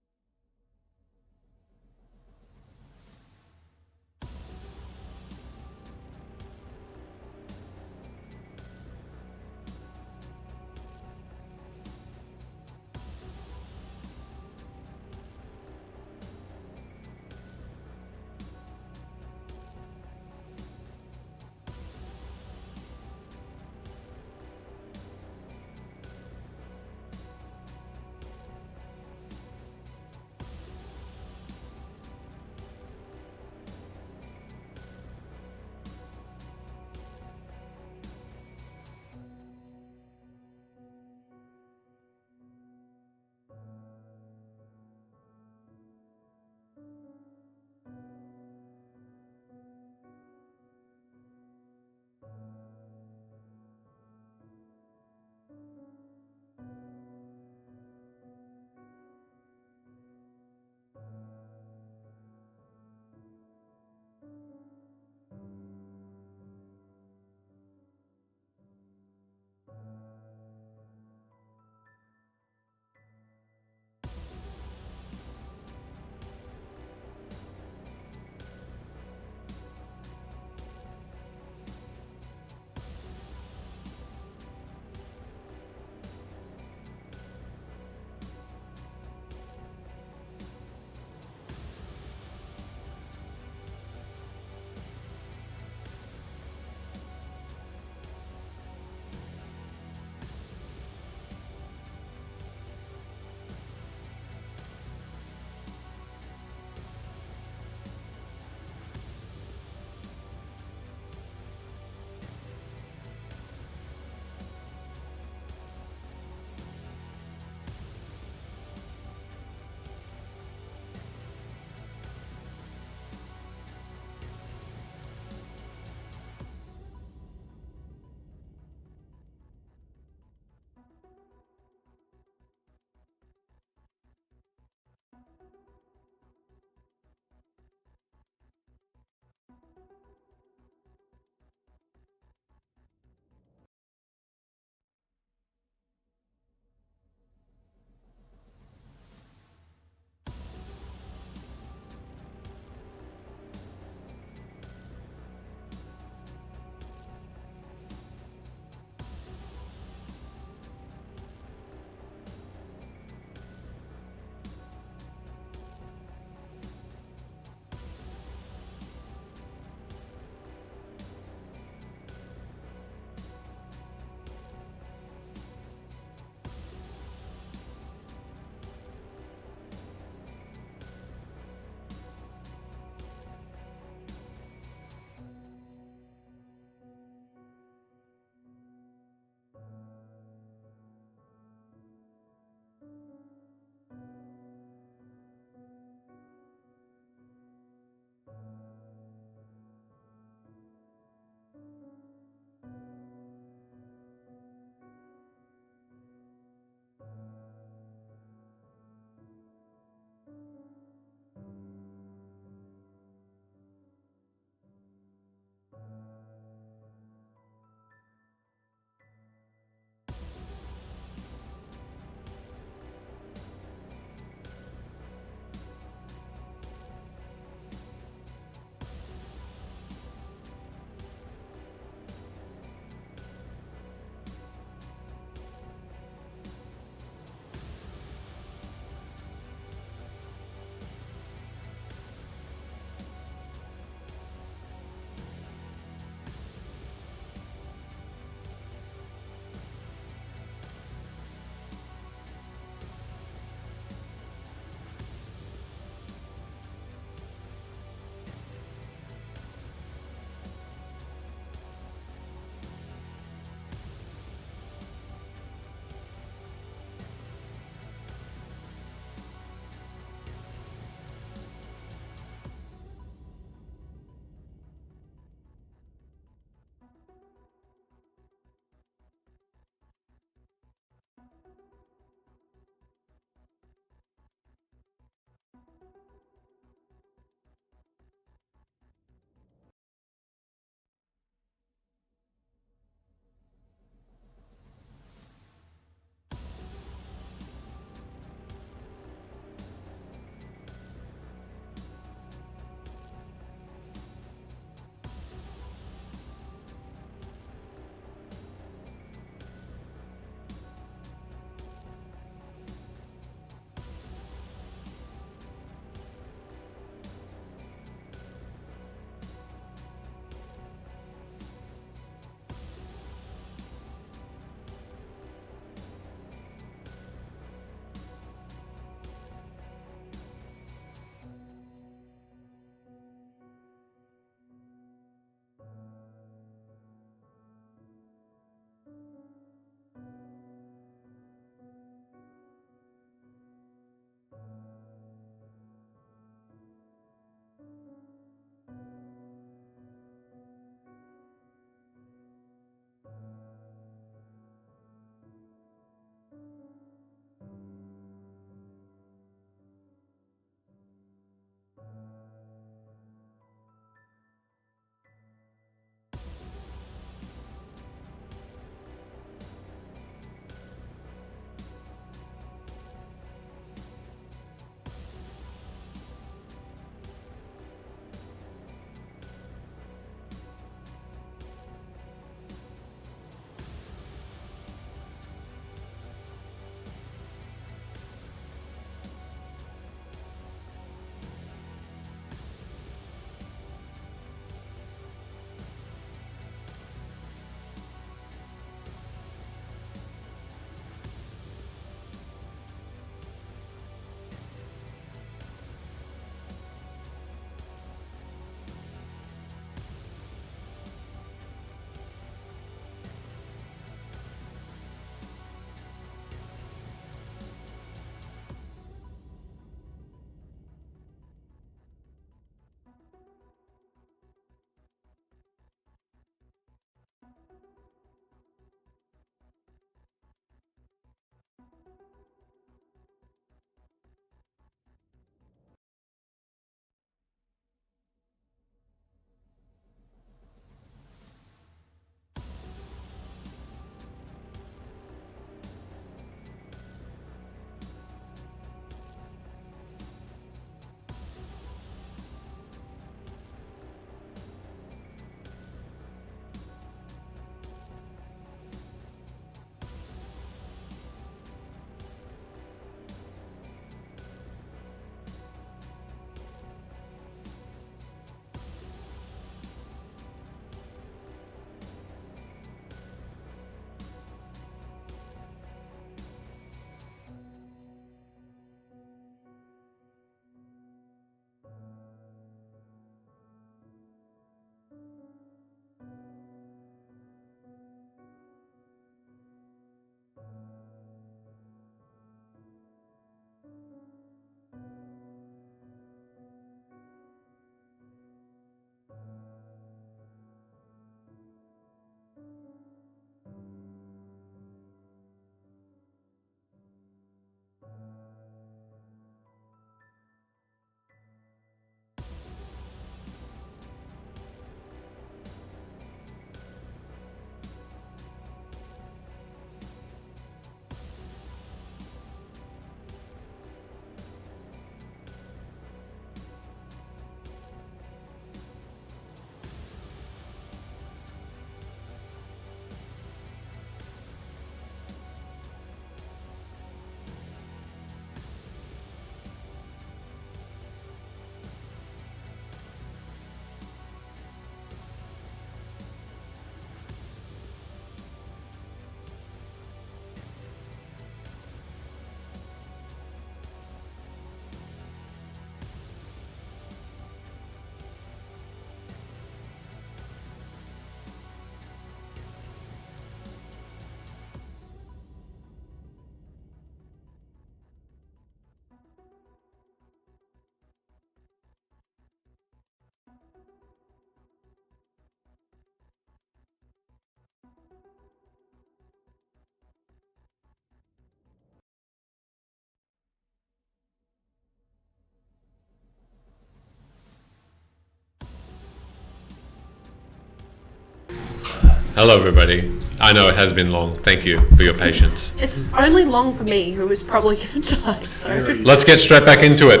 Hello, everybody. I know it has been long. Thank you for your patience. It's only long for me, who is probably going to die. So Let's get straight back into it.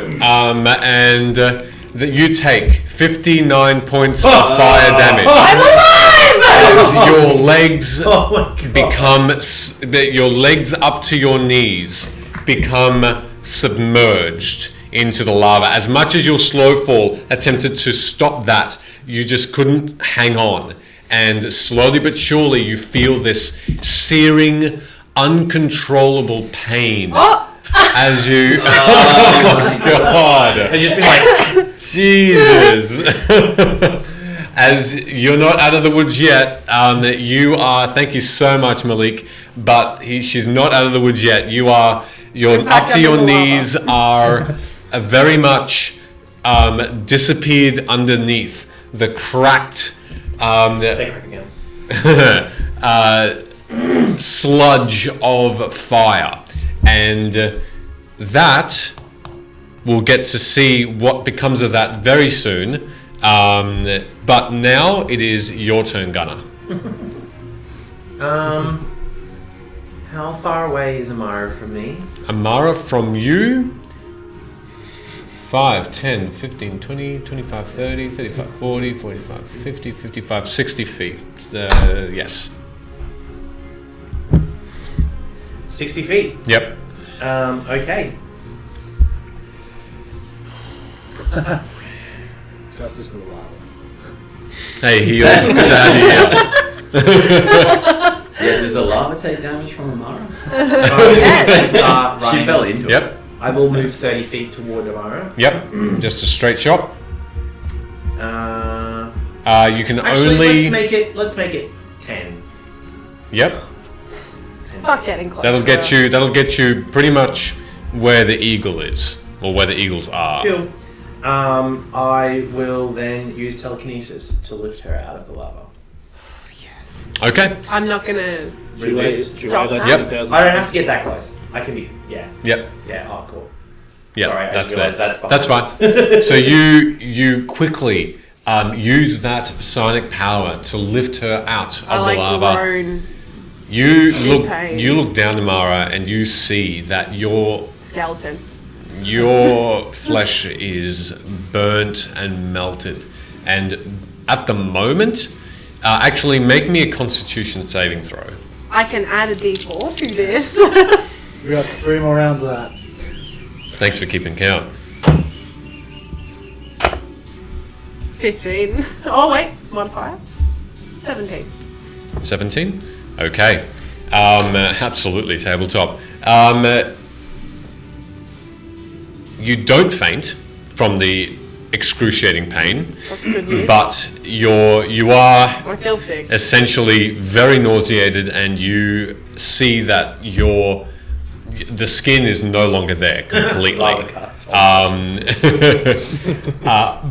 That you take 59 points of fire damage. I'm alive! As your legs Oh my god. your legs up to your knees become submerged into the lava. As much as your slow fall attempted to stop that, you just couldn't hang on. And slowly but surely you feel this searing, uncontrollable pain as you... Oh my god. And just be like, Jesus. As you're not out of the woods yet, you are... Thank you so much, Malik. But she's not out of the woods yet. You're up to your knees, are very much disappeared underneath the cracked... say crack again. sludge of fire. And that... we'll get to see what becomes of that very soon. But now it is your turn, Gunnar. How far away is Amara from me? Amara, from you... 5, 10, 15, 20, 25, 30, 35, 40, 45, 50, 55, 60 feet. Yes. 60 feet. Yep. Okay. Justice for the lava. Hey, heal. Good to have you here. Does the lava take damage from Amara? Yes. She fell into it. Yep. I will move 30 feet toward Amara. Yep. Just a straight shot. You can Actually, only... let's make it 10. Yep. Fuck getting close. That'll get you pretty much where the eagle is, or where the eagles are. Cool. I will then use telekinesis to lift her out of the lava. Yes. Okay. I'm not going to... Resist. Stop that. Yep. I don't have to get that close. I can be, yeah. Yep. Yeah, oh, cool. Yeah, Sorry, I that's just realised that. that's That's behind fine. So you quickly use that psionic power to lift her out of the lava. groan. You pain. look down to Mara and you see that your Skeleton. flesh is burnt and melted, and at the moment, actually make me a Constitution saving throw. I can add a d4 to this. We got 3 more rounds of that. Thanks for keeping count. 15. Oh wait, modifier. 17. 17? Okay. Absolutely, tabletop. You don't faint from the excruciating pain, That's good news. but you are I feel sick. essentially very nauseated, and you see that the skin is no longer there completely. Lava cuts.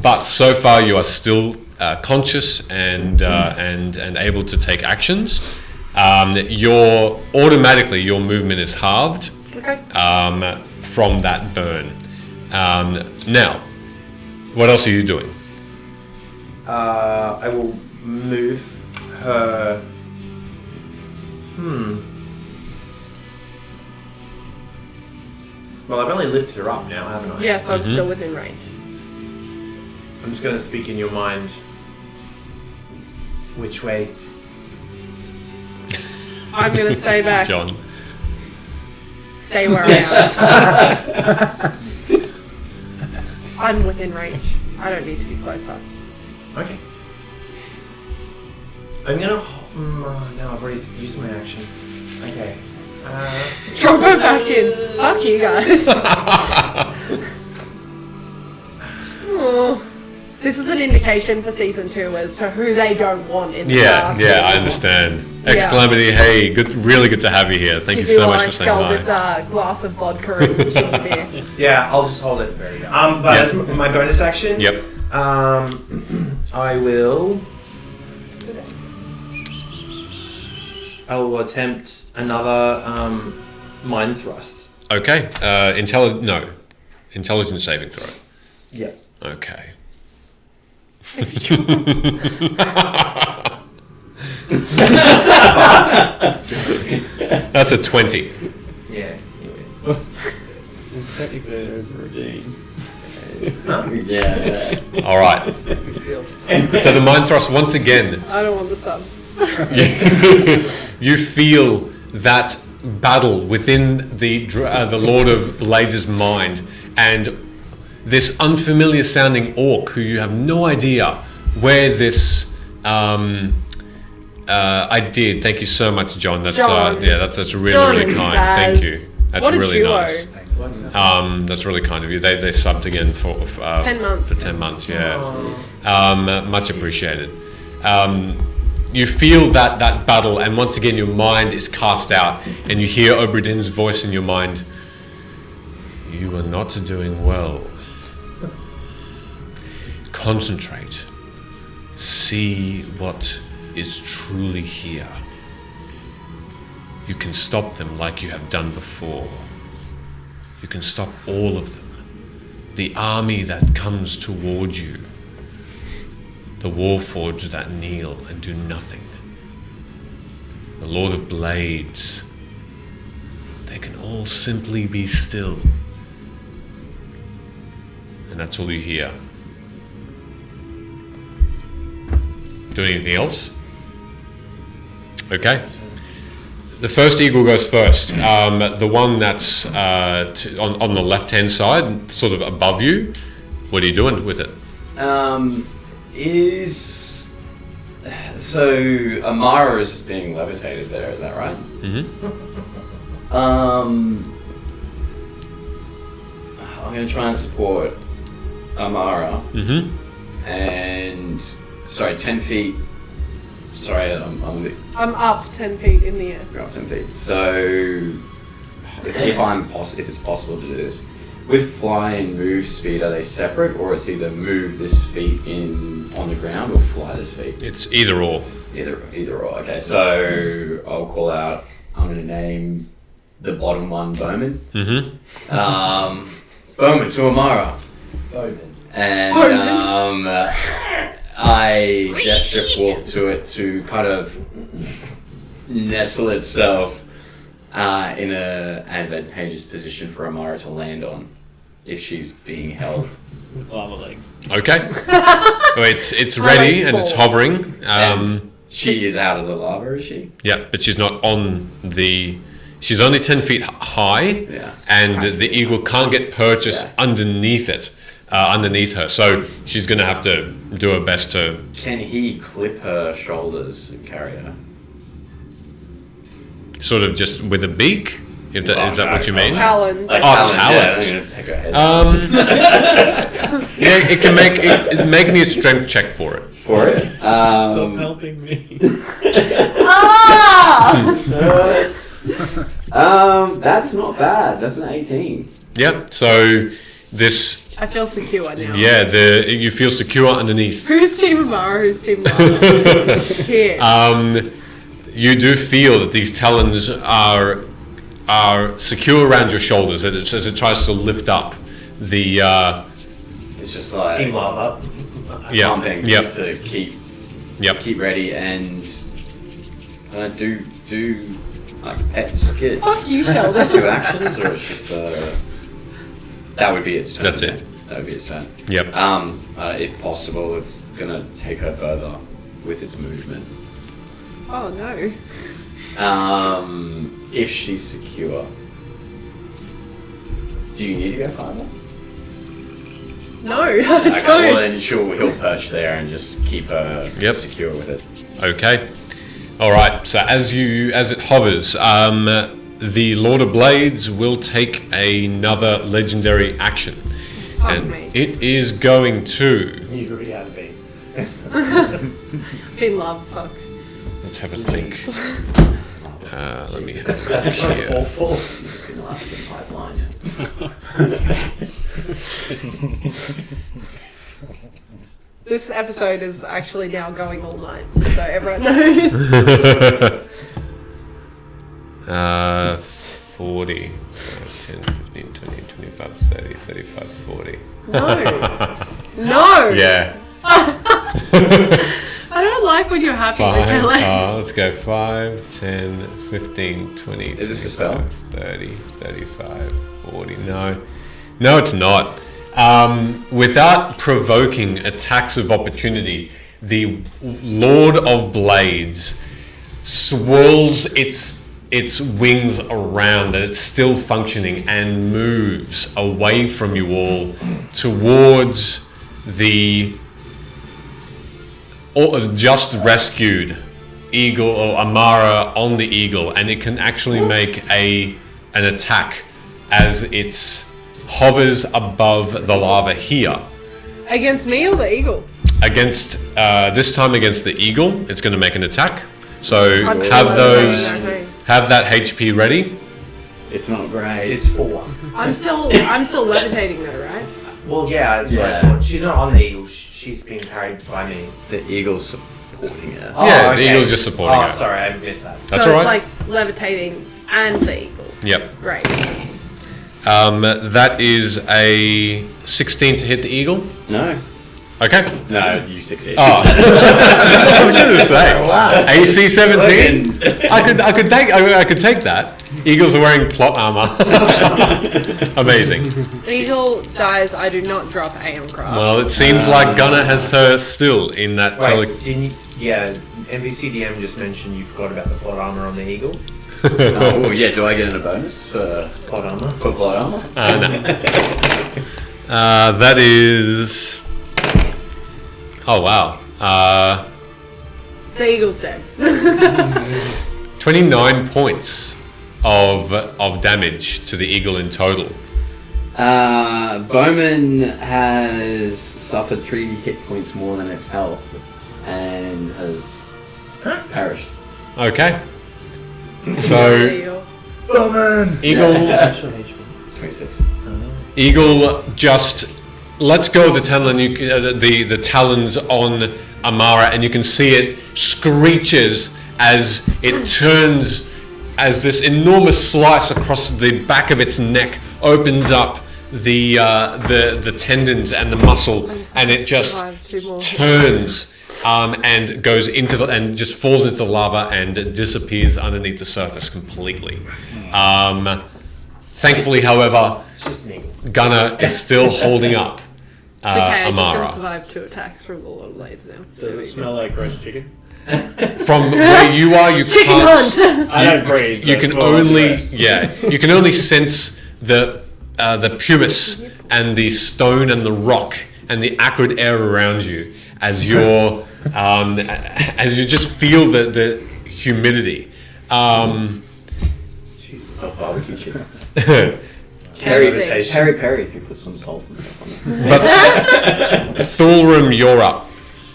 But so far you are still conscious and able to take actions. Your movement is halved Okay. from that burn. Now, what else are you doing? I will move her. Well, I've only lifted her up now, haven't I? Yeah, so I'm still within range. I'm just going to speak in your mind. Which way? I'm going to say back. John. Stay where I am. I'm within range. I don't need to be closer. Okay. I'm gonna. No, I've already used my action. Okay. Drop her back in. Fuck you guys. Oh. This is an indication for season 2 as to who they don't want in the cast. Yeah, I understand. Exclamity, hey, really good to have you here. Thank you so much for saying While I hi. scull this glass of vodka and beer. Yeah, I'll just hold it. But Yep. as my bonus action. Yep. I will attempt another mind thrust. Okay. Intelligence saving throw. Yeah. Okay. That's a 20. Yeah. You win. Technically, there's a redeem. Yeah. All right. So the mind thrust once again. I don't want the subs. You feel that battle within the Lord of Blades' mind, and this unfamiliar sounding orc who you have no idea where this. I did. Thank you so much, John. That's John. that's really John really and kind. Saz. Thank you. That's What a really duo. nice. That's really kind of you. They subbed again for 10 months. For 10 months, yeah. Much appreciated. You feel that battle, and once again your mind is cast out, and you hear Obradin's voice in your mind. You are not doing well. Concentrate. See what is truly here. You can stop them like you have done before. You can stop all of them. The army that comes toward you. The Warforged that kneel and do nothing. The Lord of Blades. They can all simply be still. And that's all you hear. Do anything else? Okay. The first eagle goes first. The one that's on the left-hand side, sort of above you. What are you doing with it? So Amara is being levitated there, is that right? Mm-hmm. I'm gonna try and support Amara. Mm-hmm. And 10 feet. Sorry, I'm I'm up 10 feet in the air. up 10 feet. So if it's possible to do this with fly and move speed, are they separate, or it's either move this feet in on the ground or fly this feet? It's either or. Either or. Okay, so I'll call out. I'm gonna name the bottom one Bowman. Mm-hmm. Bowman to Amara. Bowman. And I gesture forth to it to kind of nestle itself in a advantageous position for Amara to land on if she's being held. With lava legs. Okay. So it's ready and it's hovering. And she is out of the lava, is she? Yeah, but she's not on the. She's only 10 feet high, Yes. and the eagle can't get purchased underneath it, underneath her. So she's going to have to do her best to. Can he clip her shoulders and carry her? Sort of just with a beak. Is that what you mean? Talons. Like Oh, talons. talons. Yeah, I'm gonna pick her head Yeah, it can make me a strength check for it. for it. Stop helping me. That's not bad. That's an 18. Yeah. So this. I feel secure now. Yeah. You feel secure underneath. Who's Team Amara? Who's Team Lava? Shit. You do feel that these talons are secure around your shoulders as it tries to lift up the. It's just like Team lava. pumping Yep. just to keep Yep. ready and do like pets get Fuck you, Sheldon. 2 actions, or it's just that would be its turn. That's it. That would be its turn. Yep. If possible, it's gonna take her further with its movement. Oh no. If she's secure, do you need to go farther? No, I Okay, don't. well then he'll perch there and just keep her Yep. secure with it. Okay. All right. So as it hovers, the Lord of Blades will take another legendary action, Fuck and me. it is going to. You already have been. Been love, fuck. Let's have a think. Let me have a look That's here. awful. You've just been last in pipeline. This episode is actually now going all night, so everyone knows. 40, 10, 15, 20, 25, 30, 35, 40. No. No. Yeah. I don't like when you're happy with Five, LA. let's go 5, 10, 15, 20, Is this a spell? 30, 35, 40. No, it's not. Without provoking attacks of opportunity, the Lord of Blades swirls its wings around, and it's still functioning, and moves away from you all towards the just rescued eagle, or Amara on the eagle, and it can actually make an attack as it hovers above the lava here. Against me or the eagle? Against this time against the eagle, it's going to make an attack. So I'm have still levitating. that HP ready. It's not great. It's 4. I'm still levitating though, right? Well, yeah, it's Yeah. like 4. She's not on the eagle. She's being carried by me. The eagle's supporting it. Oh, Yeah, okay. the eagle's just supporting Oh, it. sorry, I missed that. That's so all it's right. like levitating and the eagle. Yep. Great. That is a 16 to hit the eagle. No. Okay. No, you succeed. Oh, I was going to say AC 17. I could take that. Eagles are wearing plot armor. Amazing. An eagle dies, I do not drop AM craft. Well, it seems like Gunnar has her still in that. Wait, didn't you? Yeah, NPC DM just mentioned you forgot about the plot armor on the eagle. Oh, yeah, do I get a bonus for Plot armor. plot armor? No. That is. Oh wow. The eagle's dead. 29 points of damage to the eagle in total. Bowman has suffered 3 hit points more than its health and has perished. Okay. So Eagle. eagle. Actually, HP. 26. Eagle just lets go of the talon. The talons on Amara, and you can see it screeches as it turns, as this enormous slice across the back of its neck opens up the tendons and the muscle, and it just turns and goes into and just falls into the lava and disappears underneath the surface completely. Thankfully, however, Just an eagle. Gunnar is still holding up It's okay, I'm just Amara. gonna survive 2 attacks from the Lord of Blades now. Does it smell like roast chicken? From where you are, you Chicken can't. hunt! I don't breathe. You that's can what I'm only dressed. you can only sense the pumice and the stone and the rock and the acrid air around you as you're as you just feel the humidity. Jesus. Oh, barbecue chicken. Tasty. Peri if you put some salt and stuff on it. But Thulrum, you're up.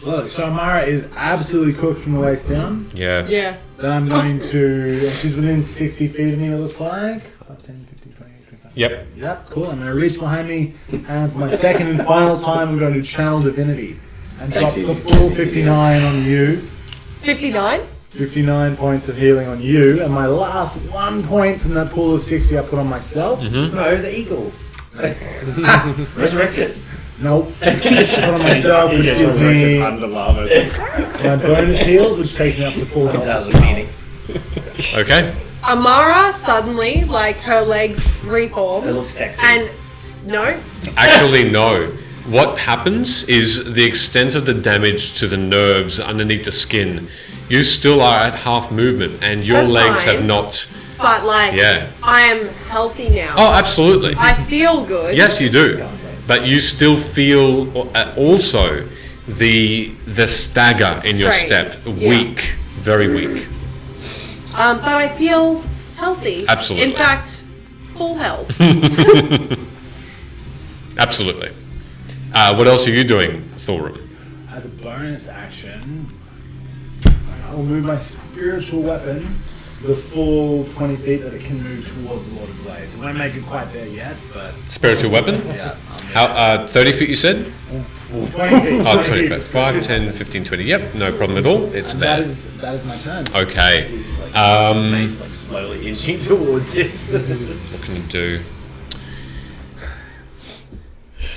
Look, so Amara is absolutely cooked from the waist down. Yeah. Yeah. Then I'm going to. She's within 60 feet of me, it looks like. 5, 10, 15, 20, 25. Yep. Yep, cool. I'm going to reach behind me, and for my second and final time, I'm going to channel divinity and drop Thanks, the Ian. full 59 on you. 59? 59 points of healing on you, and my last 1 point from that pool of 60 I put on myself. No, the eagle. Resurrected. Nope. I put on myself, which Yeah, gives me under lava. my bonus heals, which takes me up to full health. That as was a well. phoenix. Okay. Amara suddenly, like, her legs reform. It looks sexy. And, no. Actually, no. What happens is the extent of the damage to the nerves underneath the skin. You still are at half movement, and your That's legs fine. have not. But, like, Yeah. I am healthy now. Oh, absolutely. I feel good. Yes, you do. But you still feel also the stagger in your Strain. step. Yeah. Weak, very weak. But I feel healthy. Absolutely. In fact, full health. Absolutely. What else are you doing, Thulrum? As a bonus action, I will move my spiritual weapon the full 20 feet that it can move towards the Lord of Blades. It won't make it quite there yet, but Spiritual weapon? yeah. How? 30 feet, you said? 20 feet. Oh, 20 feet. is 5, 10, 15, 20. Yep, no problem at all. It's And there. that is my turn. Okay. It's like, Um, like slowly inching towards it. What can you do?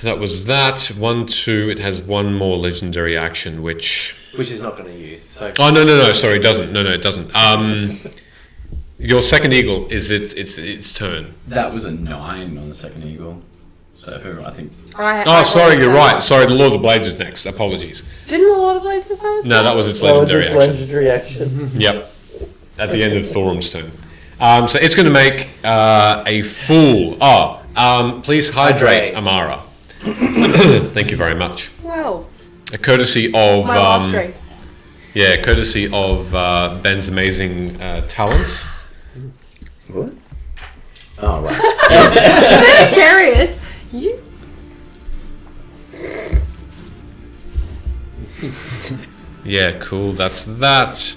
That was that. 1, 2. It has one more legendary action, which which is not going to use. So Oh no! Sorry, it doesn't. No, it doesn't. Your second eagle is its turn. That was a 9 on the second eagle. So if everyone, I think. Oh, sorry, you're right. Sorry, the Lord of the Blades is next. Apologies. Didn't the Lord of Blades just have its No, that was its legendary action. legendary action. Yep. At the end of Thorum's turn. So it's going to make a fool. Please hydrate Amara. Thank you very much. Well, A courtesy of my last drink. courtesy of Ben's amazing talents. What? Oh, right. I'm very curious. You. Yeah, cool. That's that.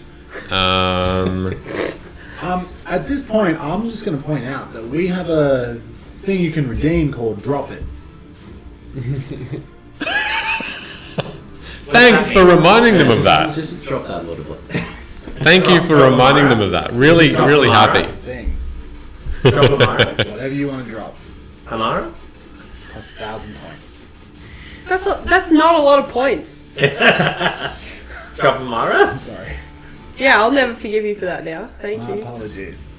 At this point, I'm just going to point out that we have a thing you can redeem called Drop It. Thanks for reminding them of that. Just drop that a little bit. Thank you for reminding them of that. Really, really happy. That's the thing. Drop Amara. Whatever you want to drop. Amara? Plus 1,000 points. That's not a lot of points. Drop Amara? I'm sorry. Yeah, I'll never forgive you for that now. Thank My you. apologies.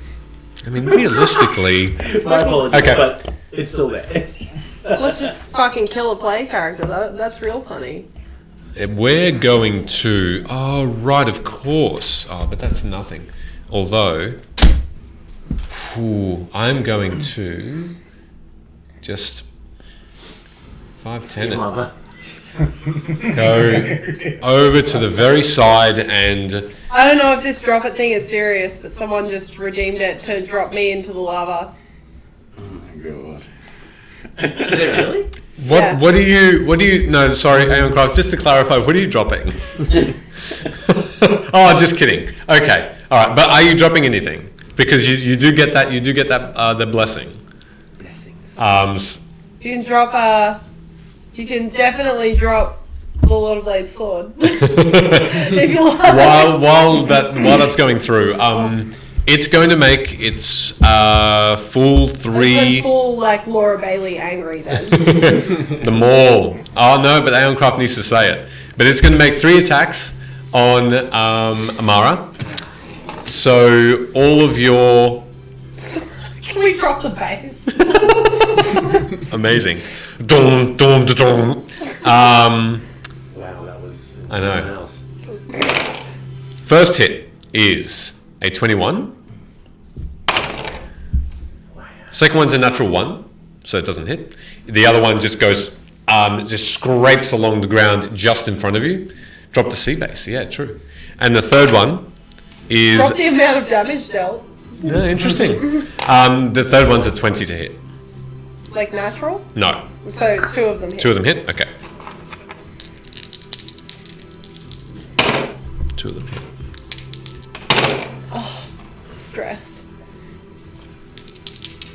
I mean, realistically, My apologies, Okay. but it's still there. Let's just fucking kill a play character. That's real funny. we're going to. Oh, right, of course. Oh, but that's nothing. Although, I'm going to just 5-10 Your it. mother. Go over to the very side and I don't know if this drop it thing is serious, but someone just redeemed it to drop me into the lava. Oh my god. Did they really? Yeah. what do you no, sorry, Aeon Craft, just to clarify, what are you dropping? Oh, just kidding. Okay. Alright, but are you dropping anything? Because you do get that the blessing. Blessings. You can drop you can definitely drop the Lord of Blades sword. If you like. while that's going through, it's going to make its full It's 3 been full like Laura Bailey angry then. the maul. Oh no, but Aeon Craft needs to say it. But it's going to make 3 attacks on Amara. So all of your Can we drop the base? amazing. Dun, dun, dun, dun. Wow, that was I know. something else. First hit is a 21. Second one's a natural 1, so it doesn't hit. The other one just goes, just scrapes along the ground just in front of you. Drop the sea base, yeah, true. And the third one is... Drop the amount of damage dealt. Yeah, interesting. The third one's a 20 to hit. Like natural? No. So 2 of them hit. 2 of them hit? Okay. 2 of them hit. Stressed.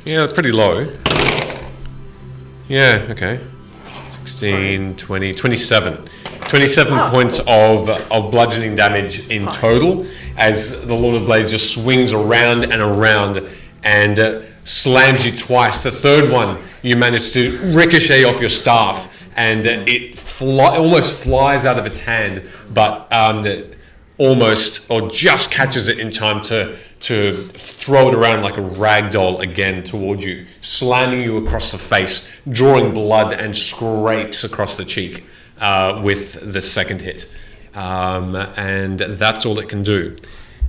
Yeah, that's pretty low. Yeah, okay. 16, 20, 27. 27 points of bludgeoning damage in total as the Lord of Blades just swings around and around and slams you twice. The third one, you manage to ricochet off your staff and it almost flies out of its hand, but almost or just catches it in time to throw it around like a rag doll again towards you, slamming you across the face, drawing blood and scrapes across the cheek with the second hit. And that's all it can do.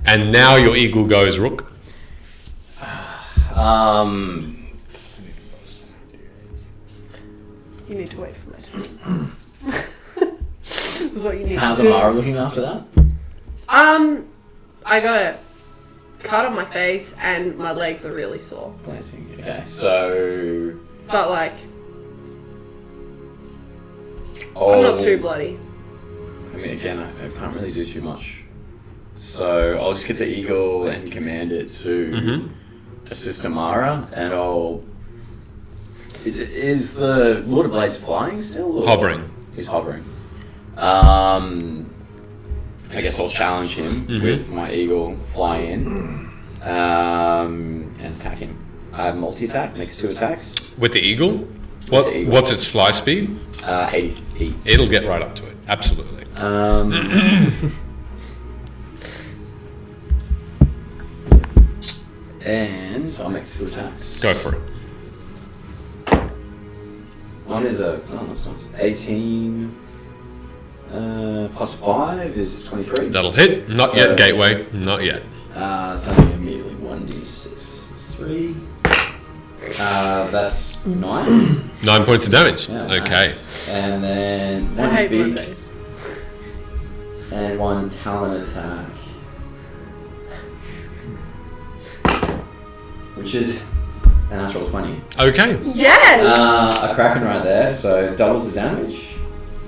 And now your eagle goes, Rook. You need to wait for my turn. This is what you need How's to do. Amara looking after that? I got a cut on my face and my legs are really sore. Glancing. Okay, so But like, I'm not too bloody. I mean, again, I can't really do too much. So I'll just get the eagle and command it to assist Amara, and I'll. Is the Lord of Blades flying still? Or? Hovering. He's hovering. I guess I'll challenge him with my eagle, fly in, and attack him. I have multi-attack, next 2 attacks. With the eagle? What's its fly speed? 80 feet. It'll get right up to it. Absolutely. And so I'll make 2 attacks. Go for it. One is that's nice. 18 plus 5 is 23. That'll hit. Not yet, Gateway. Not yet. It's only immediately 1d6. 3. That's 9. 9 points of damage. Yeah, Okay. nice. And then I one hate beak Mondays. and 1 talon attack. Which is a natural 20. Okay. Yes! A kraken right there, so doubles the damage.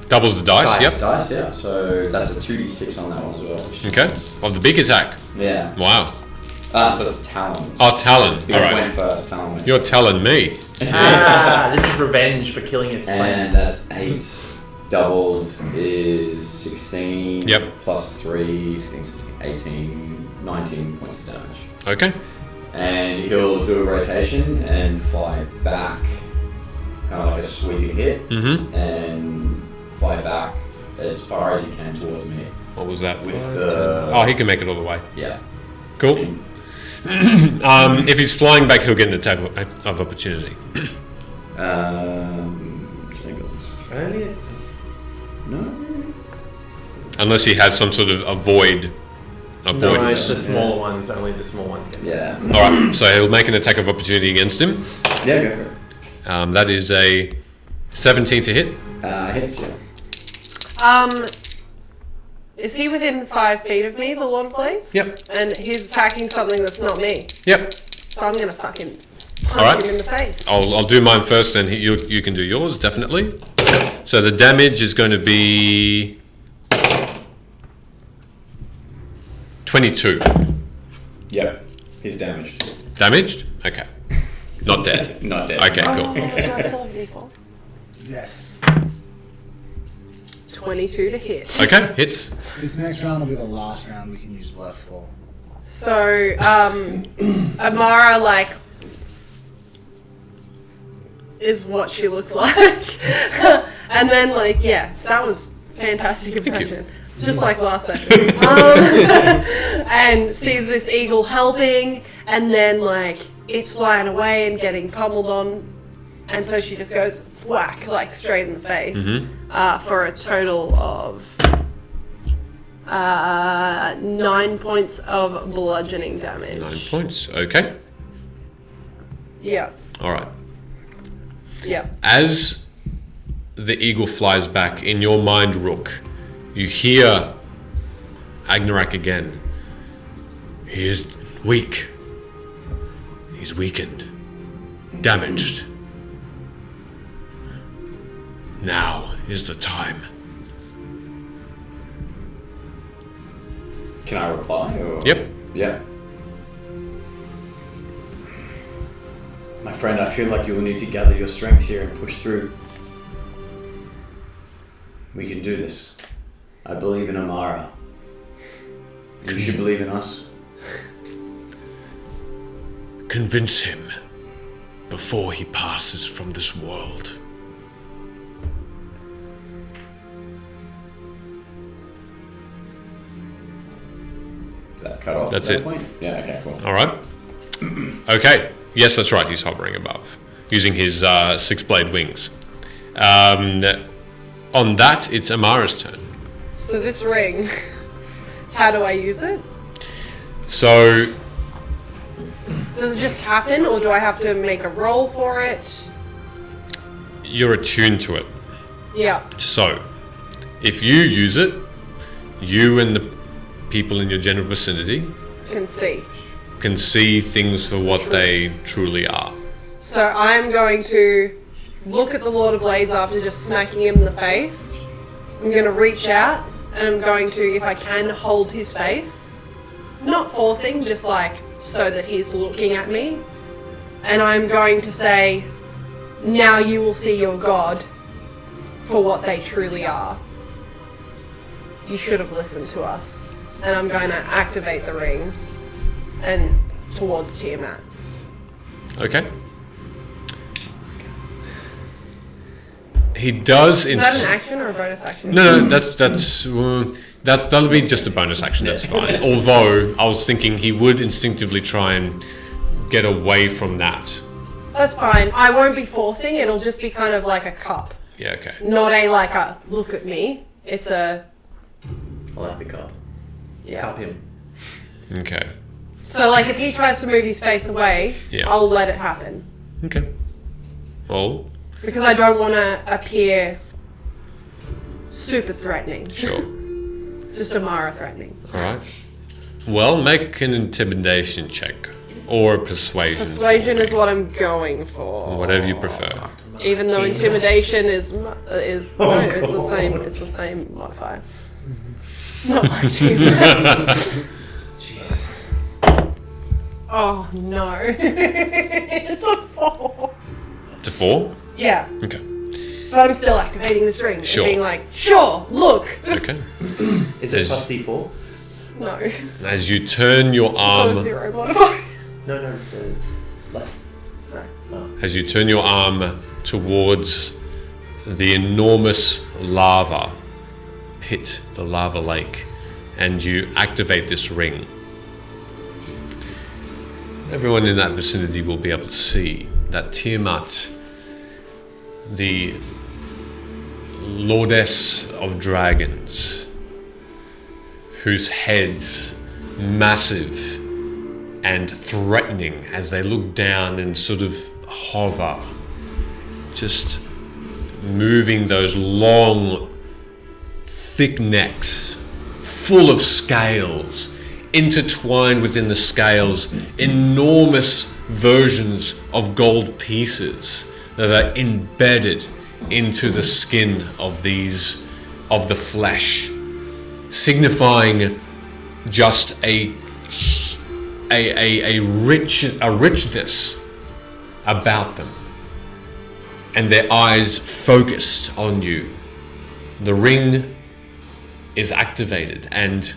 Doubles the dice. Yep. Dice, yeah. So that's a 2d6 on that one as well. Okay. Of the big attack. Yeah. Wow. So that's Talon. Oh, Talon. Big All right. went first, Talon went. You're telling me. This is revenge for killing its And friend. that's 8. Doubled is 16. Yep. Plus 3, 16, 18, 19 points of damage. Okay. And he'll do a rotation and fly back, kind of like a sweeping hit, Mm-hmm. and fly back as far as he can towards me. What was that? With 5, the- 10. Oh, he can make it all the way. Yeah. Cool. If he's flying back, he'll get an attack of opportunity. No. Unless he has some sort of avoid. No, it's the small ones. Only the small ones get. Yeah. All right. So he'll make an attack of opportunity against him. Yeah, go for it. That is a 17 to hit. Hits you. Is he within 5 feet of me, the Lord of Blades? Yep. And he's attacking something that's not me. Yep. So I'm gonna fucking punch Alright. him in the face. I'll do mine first, and you can do yours, definitely. So the damage is going to be 22. Yep. He's damaged. Damaged? Okay. Not dead. Not dead. Okay, cool. Do I still have default? Yes. 22 to hit. Okay, hits. This next round will be the last round we can use Bless for. So, Amara, like, is what she looks like. And then, like, yeah, that was fantastic impression. Just like last session. And sees this eagle helping, and then, like, it's flying away and getting pummeled on. And so she just goes whack, like, straight in the face. For a total of 9 points of bludgeoning damage. 9 points. Okay. Yeah. All right. Yeah. As the eagle flies back, in your mind, Rook, you hear Agnarak again. He is weak. He's weakened. Damaged. Now is the time. Can I reply? Or? Yep. Yeah. My friend, I feel like you will need to gather your strength here and push through. We can do this. I believe in Amara. You should believe in us. Convince him before he passes from this world. Is that cut off? That's at that it. Point? Yeah, okay, cool. All right. Okay. Yes, that's right. He's hovering above, using his 6-blade wings. On that, it's Amara's turn. So this ring, how do I use it? So Does it just happen, or do I have to make a roll for it? you're attuned to it. Yeah. So if you use it, you and the people in your general vicinity Can see. can see things for what they truly are. So I'm going to look at the Lord of Blades after just smacking him in the face. I'm going to reach out, and I'm going to, if I can, hold his face. Not forcing, just like so that he's looking at me. And I'm going to say, now you will see your God for what they truly are. You should have listened to us. And I'm going to activate the ring and towards Tiamat. Okay. He does. Is that an action or a bonus action? No, that'll be just a bonus action. That's fine. Although I was thinking he would instinctively try and get away from that. That's fine. I won't be forcing. It'll just be kind of like a cup. Yeah. Okay. Not a like a look at me. It's a I like the cup. yeah. Cup him. Okay. So like if he tries to move his face away, Yeah. I'll let it happen Okay. Well, because I don't want to appear super threatening. sure. Just Amara threatening. All right. Well, make an intimidation check or a persuasion. Persuasion is what I'm going for. Whatever you prefer. Even though intimidation is no, it's the God. same. It's the same modifier. Not my team. Jesus. Oh no! It's a 4. To 4? Yeah, Okay. but I'm still activating the string Sure. and being like, sure, look. Okay. Is it plus D4? No, As you turn your so arm, 0 modifier. No, so less. as you turn your arm towards the enormous lava pit, the lava lake, and you activate this ring, everyone in that vicinity will be able to see that Tiamat, the Lordess of Dragons, whose heads massive and threatening as they look down and sort of hover, just moving those long, thick necks, full of scales, intertwined within the scales, enormous versions of gold pieces that are embedded into the skin of the flesh, signifying just a richness about them, and their eyes focused on you. The ring is activated, and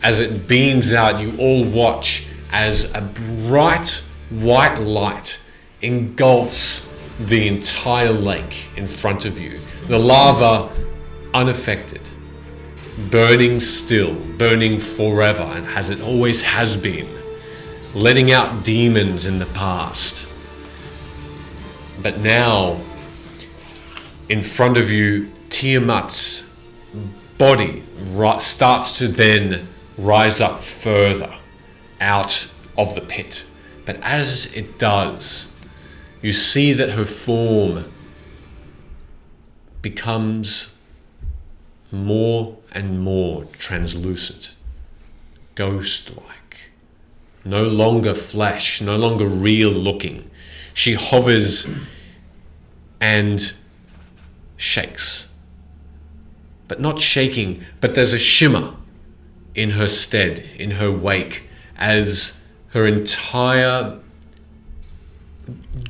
as it beams out, you all watch as a bright white light engulfs the entire lake in front of you. The lava unaffected, burning still, burning forever, and as it always has been, letting out demons in the past. But now, in front of you, Tiamat's body starts to then rise up further out of the pit. But as it does, you see that her form becomes more and more translucent, ghost-like, no longer flesh, no longer real looking. She hovers and shakes, but not shaking, but there's a shimmer in her stead, in her wake, as her entire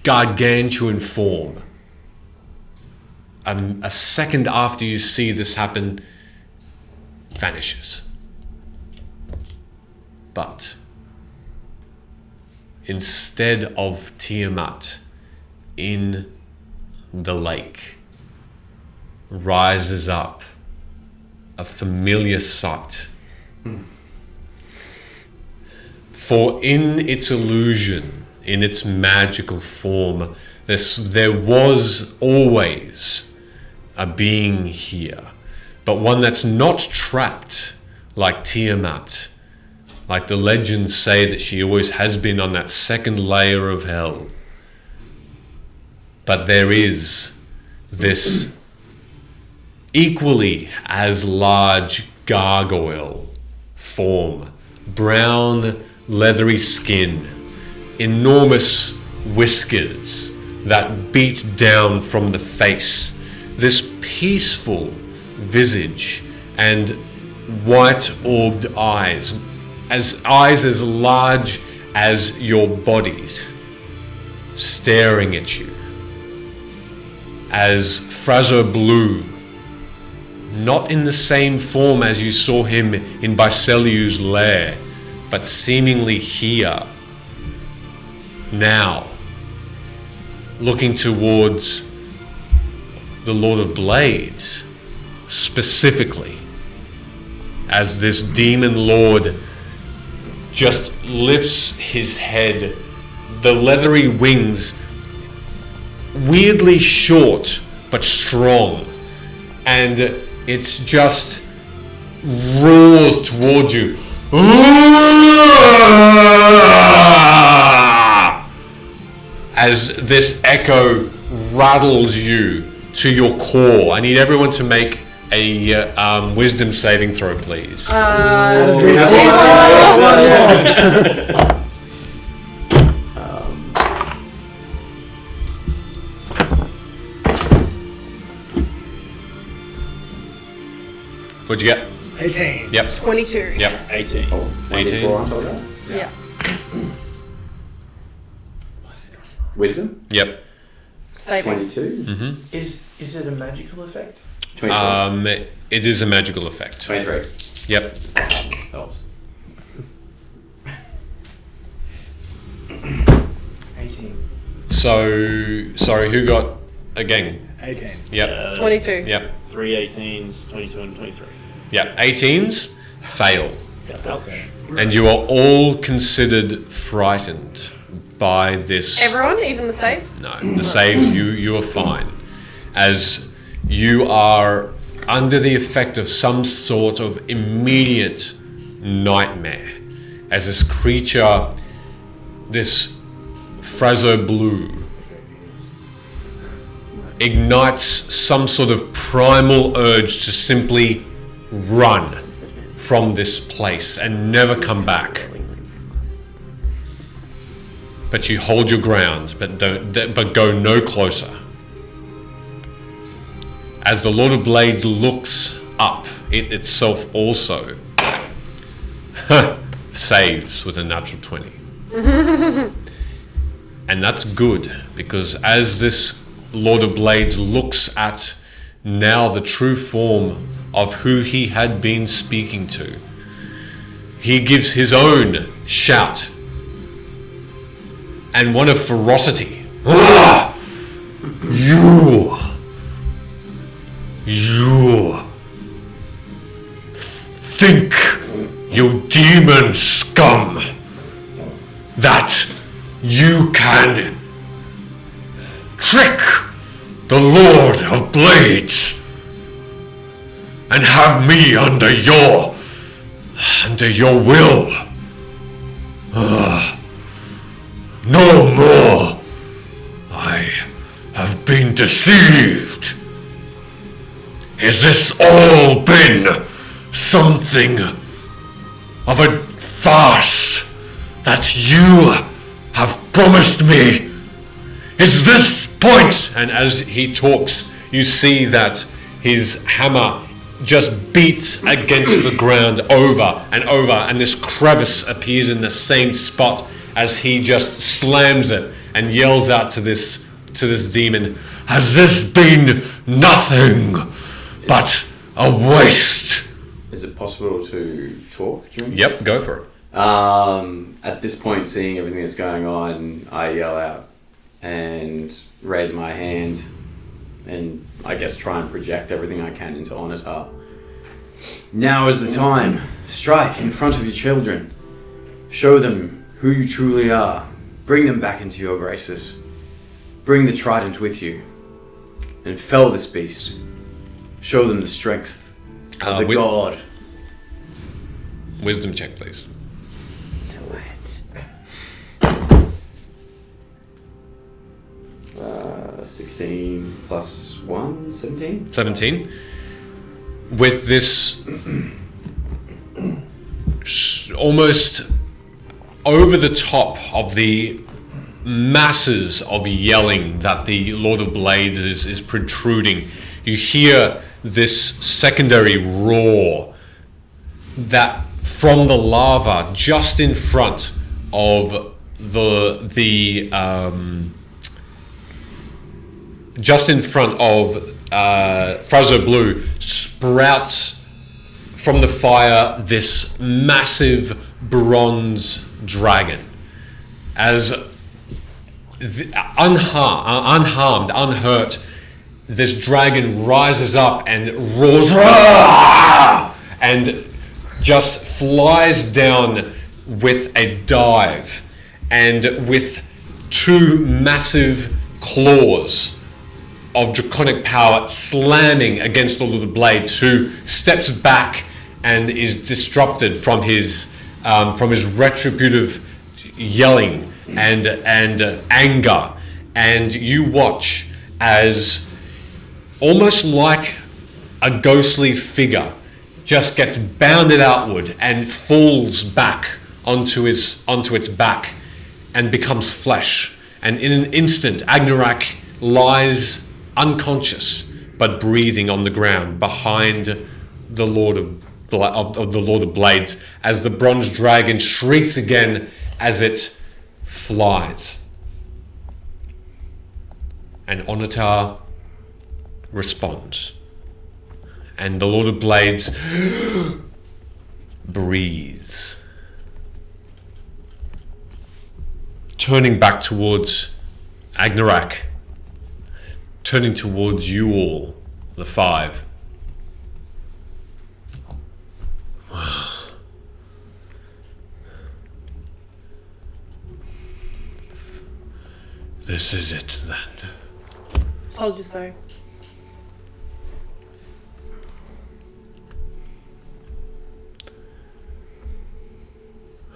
gargantuan form, a second after you see this happen, vanishes. But instead of Tiamat in the lake, rises up a familiar sight. For in its illusion, in its magical form, there was always a being here, but one that's not trapped like Tiamat, like the legends say that she always has been on that second layer of hell. But there is this equally as large gargoyle form, brown leathery skin, enormous whiskers that beat down from the face, this peaceful visage and white orbed eyes as large as your bodies, staring at you, as Frazo Blue, not in the same form as you saw him in Basileiu's lair, but seemingly here, now, looking towards the Lord of Blades specifically, as this demon lord just lifts his head, the leathery wings, weirdly short but strong, and it's just roars towards you. As this echo rattles you to your core. I need everyone to make a wisdom saving throw, please. What'd you get? 18. Yep. 22. Yep. 18. 18. on top of that. Yeah. Wisdom. Yep. Saving. 22. Is it a magical effect? 23. It is a magical effect. 23. Yep. Helps. 18. So, sorry, who got again? 18. Yep. 22. Yep. 3 18s, 22 and 23. Yep. 18s fail. Ouch. And you are all considered frightened by this. Everyone, even the saves? No, the saves, you are fine. As you are under the effect of some sort of immediate nightmare. As this creature, this Frazo Blue, ignites some sort of primal urge to simply run from this place and never come back. But you hold your ground, but go no closer. As the Lord of Blades looks up, it itself also saves with a natural 20. And that's good, because as this Lord of Blades looks at now the true form of who he had been speaking to, he gives his own shout, and one of ferocity. Ah! You think, you demon scum, that you can trick the Lord of Blades and have me under your will. No more. I have been deceived. Has this all been something of a farce that you have promised me? Is this point? And as he talks, you see that his hammer just beats against the ground over and over, and this crevice appears in the same spot as he just slams it and yells out to this demon, has this been nothing but a waste? Is it possible to talk during this? Yep, go for it. At this point, seeing everything that's going on, I yell out and raise my hand and I guess try and project everything I can into Onatar. Now is the time. Strike in front of your children. Show them who you truly are. Bring them back into your graces. Bring the trident with you and fell this beast. Show them the strength of the god. Wisdom check, please. 16 plus 1, 17? 17. With this almost over the top of the masses of yelling that the Lord of Blades is protruding, you hear this secondary roar that from the lava just in front of just in front of Frazo Blue sprouts from the fire this massive bronze dragon. As unharmed, unhurt, this dragon rises up and roars, "Rah!" and just flies down with a dive, and with two massive claws of draconic power slamming against all of the blades, who steps back and is disrupted from his retributive yelling and anger. And you watch as, almost like a ghostly figure, just gets bounded outward and falls back onto its back and becomes flesh. And in an instant, Agnarak lies unconscious but breathing on the ground behind the Lord of the Lord of Blades, as the bronze dragon shrieks again as it flies. And Onatar responds. And the Lord of Blades breathes. Turning back towards Agnarak, turning towards you all, the five. This is it then. Told you so.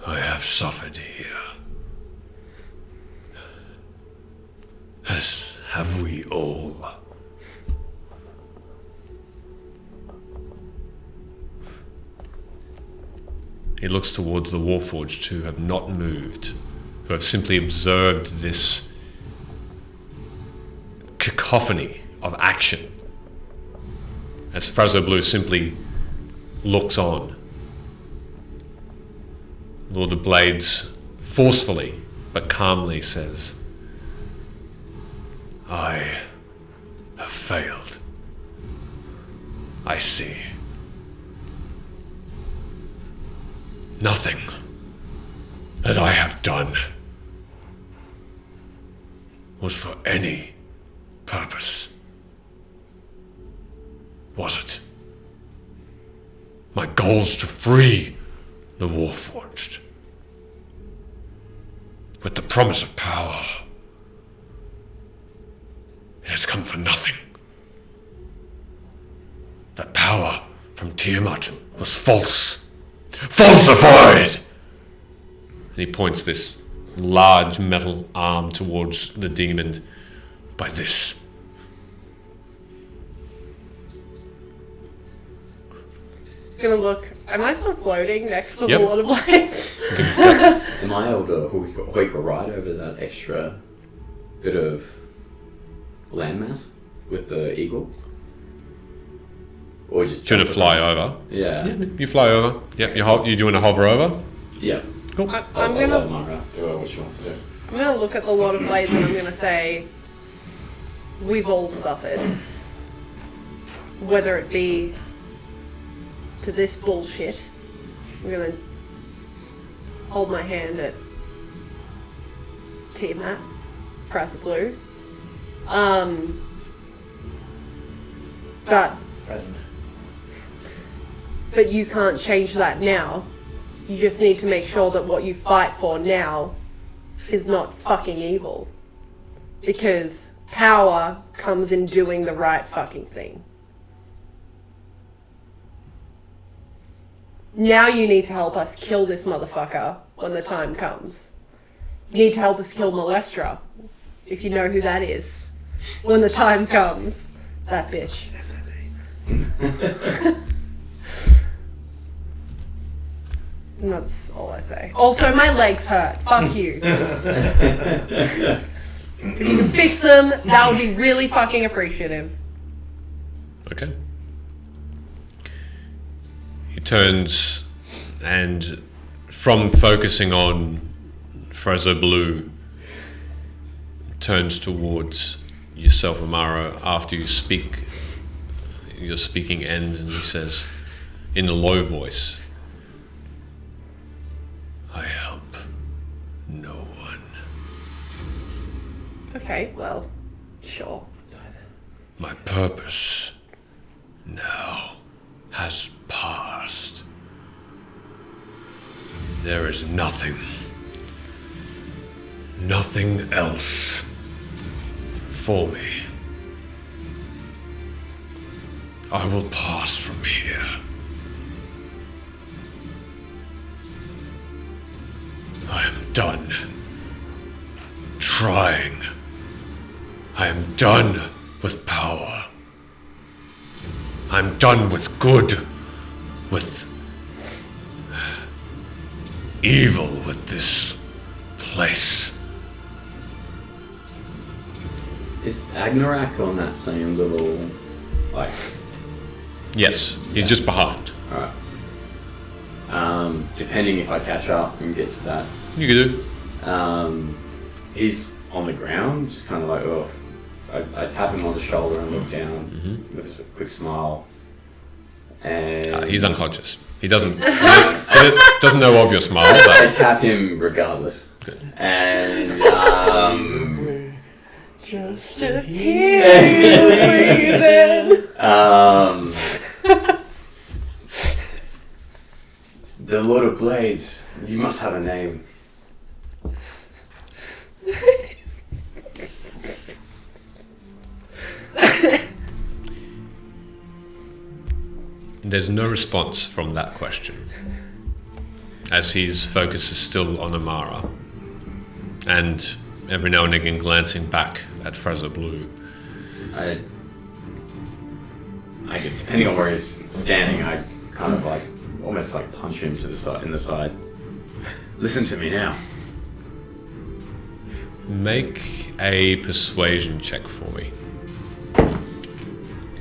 I have suffered here, as have we all. He looks towards the Warforged, who have not moved, who have simply observed this cacophony of action, as Frazo Blue simply looks on. Lord of Blades forcefully but calmly says, I have failed. I see. Nothing that I have done was for any purpose. Was it? My goal's to free the Warforged, with the promise of power. It has come for nothing. That power from Tiamat was false. Falsified! And he points this large metal arm towards the demon. By this. Gonna look. Am I still floating next to Yep. the Lord of Blades? Am I able to hoik a ride over that extra bit of landmass with the eagle? Or just Should jump it fly across? over? Yeah. You fly over. Yep, you're doing a hover over. Yeah. Cool. I'm I'll gonna. let Mara do what she wants to do. I'm gonna look at the Lord of Blades and I'm gonna say, we've all suffered. Whether it be to this bullshit, I'm gonna hold my hand at Tiamat, Fraser Blue. But you can't change that now. You just need to make sure that what you fight for now is not fucking evil. Because power comes in doing the right fucking thing. Now you need to help us kill this motherfucker when the time comes. You need to help us kill Molestra, if you know who that is. When the time comes. That bitch. And that's all I say. Also, my legs hurt. Fuck you. If you can fix them, that would be really fucking appreciative. Okay. He turns and, from focusing on Fraser Blue, turns towards yourself, Amara, after you speak. Your speaking ends, and he says, in a low voice, I help no one. Okay, well, sure. My purpose now has passed. There is nothing else for me. I will pass from here. I am done trying. I am done with power. I'm done with good, with evil, with this place. Is Agnarak on that same little, like... Yes, he's just behind. Alright. Depending if I catch up and get to that. You can do. He's on the ground, just kind of like, oh. I tap him on the shoulder and look down with a quick smile. And He's unconscious. He doesn't know of your smile. I But tap him regardless. Good. And Just to hear you breathing. the Lord of Blades, you must have a name. there's no response from that question, as his focus is still on Amara, and every now and again glancing back at Fraser Blue. I depending on where he's standing, I kind of like almost like punch him to the side in the side. Listen to me now. Make a persuasion check for me.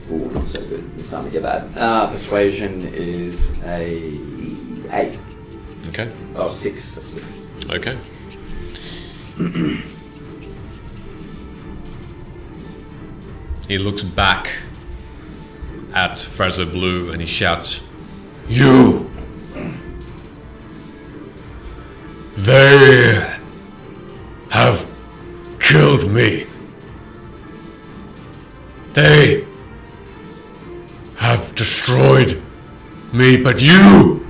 Ooh, not so good. It's starting to get bad. Persuasion is a 8. Okay. Oh, 6. A 6. Okay. He looks back at Fraser Blue and he shouts, "You! They have killed me. They have destroyed me, but you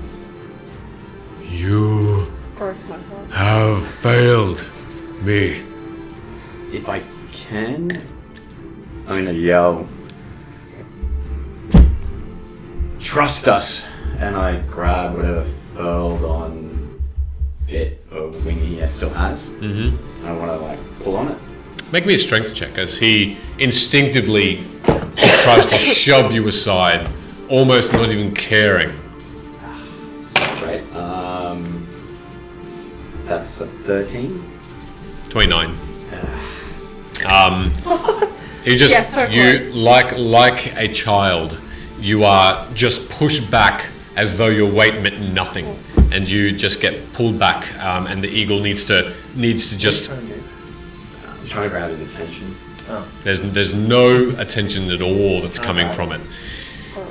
Broke my heart. have failed me." If I can, I'm gonna yell, "Trust us!" And I grab whatever furled on bit of wing he still has. Mm-hmm. I want to like pull on it. Make me a strength check as he instinctively just tries to shove you aside, almost not even caring. Great. That's a 13. 29. You just Yeah, so you close. like a child, you are just pushed back as though your weight meant nothing, and you just get pulled back, and the eagle needs to just. I'm trying to grab his attention. There's no attention at all that's coming from it,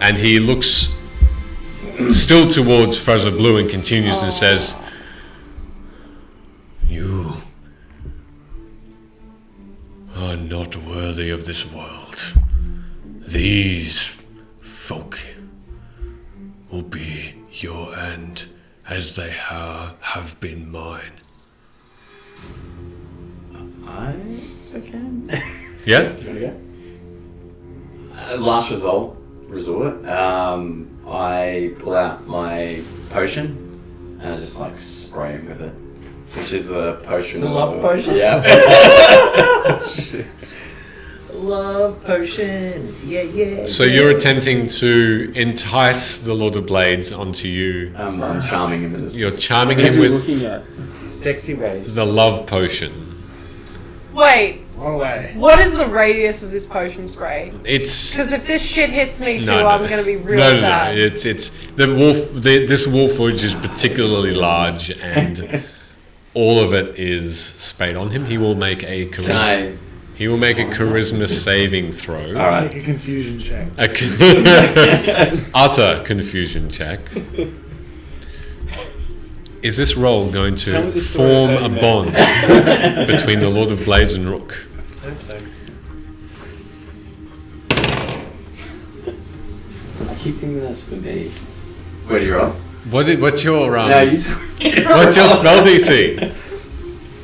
and he looks still towards Fraser Blue and continues and says, "You are not worthy of this world. These folk will be your end as they have been mine." Can. Yeah? Do you want to go? Last resort. I pull out my potion and I just like spray him with it, which is the potion. The love potion? Yeah. Love potion. Yeah. So you're attempting to entice the Lord of Blades onto you. I'm charming him with this. You're charming What is him he with looking at? Sexy ways. the love potion. Wait, One way. what is the radius of this potion spray? It's Because if this shit hits me too, no. I'm gonna be real no. sad. It's the wolf. This wolfwood is particularly large, and all of it is sprayed on him. He will make a Can charisma. I? He will make a charisma saving throw. All right. Make a confusion check. Utter confusion check. Is this roll going Tell me to the story form of a that. bond between the Lord of Blades and Rook? I hope so. keep thinking that's for me. Where do you roll? What's your No, you. what's your spell DC?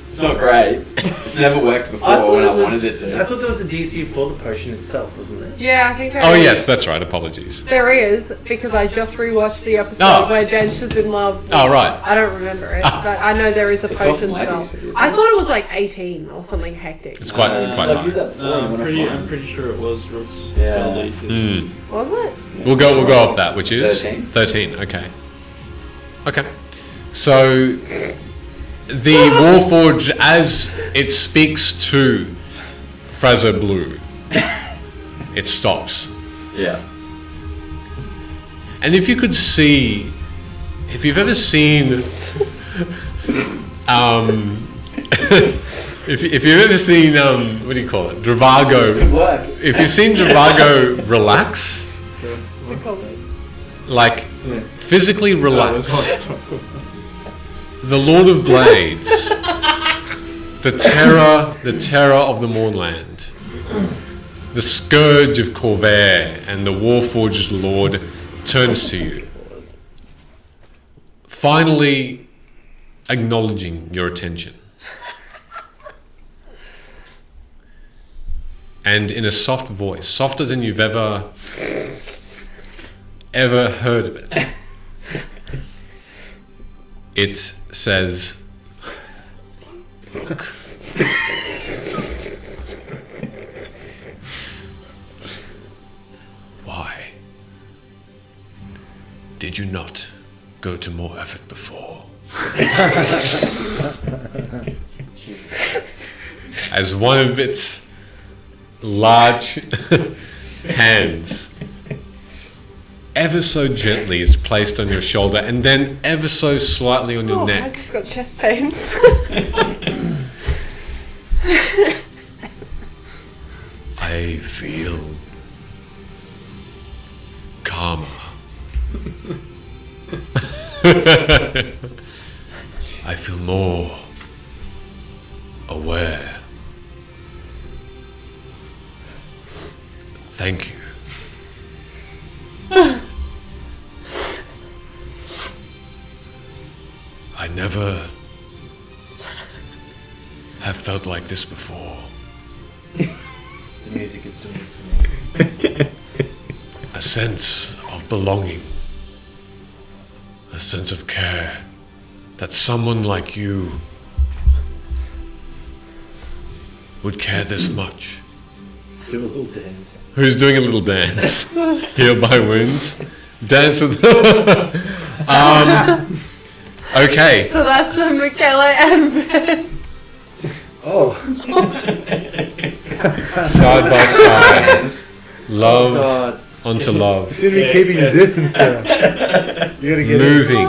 It's not great. It's never worked before when I wanted it to. I thought there was a DC for the potion itself, wasn't there? Yeah, I think there Oh is. yes, that's right. Apologies. There is, because I just rewatched the episode Oh. where Dench is in love. Oh right. I don't remember it, but I know there is a It's not potion my spell. DC, is it? I thought it was like 18 or something hectic. It's quite So quite I've high. used that before. No, and when I I'm pretty sure it was Rook's Yeah. spell DC. Mm. Was it? We'll go off that, which is 13. 13. Okay. Okay. So the Warforged, as it speaks to Fraser Blue, it stops. Yeah. And if you could see, if you've ever seen, if you've ever seen, what do you call it, Good Dravago. work. If you've seen Dravago relax, We call it. like physically Oh, relax, the Lord of Blades, the terror of the Mournland, the scourge of Corvair, and the Warforged Lord turns to you, finally acknowledging your attention. And in a soft voice, softer than you've ever heard of it, it says, "Look, why did you not go to more effort before?" As one of its large hands ever so gently is placed on your shoulder and then ever so slightly on your Oh, I neck. just got chest pains. I feel calmer. I feel more aware. Thank you. I never have felt like this before. The music is doing it for me. A sense of belonging. A sense of care. That someone like you would care this much. Do a little dance. Who's doing a little dance? Healed by wounds. Dance with. Okay. So that's from Michele and Ben. Oh, Side by side. Love God. onto love. you seem to be keeping your distance there. You gotta get Moving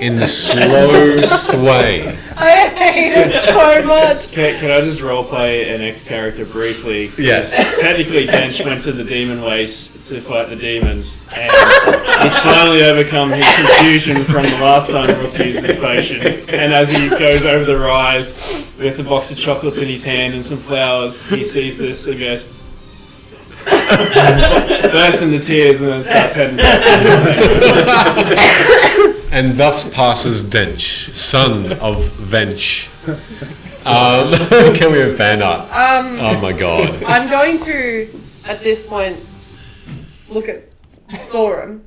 in the slow sway. I hate it so much. Can I just roleplay an ex-character briefly? Yes. Technically, Dench went to the demon waste to fight the demons, and he's finally overcome his confusion from the last time Rook used this potion. And as he goes over the rise with a box of chocolates in his hand and some flowers, he sees this and goes, bursts into tears, and then starts heading back. And thus passes Dench, son of Vench. Can we have fan art? Oh my god. I'm going to, at this point, look at Thorum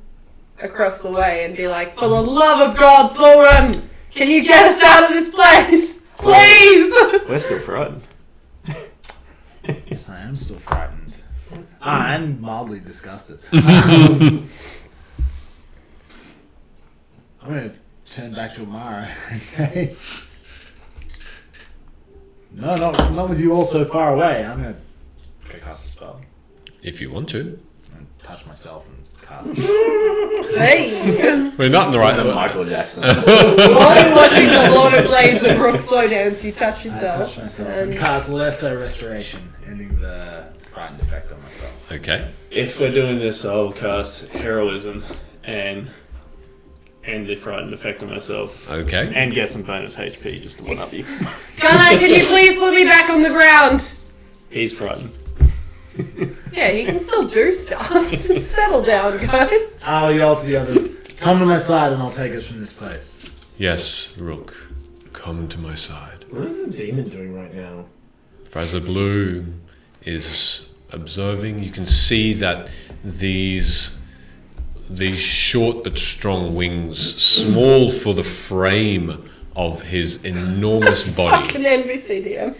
across the way and be like, for the love of God, Thorum, can you get us out of this place? Please! We're still frightened. Yes, I am still frightened. I'm mildly disgusted. I'm going to turn back to Amara and say, no, not with you all so far away. I'm going to go cast a spell. If you want to. And touch myself and cast. Hey! We're not in the right. Michael Jackson. While you're watching the Lord of Blades and Rook slow dance, you touch I yourself. touch myself and And cast Lesser Restoration, ending the frightened effect on myself. Okay. If we're doing this, I'll cast Heroism and end the frightened effect on myself. Okay. And get some bonus HP just to one up you. Gunnar, can you please put me back on the ground? He's frightened. Yeah, you can still do stuff. Settle down, guys. I'll yell to the others, come to my side and I'll take us from this place. Yes, Rook, come to my side. What is the demon doing right now? Fraser Blue is observing. You can see that these short but strong wings, small for the frame of his enormous body. Fucking NBCDM.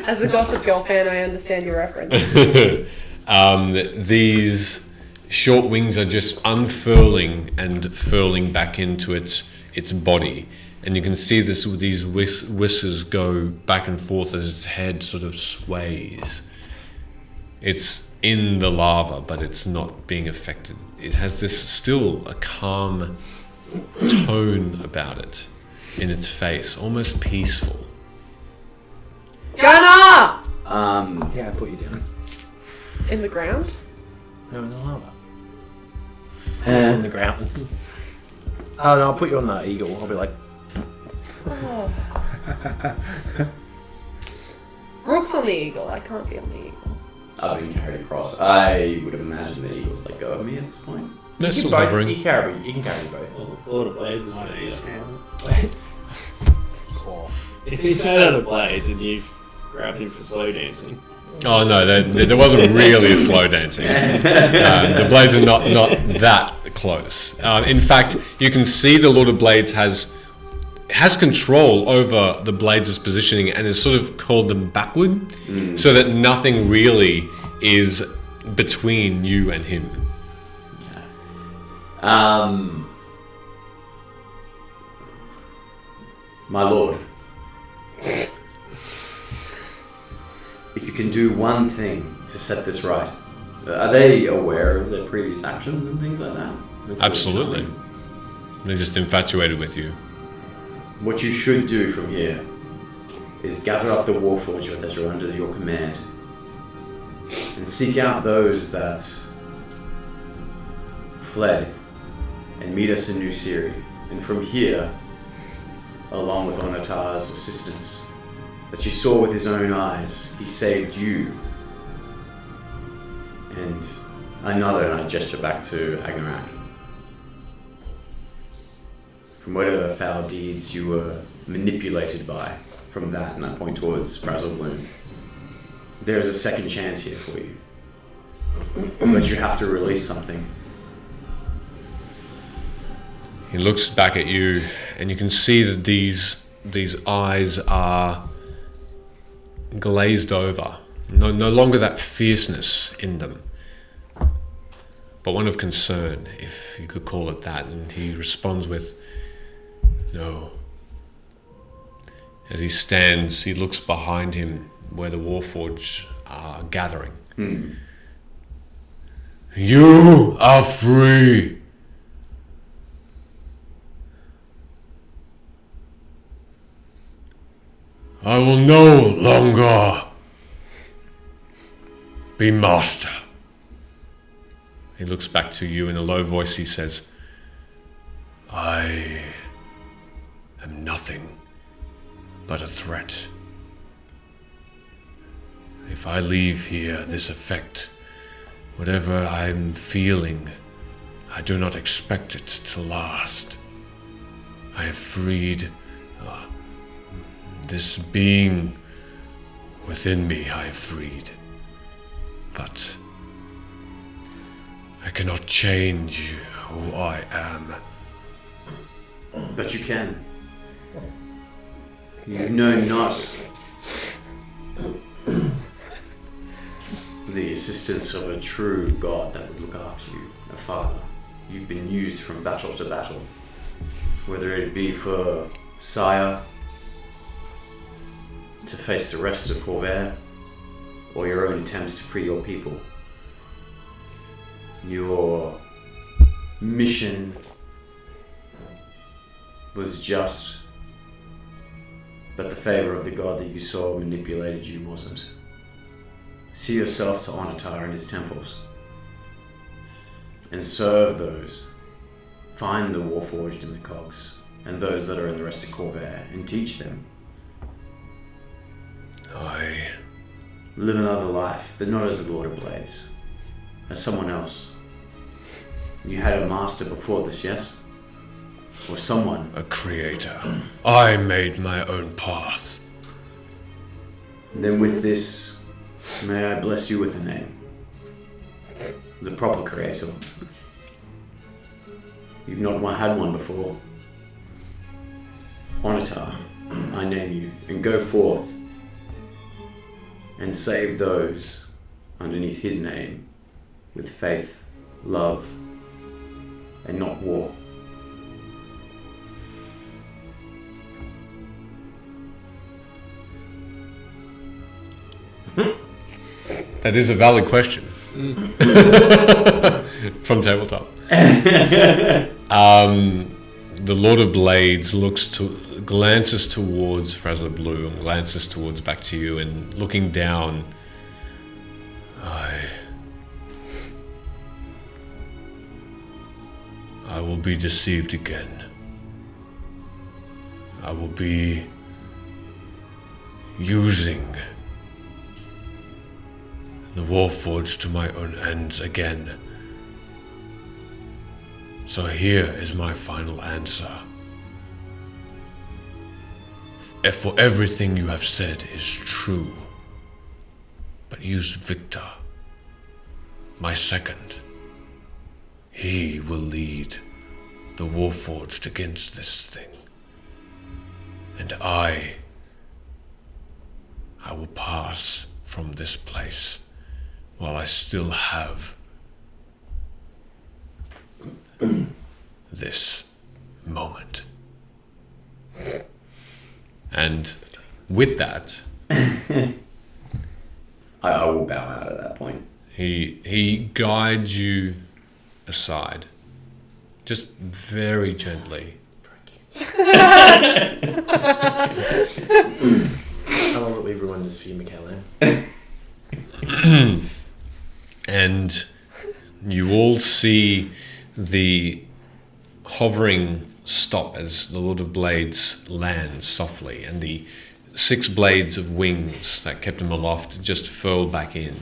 As a Gossip Girl fan, I understand your reference. These short wings are just unfurling and furling back into its body. And you can see these whiskers go back and forth as its head sort of sways. It's in the lava, but it's not being affected. It has still a calm tone about it in its face, almost peaceful. Gunnar! Yeah, I put you down. In the ground? No, in the lava. It's on the ground. Oh no, I'll put you on the eagle. I'll be like, Oh. Rook's on the eagle. I can't be on the eagle. I've been carried across. I would imagine the eagles let go of me at this point. They're you still can hovering. you can carry both. A lot of blazes Might gonna be eat a him. Claw. If he's made out of blaze and you've grabbed him for slow dancing, Oh no, there wasn't really a slow dancing. The blades are not that close. In fact, you can see the Lord of Blades has control over the blades' positioning and has sort of called them backward, so that nothing really is between you and him. My lord, if you can do one thing to set this right, are they aware of their previous actions and things like that? Absolutely. They're just infatuated with you. What you should do from here is gather up the warforged that are under your command and seek out those that fled and meet us in New Syria. And from here, along with Onatar's assistance, that you saw with his own eyes, he saved you. And another, and I gesture back to Agnarak. From whatever foul deeds you were manipulated by, from that, and I point towards Frazzle Bloom. There is a second chance here for you. But you have to release something. He looks back at you, and you can see that these eyes are glazed over. No longer that fierceness in them, but one of concern, if you could call it that. And he responds with, "No." As he stands, he looks behind him where the Warforged are gathering. You are free. I will no longer be master. He looks back to you in a low voice. He says, I am nothing but a threat. If I leave here, this effect, whatever I'm feeling, I do not expect it to last. I have freed this being within me, I have freed. But I cannot change who I am. But you can. You know not the assistance of a true God that would look after you, a father. You've been used from battle to battle, whether it be for Sire, to face the rest of Corvair, or your own attempts to free your people. Your mission was just, but the favor of the god that you saw manipulated you wasn't. See yourself to Onatar and his temples, and serve those. Find the Warforged in the cogs, and those that are in the rest of Corvair, and teach them. I live another life, but not as the Lord of Blades, as someone else. You had a master before this, yes? Or someone. A creator. I made my own path. Then with this, may I bless you with a name. The proper creator. You've not had one before. Onatar, I name you, and go forth and save those underneath his name with faith, love, and not war. That is a valid question. From tabletop. The Lord of Blades glances towards Fraser Blue and glances towards back to you, and looking down, I will be deceived again. I will be using the Warforged to my own ends again. So here is my final answer. For everything you have said is true, but use Victor, my second. He will lead the Warforged against this thing. And I will pass from this place while I still have this moment. And with that, I will bow out at that point. he guides you aside, just very gently. How long will we ruin this for you, Michaela? And you all see the hovering stop as the Lord of Blades lands softly, and the 6 blades of wings that kept him aloft just furl back in.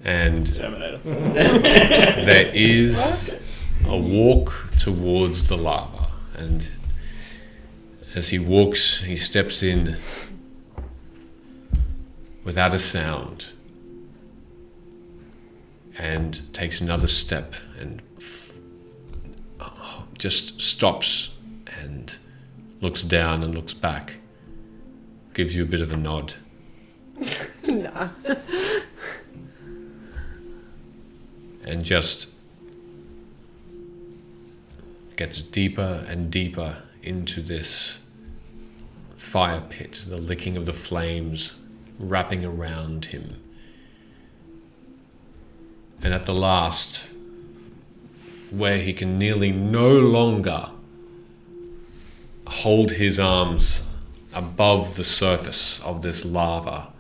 And Terminator. there is a walk towards the lava, and as he walks, he steps in without a sound and takes another step and just stops and looks down and looks back, gives you a bit of a nod. Nah. And just gets deeper and deeper into this fire pit, the licking of the flames wrapping around him. And at the last, where he can nearly no longer hold his arms above the surface of this lava,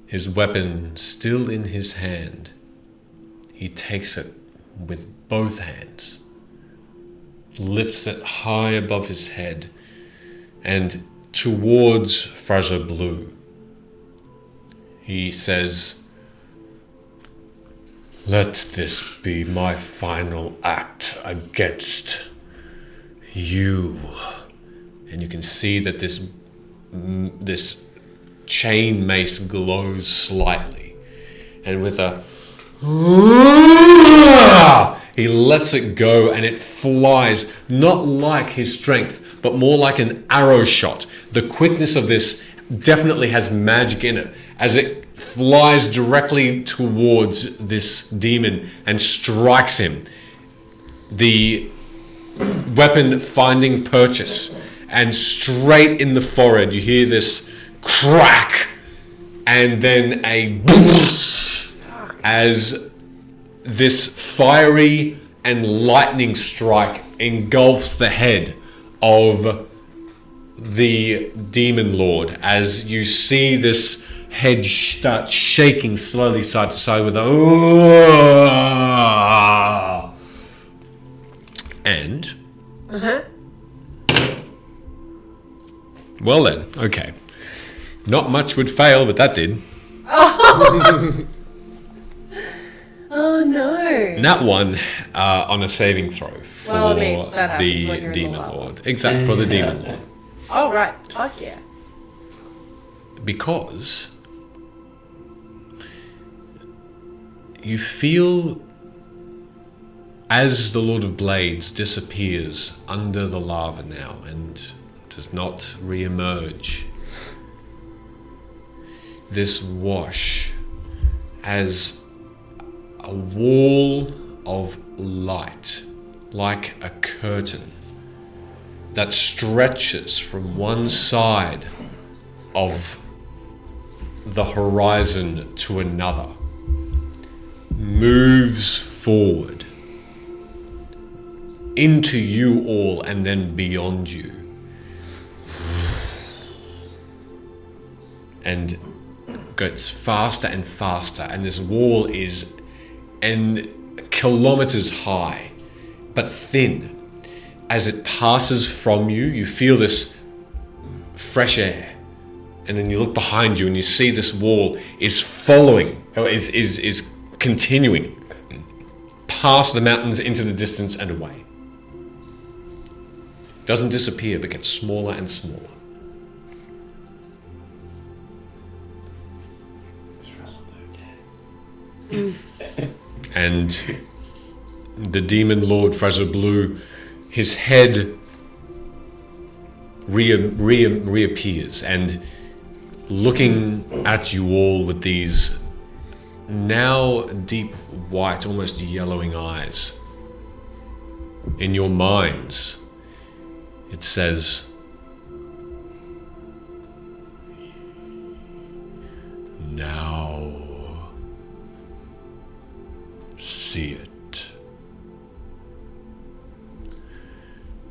his weapon still in his hand, he takes it with both hands, lifts it high above his head and towards Fraser Blue. He says, "Let this be my final act against you." And you can see that this chain mace glows slightly, and with a he lets it go, and it flies, not like his strength, but more like an arrow shot. The quickness of this definitely has magic in it, as it flies directly towards this demon and strikes him. The weapon finding purchase, and straight in the forehead you hear this crack, and then a boosh, as this fiery and lightning strike engulfs the head of the demon lord, as you see this head start shaking slowly side to side with a and well then, okay. Not much would fail, but that did. Oh no. Nat 1 on a saving throw for Well, I mean, that happens when the you're in the Demon lava. Lord. Exactly, for the Demon Lord. Oh right. Fuck yeah. Because you feel as the Lord of Blades disappears under the lava now and does not re-emerge, this wash as a wall of light, like a curtain, that stretches from one side of the horizon to another, moves forward into you all and then beyond you, and gets faster and faster, and this wall is kilometers high but thin. As it passes from you, you feel this fresh air, and then you look behind you and you see this wall is following, or is continuing past the mountains into the distance and away. Doesn't disappear, but gets smaller and smaller. And the Demon Lord Fraser Blue, his head reappears and looking at you all with these now deep white, almost yellowing eyes. In your minds, it says, "Now see it.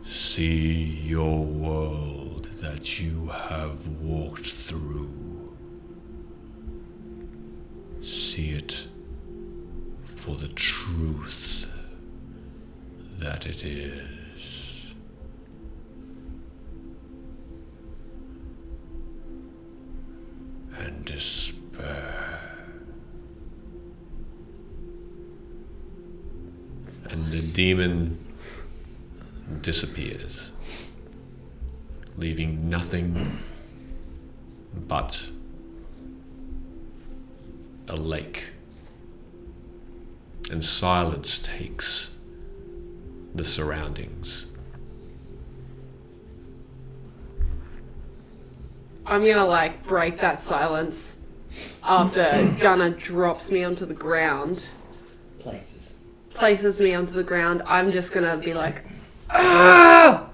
See your world that you have walked through. See it for the truth that it is. And despair." And the demon disappears, leaving nothing but a lake. And silence takes the surroundings. I'm gonna like break that silence after Gunnar drops me onto the ground, places me onto the ground. I'm just gonna be like, "Ah!"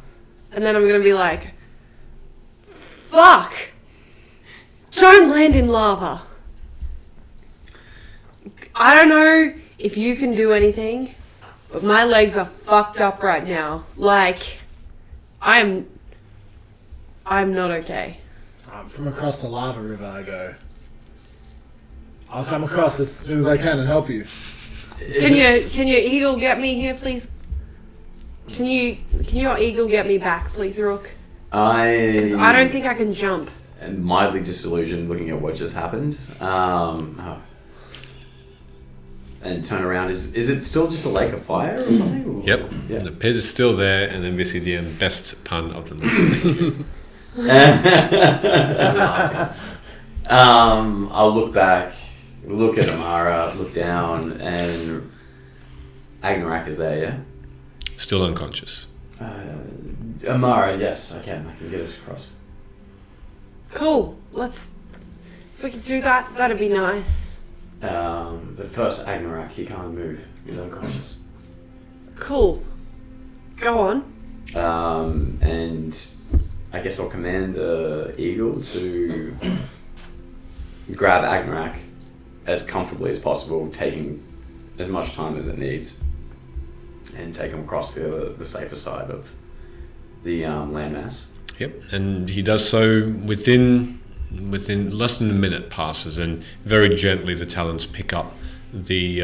And then I'm gonna be like, "Fuck! Don't land in lava." I don't know if you can do anything, but my legs are fucked up right now. Like, I'm not okay. From across the lava river, I go, "I'll come across as soon as I can and help you." Can your eagle get me here, please? Can your eagle get me back, please, Rook? Because I don't think I can jump. am mildly disillusioned looking at what just happened. And turn around. Is it still just a lake of fire or something? Or? Yep, Yeah. the pit is still there, and then BCDM, best pun of the night. I'll look back, look at Amara, look down, and Agnarak is there, yeah? Still unconscious. Amara, yes, I can get us across. Cool. If we could do that, that'd be nice. But first, Agnarak, he can't move. He's unconscious. Cool. Go on. And I guess I'll command the eagle to grab Agnarak as comfortably as possible, taking as much time as it needs, and take him across to the safer side of the landmass. Yep, and he does so within less than a minute passes, and very gently the talons pick up the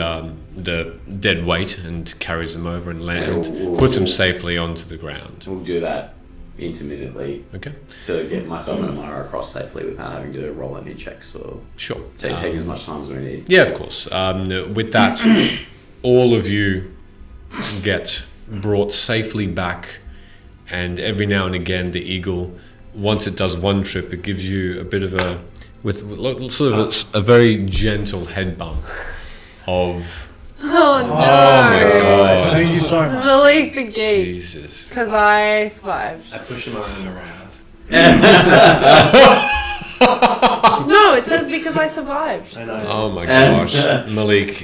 dead weight and carries him over and puts him safely onto the ground. We'll do that intermittently Okay. to get myself and Amara across safely without having to roll any checks or Sure. take as much time as we need. Yeah, of course. With that, all of you get brought safely back, and every now and again, the eagle, once it does one trip, it gives you a bit of a, sort of a very gentle head bump of. Oh no! Oh my god! Thank you so much. Malik the geek. Jesus. Because I survived. I push him around. No, it says because I survived. I know. Oh my gosh, Malik!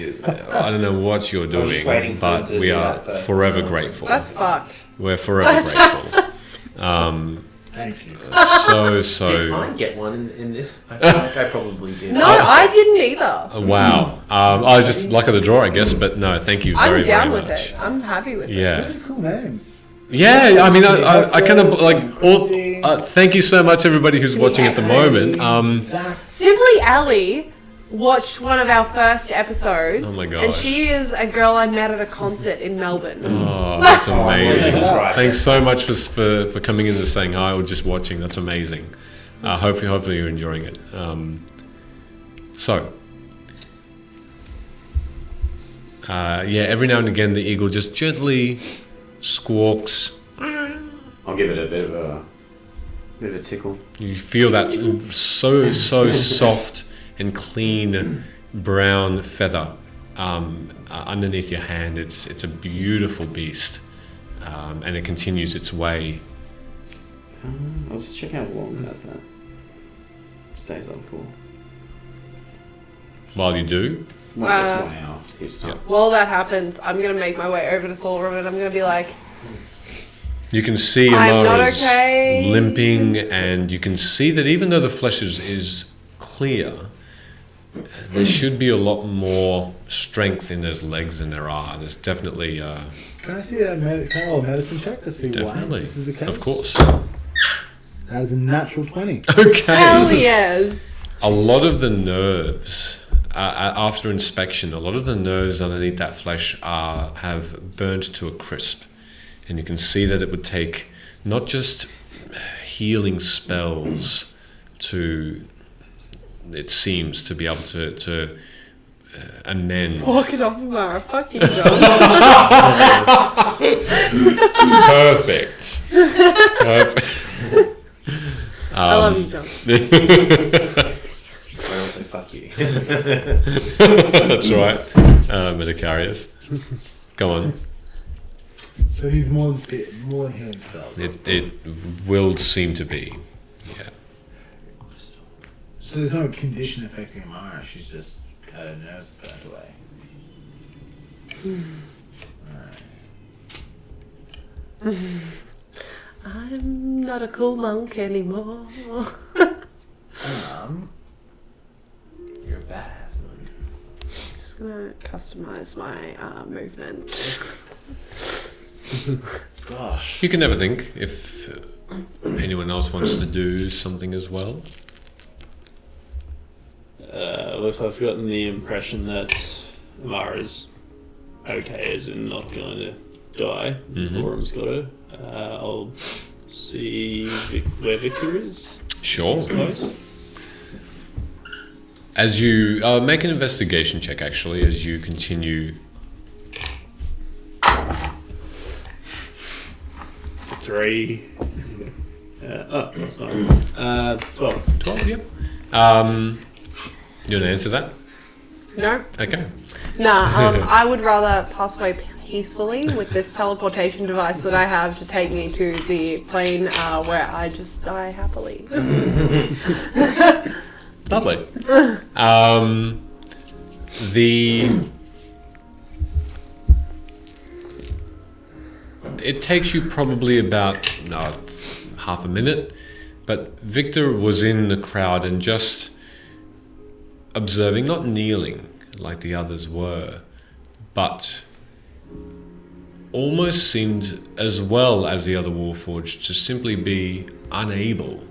I don't know what you're I was just waiting doing, for him but to we do are that first. forever grateful. That's fucked. We're forever That's grateful. Thank you. Did I So. get one in this? I feel like I probably did. No, I didn't either. Wow. I was just luck of the draw, I guess, but no, thank you very, I'm down very with much. it. I'm happy with it. Yeah. Really cool names. Yeah, I mean, I kind of like all. Thank you so much, everybody who's watching at the moment. Zach. Simply Ali watched one of our first episodes. Oh my And gosh. she is a girl I met at a concert in Melbourne. Oh, that's amazing. That's right. Thanks so much for coming in and saying hi or just watching. That's amazing. Hopefully you're enjoying it. Every now and again the eagle just gently squawks. I'll give it a bit of a tickle. You feel that so soft and clean brown feather underneath your hand. It's a beautiful beast, and it continues its way. Let's check how long that stays on for. While you do, Well, it's 1 hour each time. While that happens, I'm going to make my way over to Thorgrim and I'm going to be like, you can see I'm not Amara's okay. limping, and you can see that even though the flesh is clear, there should be a lot more strength in those legs than there are. There's definitely, Can I see can I roll a medicine check to see why definitely, this is the case? of course. That is a natural 20. Okay. hell yes. A lot of the nerves, after inspection, a lot of the nerves underneath that flesh have burnt to a crisp. And you can see that it would take not just healing spells it seems, to be able to amend. Walk it off, Mara. Fuck you, John. Perfect. I love you, John. I also fuck you. That's right. Metacarius. Go on. So he's more than healing spells. It will seem to be. Yeah. So there's no condition affecting Amara. She's just her nerves burnt away. I'm not a cool monk anymore. You're a badass, man. Just gonna customize my movement. Gosh. You can never think if anyone else wants to do something as well. Look, I've gotten the impression that Amara's okay, as in not going to die. Thorum's got her. I'll see where Victor is, I Sure. suppose. As you make an investigation check, actually, as you continue. It's a 3. That's not 12. 12, yep. You want to answer that? No? Okay. Nah, I would rather pass away peacefully with this teleportation device that I have to take me to the plane where I just die happily. Lovely. It takes you probably about half a minute, but Victor was in the crowd and just observing, not kneeling like the others were, but almost seemed, as well as the other Warforged, to simply be unable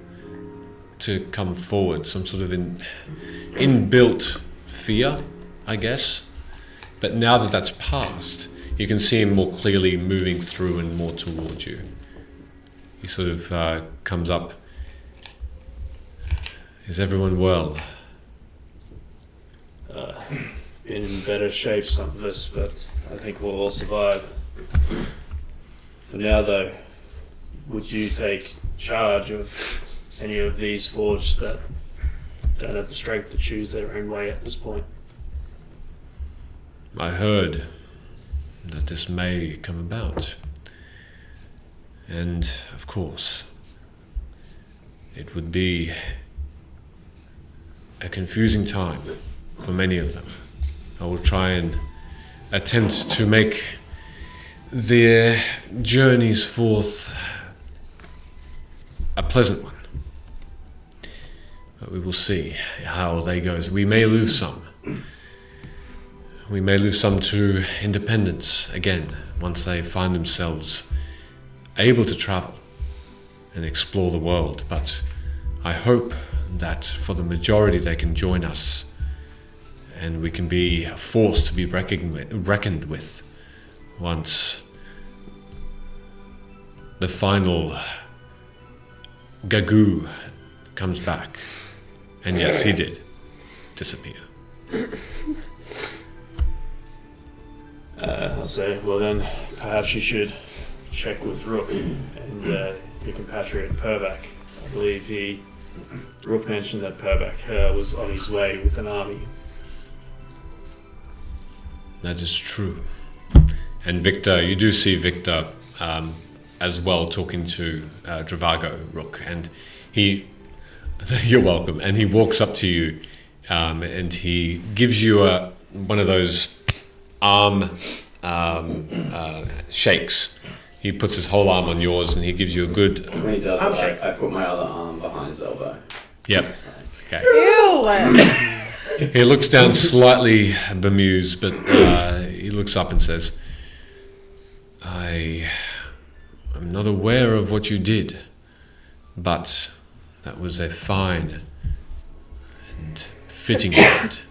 to come forward. Some sort of inbuilt fear, I guess. But now that that's passed, you can see him more clearly moving through and more towards you. He sort of comes up. Is everyone well? Been in better shape, some of us, but I think we'll all survive. For now, though, would you take charge of any of these forged that don't have the strength to choose their own way at this point? I heard that this may come about. And, of course, it would be a confusing time for many of them. I will try and attempt to make their journeys forth a pleasant one. But we will see how they go. We may lose some. We may lose some to independence again once they find themselves able to travel and explore the world. But I hope that for the majority they can join us and we can be a force to be reckoned with once the final Gagoo comes back. And yes, he did disappear. I'll say, well then, perhaps you should check with Rook and your compatriot Purback. I believe Rook mentioned that Purback was on his way with an army. That is true. And Victor, you do see Victor as well talking to Dravago Rook, and you're welcome, and he walks up to you and he gives you one of those arm shakes. He puts his whole arm on yours and he gives you a good... When he does that, I put my other arm behind his elbow. Yep. Okay. Ew! He looks down slightly bemused, but he looks up and says, I am not aware of what you did, but that was a fine and fitting act.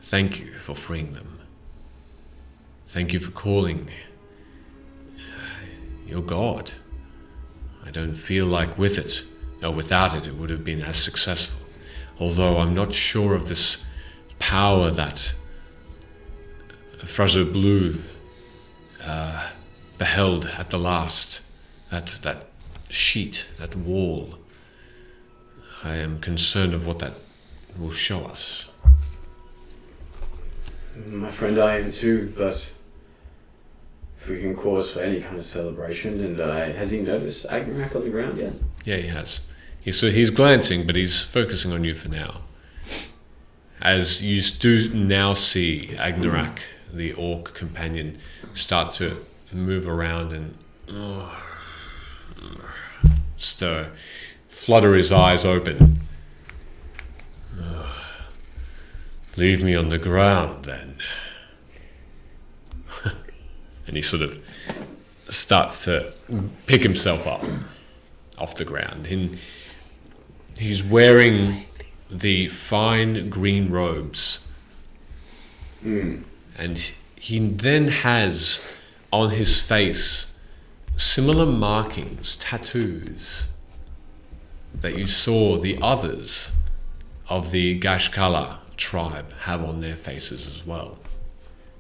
Thank you for freeing them. Thank you for calling your God. I don't feel like with it, or without it, it would have been as successful. Although I'm not sure of this power that Fraser Blue beheld at the last, that sheet, that wall. I am concerned of what that will show us. My friend, I am too, but if we can cause for any kind of celebration, and has he noticed Agnarak on the ground yet? Yeah, he has. He's glancing, but he's focusing on you for now. As you do now see Agnarak, the orc companion, start to move around and stir, flutter his eyes open. Leave me on the ground, then. And he sort of starts to pick himself up off the ground. He's wearing the fine green robes. And he then has on his face similar markings, tattoos, that you saw the others of the Gashkala tribe have on their faces as well.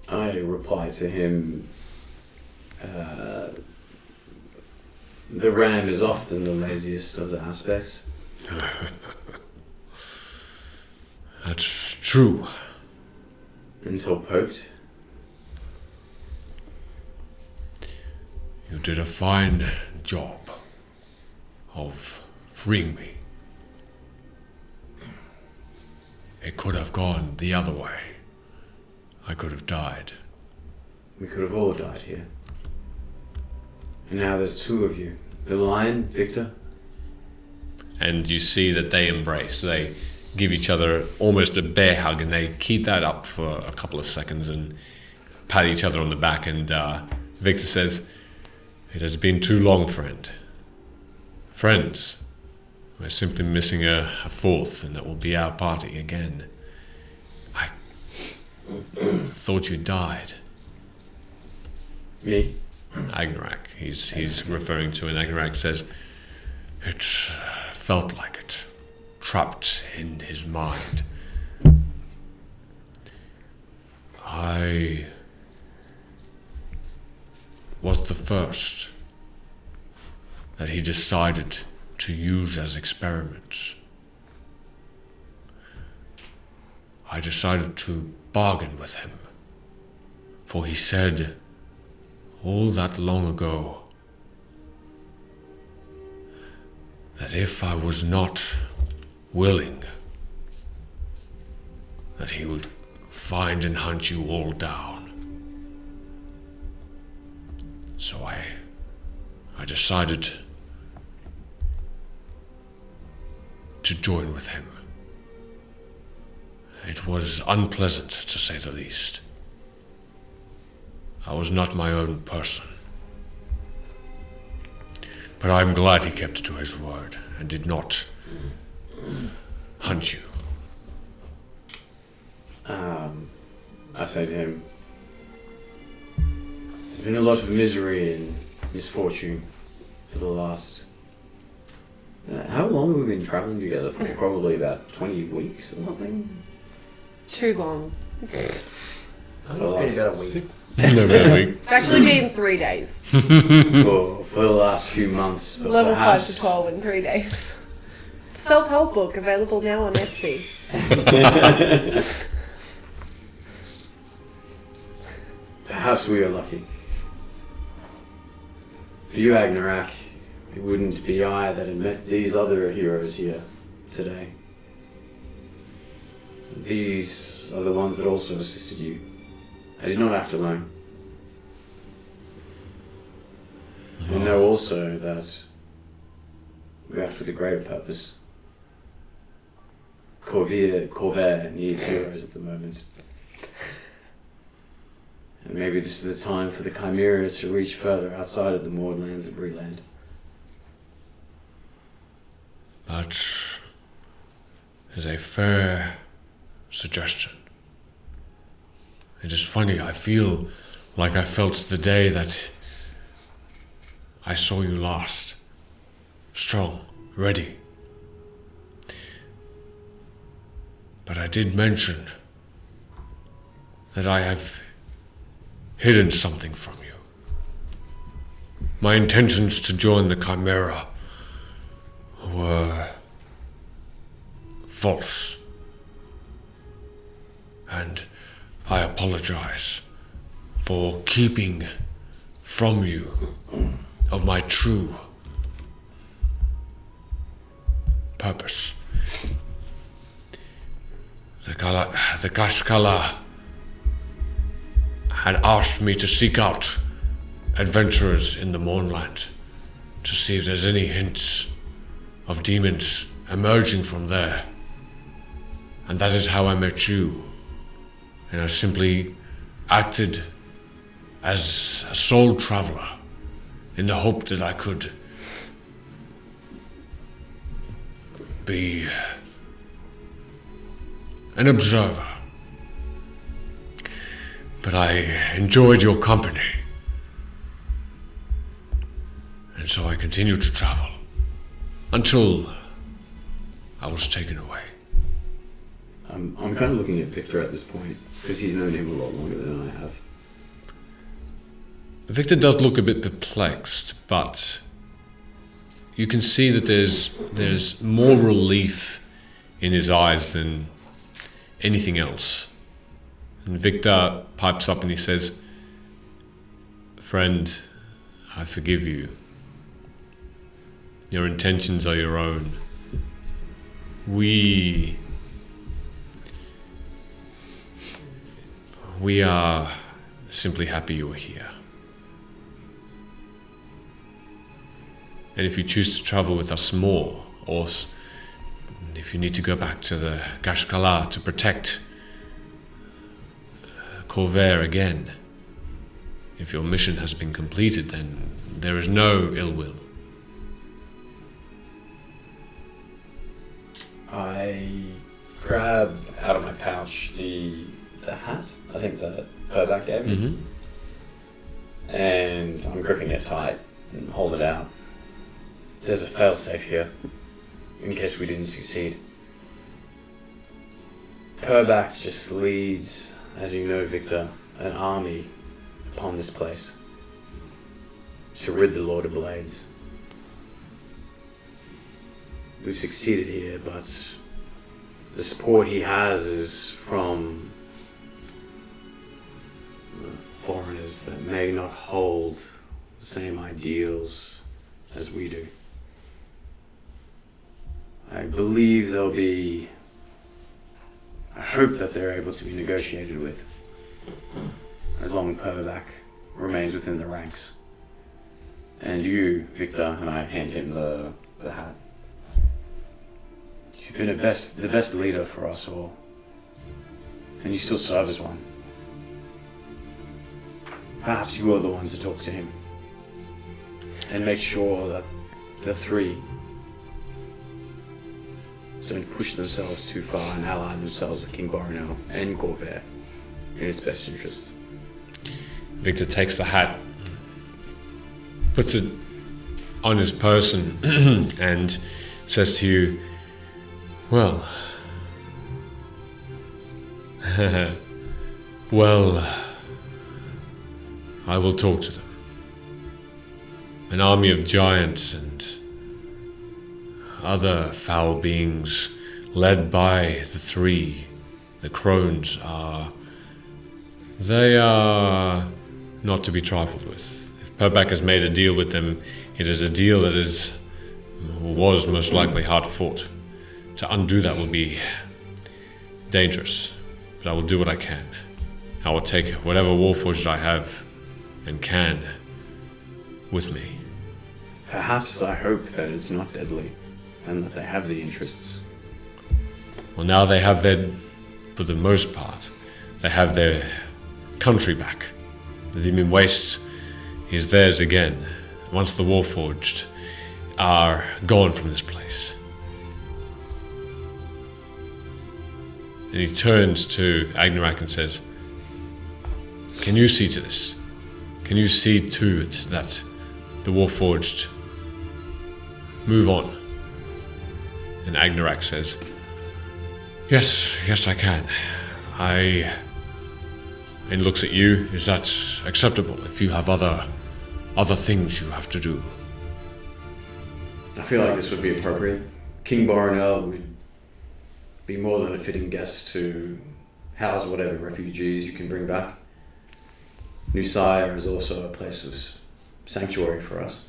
I reply to him, the ram is often the laziest of the aspects. That's true. Until poked. You did a fine job of freeing me. It could have gone the other way. I could have died. We could have all died here. And now there's two of you. The lion, Victor. And you see that they embrace. They give each other almost a bear hug, and they keep that up for a couple of seconds and pat each other on the back. And Victor says, "It has been too long, friend. Friends, we're simply missing a fourth, and that will be our party again. I thought you died." Me? Agnarak. He's referring to, and Agnarak says, "It felt like it, trapped in his mind. I was the first that he decided to use as experiments. I decided to bargain with him, for he said all that long ago that if I was not willing, that he would find and hunt you all down. So I decided to join with him. It was unpleasant, to say the least. I was not my own person. But I'm glad he kept to his word and did not hunt you." I say to him, "There's been a lot of misery and misfortune for the last... how long have we been traveling together for? Probably about 20 weeks or something? Too long. I think it's been about a week. No, about a week. It's actually been 3 days. For the last few months. But Level 5 perhaps, to 12 in 3 days. Self-help book available now on Etsy. Perhaps we are lucky. For you, Agnarak, it wouldn't be I that had met these other heroes here today. These are the ones that also assisted you. I did not act alone. And know also that we act with a greater purpose. Corvair needs heroes at the moment. And maybe this is the time for the Chimera to reach further outside of the moored lands of Breeland. That is a fair suggestion. It is funny, I feel like I felt the day that I saw you last. Strong, ready. But I did mention that I have hidden something from you. My intentions to join the Chimera were false. And I apologize for keeping from you of my true purpose. The Kashkala had asked me to seek out adventurers in the Mournland to see if there's any hints of demons emerging from there. And that is how I met you. And I simply acted as a soul traveler in the hope that I could be an observer. But I enjoyed your company. And so I continued to travel until I was taken away. I'm kind of looking at Victor at this point, because he's known him a lot longer than I have. Victor does look a bit perplexed, but you can see that there's more relief in his eyes than anything else. And Victor pipes up and he says, "Friend, I forgive you. Your intentions are your own. We are simply happy you are here. And if you choose to travel with us more, or if you need to go back to the Gashkala to protect Corvair again, if your mission has been completed, then there is no ill will." I grab out of my pouch the hat, I think that Purback gave me, and and I'm gripping it tight and hold it out. There's a failsafe here, in case we didn't succeed. Purback just leads, as you know, Victor, an army upon this place to rid the Lord of Blades. We've succeeded here, but the support he has is from foreigners that may not hold the same ideals as we do. I believe I hope that they're able to be negotiated with, as long as Purback remains within the ranks. And you, Victor, and I hand him the hat. You've been the best leader for us all, and you still serve as one. Perhaps you are the one to talk to him, and make sure that the three don't push themselves too far and ally themselves with King Boronel and Corvair in its best interest. Victor takes the hat, puts it on his person, and says to you, well, I will talk to them. An army of giants and other foul beings led by the three, the crones, they are not to be trifled with. If Purback has made a deal with them, it is a deal that was most likely hard fought. To undo that will be dangerous, but I will do what I can. I will take whatever warforged I have and can with me. Perhaps I hope that it's not deadly, and that they have the interests. Well, now they have for the most part, they have their country back. The Demon Wastes is theirs again, once the warforged are gone from this place. And he turns to Agnarak and says, can you see to this? Can you see to it that the warforged move on? And Agnarak says, yes I can. And looks at you, is that acceptable if you have other things you have to do? I feel like this would be appropriate. King Boronel would be more than a fitting guest to house whatever refugees you can bring back. New Sire is also a place of sanctuary for us,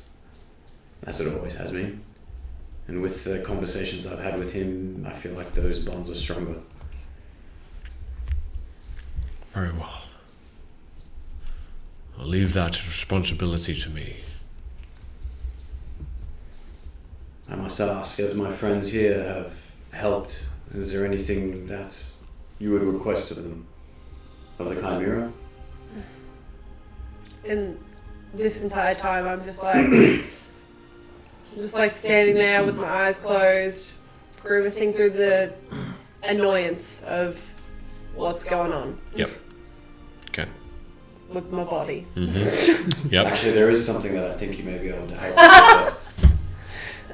as it always has been. And with the conversations I've had with him, I feel like those bonds are stronger. Very well. I'll leave that responsibility to me. I must ask, as my friends here have helped, is there anything that you would request of them? Of the Chimera? And this entire time I'm just like standing there with my eyes closed, grimacing through the annoyance of what's going on. Yep. Okay. With my body. Mm-hmm. Yep. Actually, there is something that I think you may be able to help with.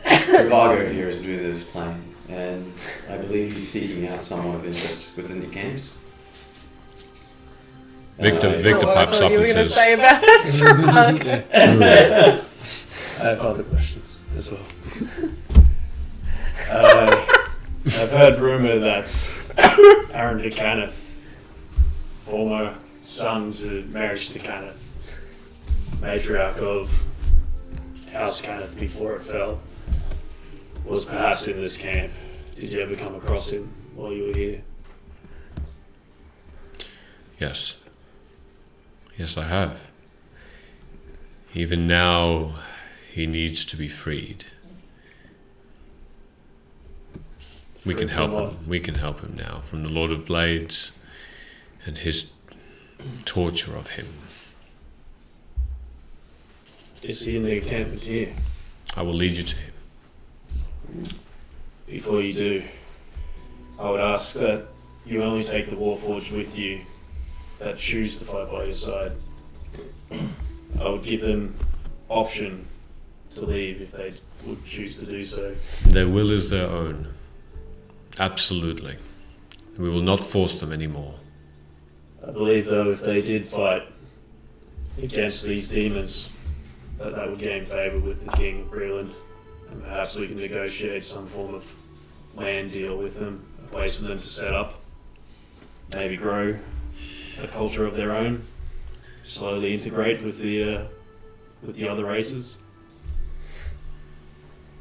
Trivago here is new to this plane, and I believe he's seeking out someone of interest within the games. Victor What I pipes thought up you were and going to says, say about it. I have other questions as well. I've heard rumour that Aaron de Cannith, former son to Marriage de Cannith, matriarch of House Cannith before it fell, was perhaps in this camp. Did you ever come across him while you were here? yes. Yes, I have. Even now, he needs to be freed. We can help him. We can help him now from the Lord of Blades and his torture of him. Is he in the encampment here? I will lead you to him. Before you do, I would ask that you only take the Warforged with you that choose to fight by your side. I would give them option to leave if they would choose to do so. Their will is their own. Absolutely. We will not force them anymore. I believe, though, if they did fight against these demons, that would gain favour with the King of Breland, and perhaps we can negotiate some form of land deal with them, a place for them to set up, maybe grow a culture of their own, slowly integrate with the other races.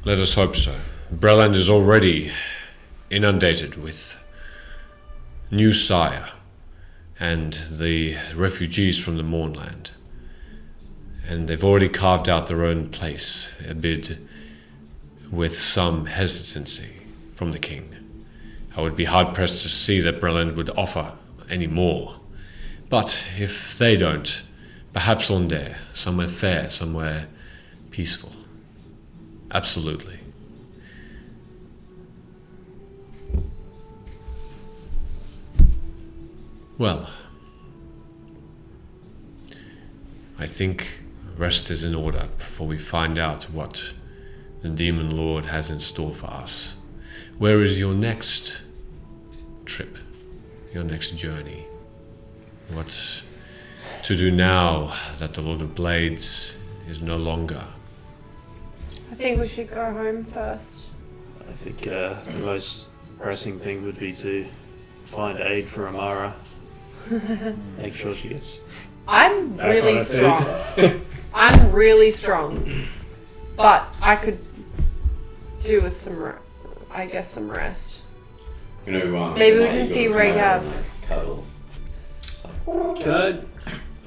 Let us hope so. Breland is already inundated with new sire and the refugees from the Mournland. And they've already carved out their own place, albeit with some hesitancy from the king. I would be hard-pressed to see that Breland would offer any more. But if they don't, perhaps Londare, somewhere fair, somewhere peaceful. Absolutely. Well, I think rest is in order before we find out what the Demon Lord has in store for us. Where is your next trip? Your next journey? What to do now that the Lord of Blades is no longer? I think we should go home first. I think the most pressing thing would be to find aid for Amara. Make sure she gets I'm back on really her strong. feet. I'm really strong. But I could do with some rest. You know, Maybe we can see Rahab. Cuddle. Can I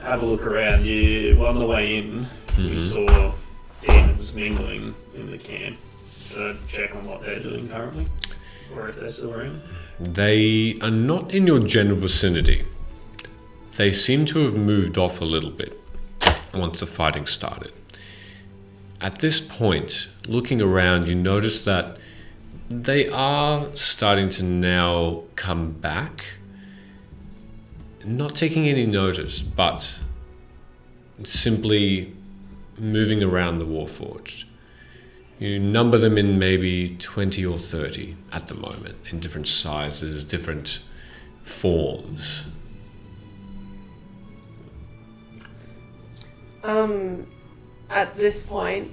have a look around? On the way in, we saw demons mingling in the camp. Should I check on what they're doing currently? Or if they're still around? They are not in your general vicinity. They seem to have moved off a little bit once the fighting started. At this point, looking around, you notice that they are starting to now come back. Not taking any notice, but simply moving around the Warforged. You number them in maybe 20 or 30 at the moment, in different sizes, different forms. At this point,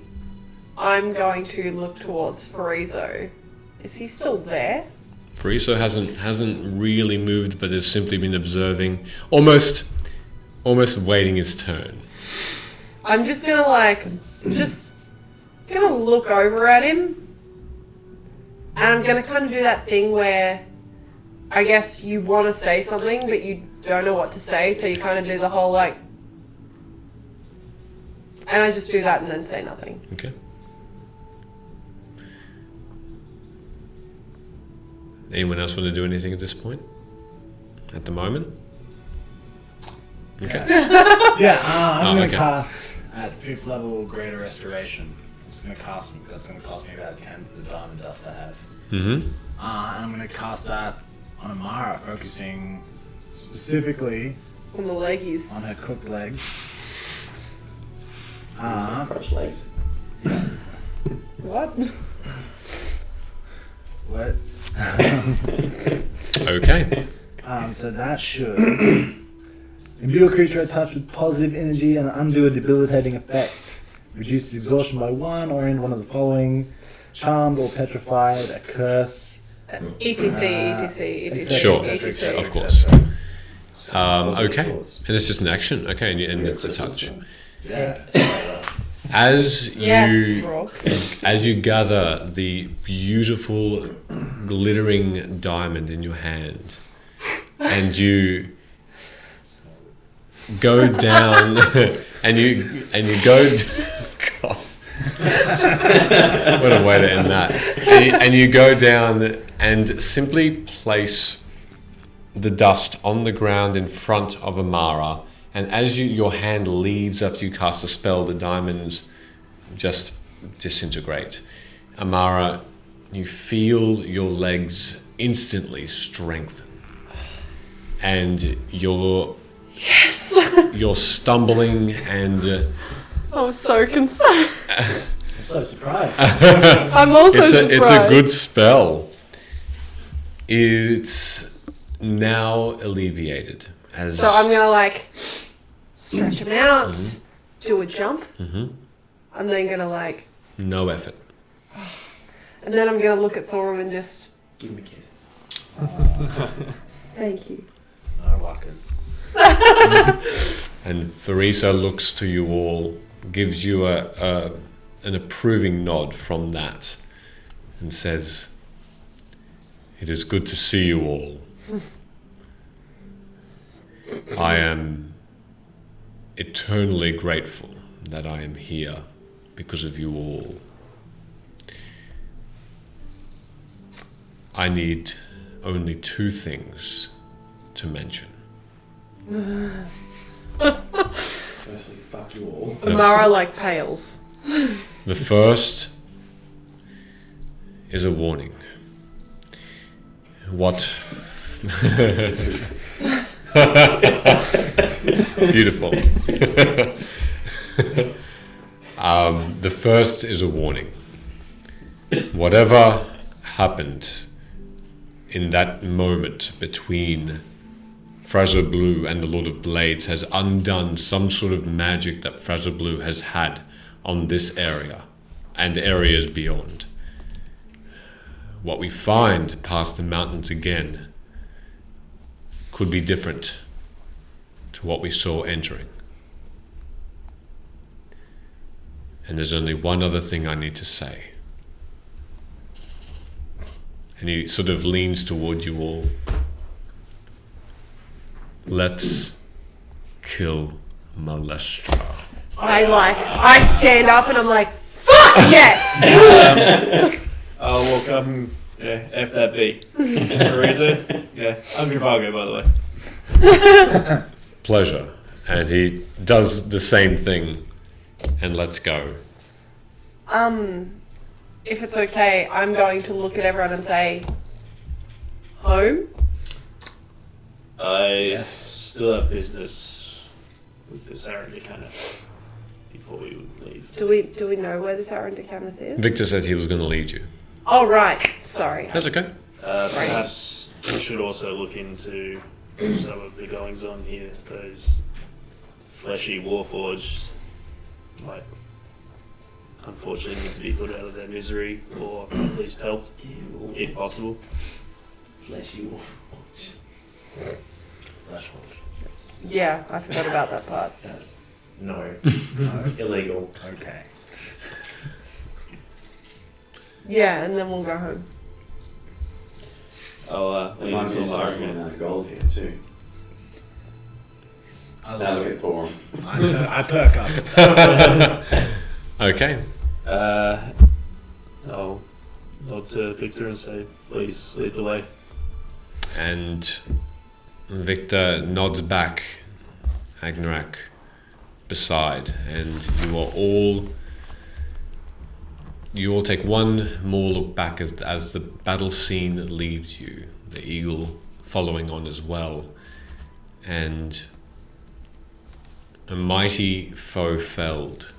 I'm going to look towards Farizo. Is he still there? Fariso hasn't really moved, but has simply been observing, almost waiting his turn. I'm just gonna gonna look over at him, and I'm gonna kind of do that thing where I guess you want to say something, but you don't know what to say, so you kind of do the whole like, and I just do that and then say nothing. Okay. Anyone else want to do anything at this point? At the moment? Okay. I'm going to okay. cast at 5th level Greater Restoration. It's going to cost me, because it's going to cost me about 10 for the diamond dust I have. Mm-hmm. And I'm going to cast that on Amara, focusing specifically On the leggies. on her cooked legs. Crushed legs. What? What? Okay. So that should imbue a creature I touch with positive energy and undo a debilitating effect. Reduce exhaustion by 1 or end one of the following: charmed or petrified, a curse. etc. Sure. etc. Of course. Okay. And it's just an action. Okay, and it's a touch. Yeah. As Yes, you Rock. as you gather the beautiful glittering diamond in your hand, and you go down and you go God. What a way to end that. And you go down and simply place the dust on the ground in front of Amara. And as your hand leaves after you cast the spell, the diamonds just disintegrate. Amara, you feel your legs instantly strengthen. And you're stumbling and I was so concerned. I'm so surprised. I'm also surprised. It's a good spell. It's now alleviated. So I'm gonna like stretch him out, do a jump. I'm then gonna like, no effort. and then I'm gonna look at Thorum and just Give him a kiss. thank you. No walkers. And Farisa looks to you all, gives you an approving nod from that, and says, "It is good to see you all. I am eternally grateful that I am here because of you all. I need only two things to mention. Firstly, fuck you all. Amara like pales. The first is a warning. What? Beautiful. The first is a warning. Whatever happened in that moment between Fraser Blue and the Lord of Blades has undone some sort of magic that Fraser Blue has had on this area and areas beyond. What we find past the mountains again could be different to what we saw entering. And there's only one other thing I need to say." And he sort of leans toward you all. "Let's kill Malestra." I stand up and I'm like, fuck yes! I'll walk up and F that B. Teresa? Yeah, I'm Travago, by the way. Pleasure. And he does the same thing and lets go. If it's okay, I'm going to look at everyone and say, home? I still have business with this Aaron kind of before we leave. Do we know where this Arandacanis is? Victor said he was going to lead you. Oh, right. Sorry. That's okay. Perhaps we should also look into some of the goings on here. Those fleshy warforged might unfortunately need to be put out of their misery or at least help, if possible. Fleshy wolf. Yeah, I forgot about that part. That's no. Illegal. Okay. Yeah, and then we'll go home. I'll leave Reminds me until of Mara something again. amount of gold here too. Now look at Thorum. I perk up. Okay. I'll nod to Victor and say, please lead the way. And Victor nods back, Agnarak beside, and you all take one more look back as the battle scene leaves you, the eagle following on as well, and a mighty foe felled,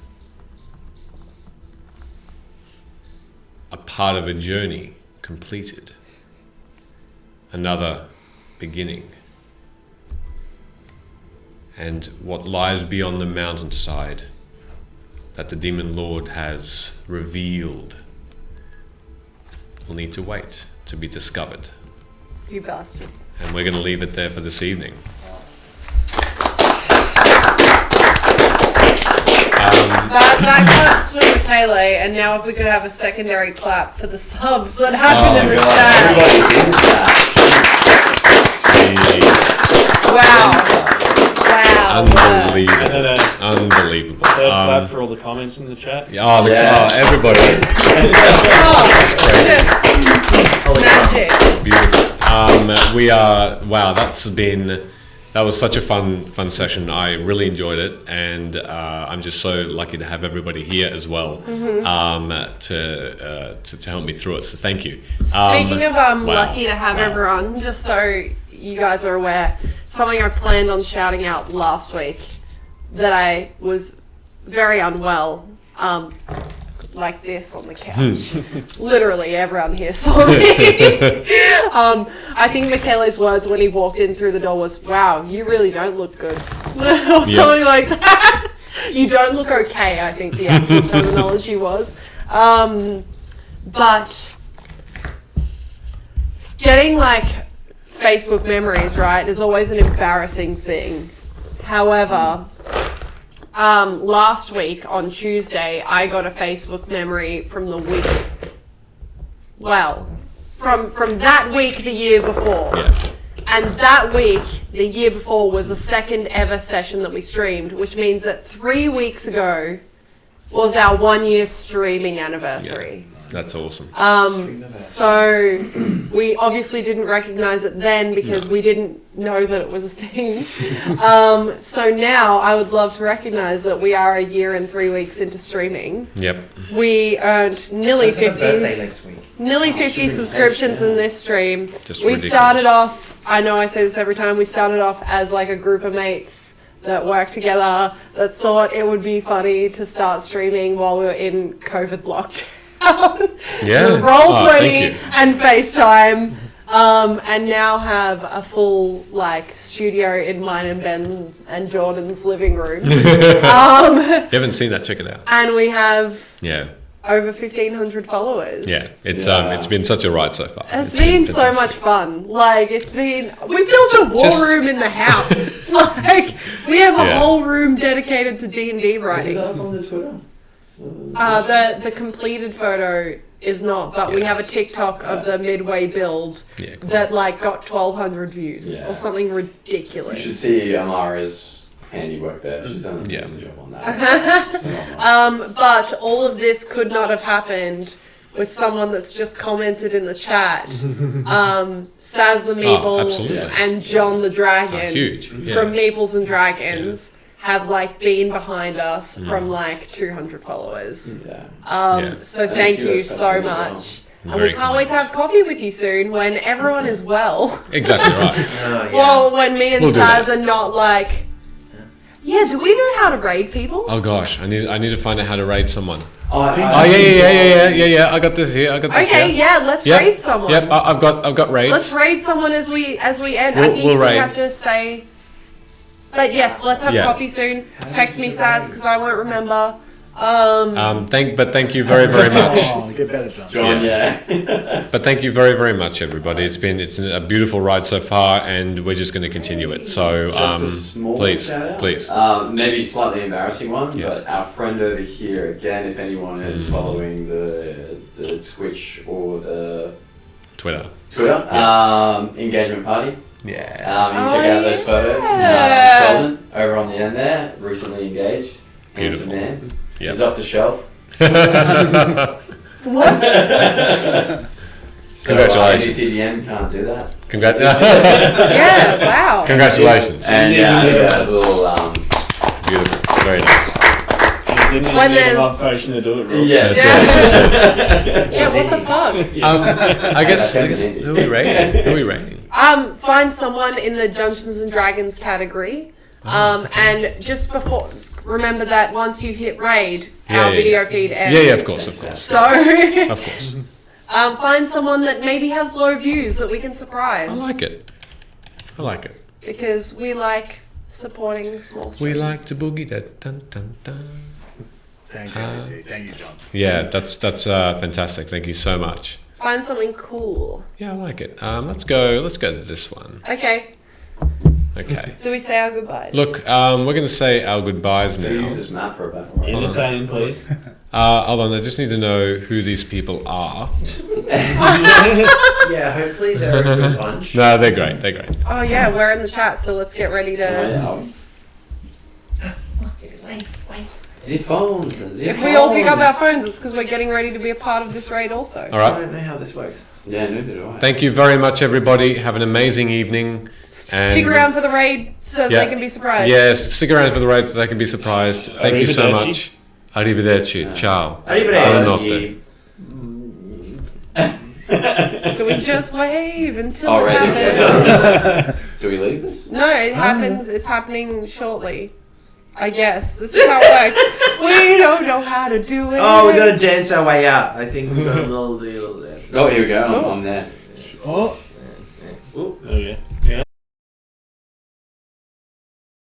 a part of a journey completed, another beginning, and what lies beyond the mountainside that the Demon Lord has revealed will need to wait to be discovered. You bastard. And we're going to leave it there for this evening. That claps for Michele, and now if we could have a secondary clap for the subs that happened in the chat. Wow. Unbelievable. And then Unbelievable. third clap for all the comments in the chat. Everybody. Oh, magic. Beautiful. That was such a fun session. I really enjoyed it, and I'm just so lucky to have everybody here as well to help me through it. So thank you. Speaking of lucky to have everyone, just so you guys are aware, something I planned on shouting out last week that I was very unwell, like this on the couch. Literally, everyone here saw me. I think Michele's words when he walked in through the door was, "Wow, you really don't look good," or something like that. You don't look okay, I think the actual terminology was. But getting like Facebook memories, right, is always an embarrassing thing. However, last week on Tuesday, I got a Facebook memory from the week. Well, from that week the year before. Yeah. And that week, the year before, was the second ever session that we streamed, which means that 3 weeks ago was our 1 year streaming anniversary. That's awesome. So we obviously didn't recognize it then because we didn't know that it was a thing. So now I would love to recognize that we are 1 year and 3 weeks into streaming. Yep. We earned nearly 50 next week. nearly 50 subscriptions in this stream. Just We ridiculous. started off, I know I say this every time, we started off as like a group of mates that worked together that thought it would be funny to start streaming while we were in COVID lockdown. Yeah. Roll20 thank you. and FaceTime. And now have a full like studio in mine and Ben's and Jordan's living room. You haven't seen that? Check it out. And we have Yeah. over 1,500 followers. Yeah. It's been such a ride so far. It's been so fantastic. much fun. Like, we built a war room in the house. Like, we have a whole room dedicated to D&D Is writing. that up on the Twitter? The completed photo is not, but we have a TikTok of the midway build Yeah, cool. that like got 1,200 views Yeah. or something You ridiculous. should see Amara's handiwork there. She's done an Yeah. amazing job on that. But all of this could not have happened with someone that's just commented in the chat. Saz the Meeple absolutely. and John the Dragon Huge. Yeah. from Meeples and Dragons have like been behind us from like 200 followers. Yeah. So thank you so so much as well. much. And Very we can't wait to have coffee with you soon when everyone is well. Exactly right. Well, when me and We'll do Saz that. are not like, yeah, do we know how to raid people? Oh gosh, I need to find out how to raid someone. Oh, Oh yeah. I got this here. I got this Okay, here. yeah, let's Yep. raid someone. Yep. I've got raids. Let's raid someone as we end. I We'll- think we'll we raid. have to say. But yes, let's have Yeah. coffee soon. Text me, Saz, because I won't remember. Thank you very much. Oh, get better, John. John, yeah. But thank you very much, everybody. It's a beautiful ride so far, and we're just going to continue it. So Just a small please, shout out. please. Maybe slightly embarrassing one, Yeah. but our friend over here, again, if anyone is following the Twitch or the Twitter. Twitter, engagement party. Yeah. You can check out those photos. yeah. Sheldon, over on the end there, recently engaged. Handsome Beautiful. man. Yep. He's off the shelf. What? So, Congratulations. NBCDM can't do that. Yeah, wow. Congratulations. And yeah, I got a little, Beautiful. Very nice. Didn't When need a there's- love potion to do it, Rob. yes. Yeah, what the fuck? I guess who are we rating? Find someone in the Dungeons and Dragons category. And just before, remember that once you hit raid, our video feed ends. Yeah, of course. So, Of course. find someone that maybe has low views that we can surprise. I like it. Because we like supporting small We streams. like to boogie that. Dun, dun, dun. Thank you, AC. Thank you, John. Yeah, that's fantastic. Thank you so much. Find something cool. Yeah, I like it. Let's go to this one. Okay, Okay. do we say our goodbyes? Look, we're going to say our goodbyes So use now. this map for a battle. Entertain, please. Hold on, I just need to know who these people are. Yeah, hopefully they're a good bunch. No, they're great. Oh yeah, we're in the chat, so let's get ready to... Ziphones. If we all pick up our phones, it's because we're getting ready to be a part of this raid also. All I right. don't know how this works. Yeah, neither do I. Thank you very much, everybody. Have an amazing evening. Stick around for the raid so that Yeah. they can be surprised. Yes, stick around for the raid so they can be surprised. Thank you so Arrivederci. much. Arrivederci. Ciao. Arrivederci. Buonanotte. Do we just wave until Oh, it right. happens? Do we leave this? No, it happens. It's happening shortly. I guess. This is how it works. We don't know how to do it. Oh, we gotta dance our way out. I think we got a little dance. Oh, here we go. I'm there. Oh, Ooh. Oh yeah.